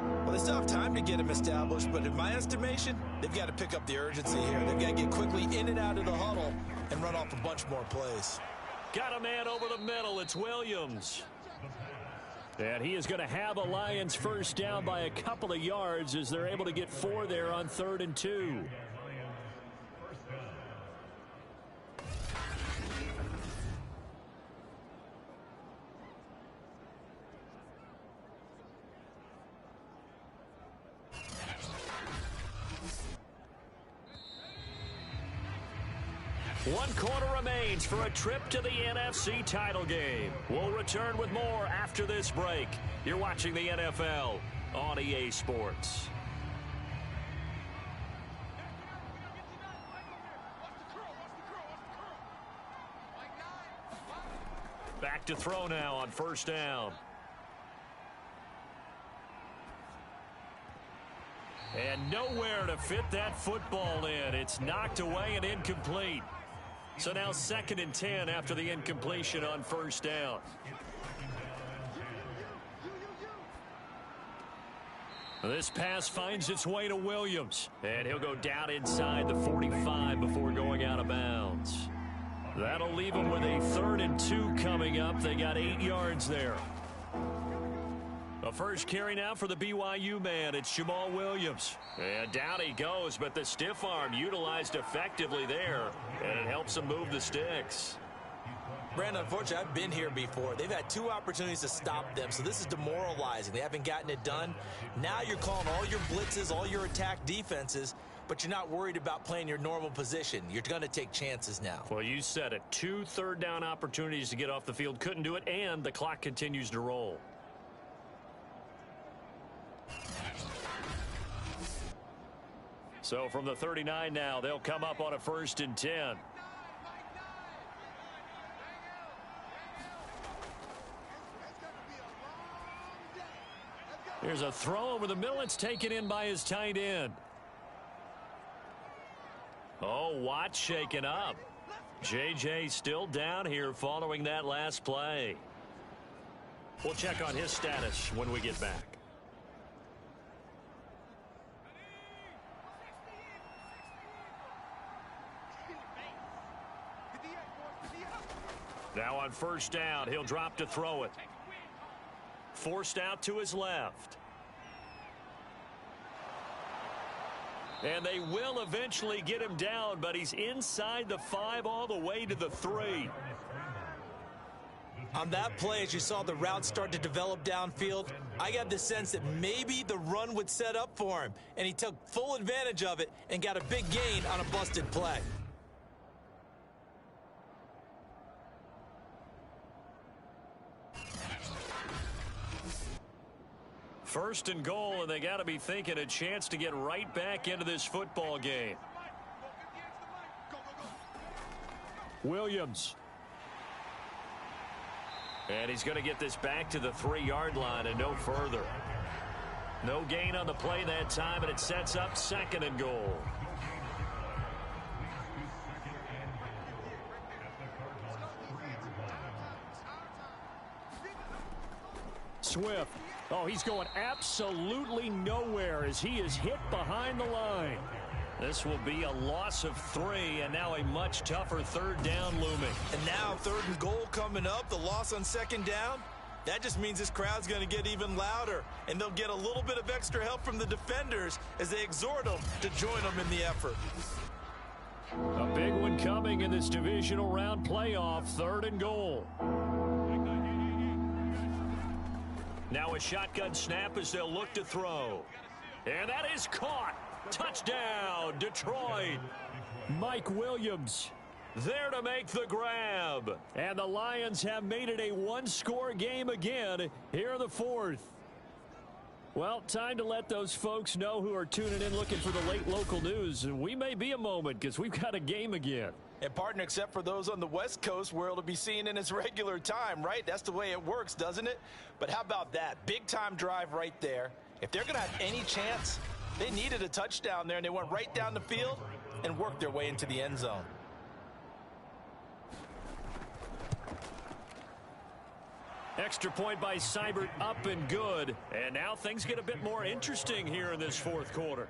Well, they still have time to get him established, but in my estimation, they've got to pick up the urgency here. They've got to get quickly in and out of the huddle and run off a bunch more plays. Got a man over the middle. It's Williams. And he is going to have a Lions first down by a couple of yards as they're able to get 4 there on 3rd and 2. One quarter remains for a trip to the NFC title game. We'll return with more after this break. You're watching the NFL on EA Sports. Back to throw now on 1st down. And nowhere to fit that football in. It's knocked away and incomplete. So now 2nd and 10 after the incompletion on 1st down. This pass finds its way to Williams. And he'll go down inside the 45 before going out of bounds. That'll leave him with a 3rd and 2 coming up. They got 8 yards there. A first carry now for the BYU man. It's Jamal Williams. And down he goes, but the stiff arm utilized effectively there. And it helps him move the sticks. Brandon, unfortunately, I've been here before. They've had 2 opportunities to stop them, so this is demoralizing. They haven't gotten it done. Now you're calling all your blitzes, all your attack defenses, but you're not worried about playing your normal position. You're going to take chances now. Well, you said it. 2 third down opportunities to get off the field. Couldn't do it, and the clock continues to roll. So from the 39 now, they'll come up on a 1st and 10. Here's a throw over the middle. It's taken in by his tight end. Oh, Watt shaken up. J.J. still down here following that last play. We'll check on his status when we get back. Now on 1st down, he'll drop to throw it. Forced out to his left. And they will eventually get him down, but he's inside the 5 all the way to the 3. On that play, as you saw the route start to develop downfield, I got the sense that maybe the run would set up for him, and he took full advantage of it and got a big gain on a busted play. First and goal, and they got to be thinking a chance to get right back into this football game. Williams. And he's going to get this back to the 3-yard line and no further. No gain on the play that time, and it sets up 2nd and goal. Swift. Oh, he's going absolutely nowhere as he is hit behind the line. This will be a loss of 3, and now a much tougher third down looming. And now 3rd and goal coming up, the loss on 2nd down. That just means this crowd's going to get even louder, and they'll get a little bit of extra help from the defenders as they exhort them to join them in the effort. A big one coming in this divisional round playoff, 3rd and goal. Now a shotgun snap as they'll look to throw. And that is caught. Touchdown, Detroit. Mike Williams there to make the grab. And the Lions have made it a one-score game again here in the 4th. Well, time to let those folks know who are tuning in looking for the late local news. We may be a moment because we've got a game again. And partner, except for those on the West Coast where it'll be seen in its regular time, right? That's the way it works, doesn't it? But how about that? Big time drive right there. If they're going to have any chance, they needed a touchdown there, and they went right down the field and worked their way into the end zone. Extra point by Seibert, up and good. And now things get a bit more interesting here in this 4th quarter.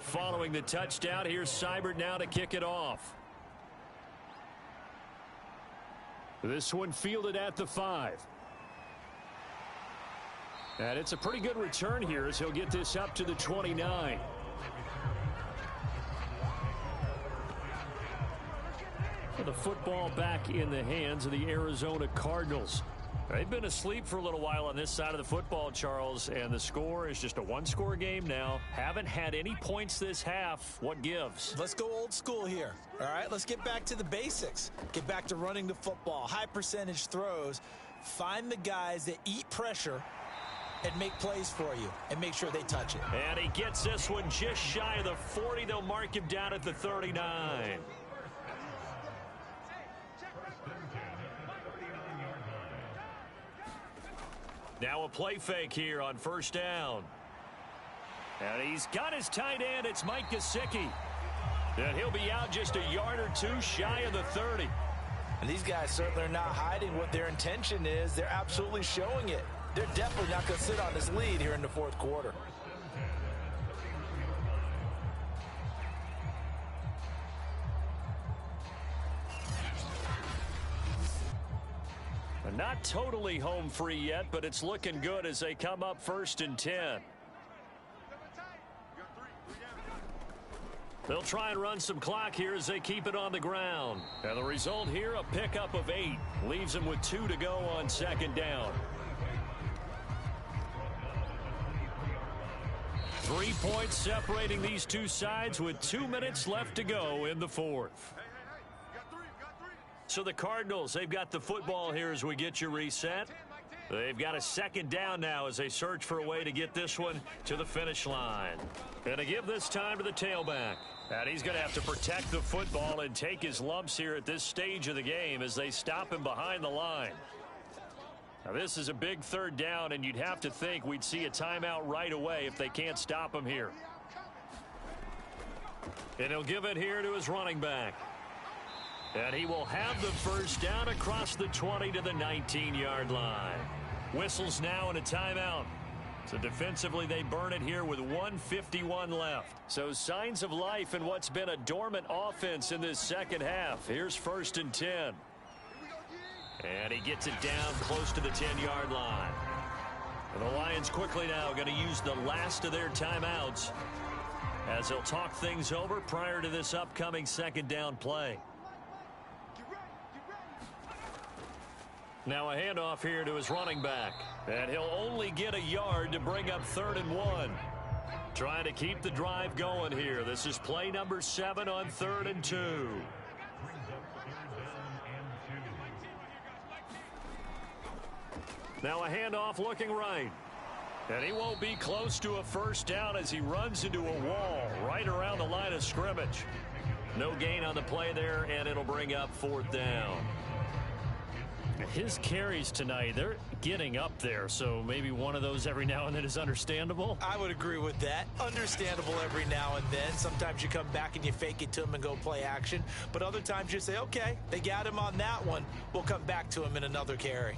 Following the touchdown, here's Seibert now to kick it off. This one fielded at the 5. And it's a pretty good return here as he'll get this up to the 29. The football back in the hands of the Arizona Cardinals. They've been asleep for a little while on this side of the football, Charles, and the score is just a one-score game now. Haven't had any points this half. What gives? Let's go old school here. All right, let's get back to the basics. Get back to running the football, high percentage throws. Find the guys that eat pressure and make plays for you and make sure they touch it. And he gets this one just shy of the 40. They'll mark him down at the 39. Now a play fake here on 1st down. And he's got his tight end. It's Mike Gesicki. And he'll be out just a yard or 2 shy of the 30. And these guys certainly are not hiding what their intention is. They're absolutely showing it. They're definitely not going to sit on this lead here in the 4th quarter. Not totally home free yet, but it's looking good as they come up 1st and 10. They'll try and run some clock here as they keep it on the ground. And the result here, a pickup of 8. Leaves them with 2 to go on 2nd down. 3 points separating these two sides with 2 minutes left to go in the 4th. So the Cardinals, they've got the football here as we get you reset. They've got a 2nd down now as they search for a way to get this one to the finish line. And to give this time to the tailback. And he's going to have to protect the football and take his lumps here at this stage of the game as they stop him behind the line. Now this is a big 3rd down, and you'd have to think we'd see a timeout right away if they can't stop him here. And he'll give it here to his running back. And he will have the 1st down across the 20 to the 19-yard line. Whistles now and a timeout. So defensively they burn it here with 1:51 left. So signs of life in what's been a dormant offense in this 2nd half. Here's 1st and 10. And he gets it down close to the 10-yard line. And the Lions quickly now going to use the last of their timeouts as they'll talk things over prior to this upcoming 2nd down play. Now a handoff here to his running back. And he'll only get a yard to bring up 3rd and 1. Trying to keep the drive going here. This is play number 7 on 3rd and 2. Now a handoff looking right. And he won't be close to a 1st down as he runs into a wall right around the line of scrimmage. No gain on the play there, and it'll bring up 4th down. His carries tonight, they're getting up there, so maybe one of those every now and then is understandable. I would agree with that. Understandable every now and then. Sometimes you come back and you fake it to him and go play action. But other times you say, okay, they got him on that one. We'll come back to him in another carry.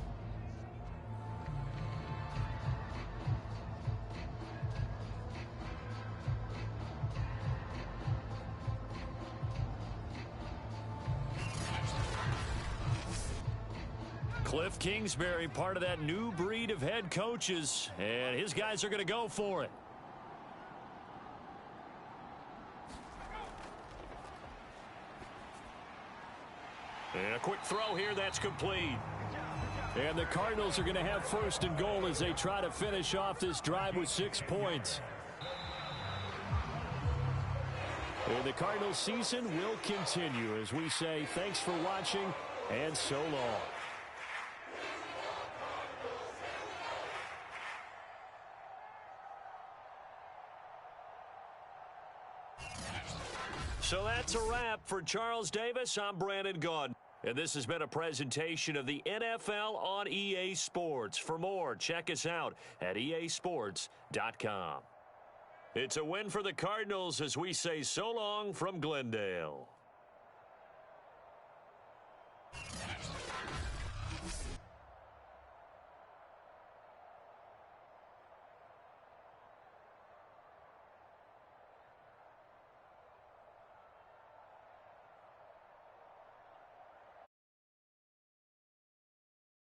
Cliff Kingsbury, part of that new breed of head coaches, and his guys are going to go for it. And a quick throw here, that's complete. And the Cardinals are going to have first and goal as they try to finish off this drive with 6 points. And the Cardinals season will continue as we say thanks for watching and so long. So that's a wrap for Charles Davis. I'm Brandon Gaudin. And this has been a presentation of the NFL on EA Sports. For more, check us out at easports.com. It's a win for the Cardinals as we say so long from Glendale.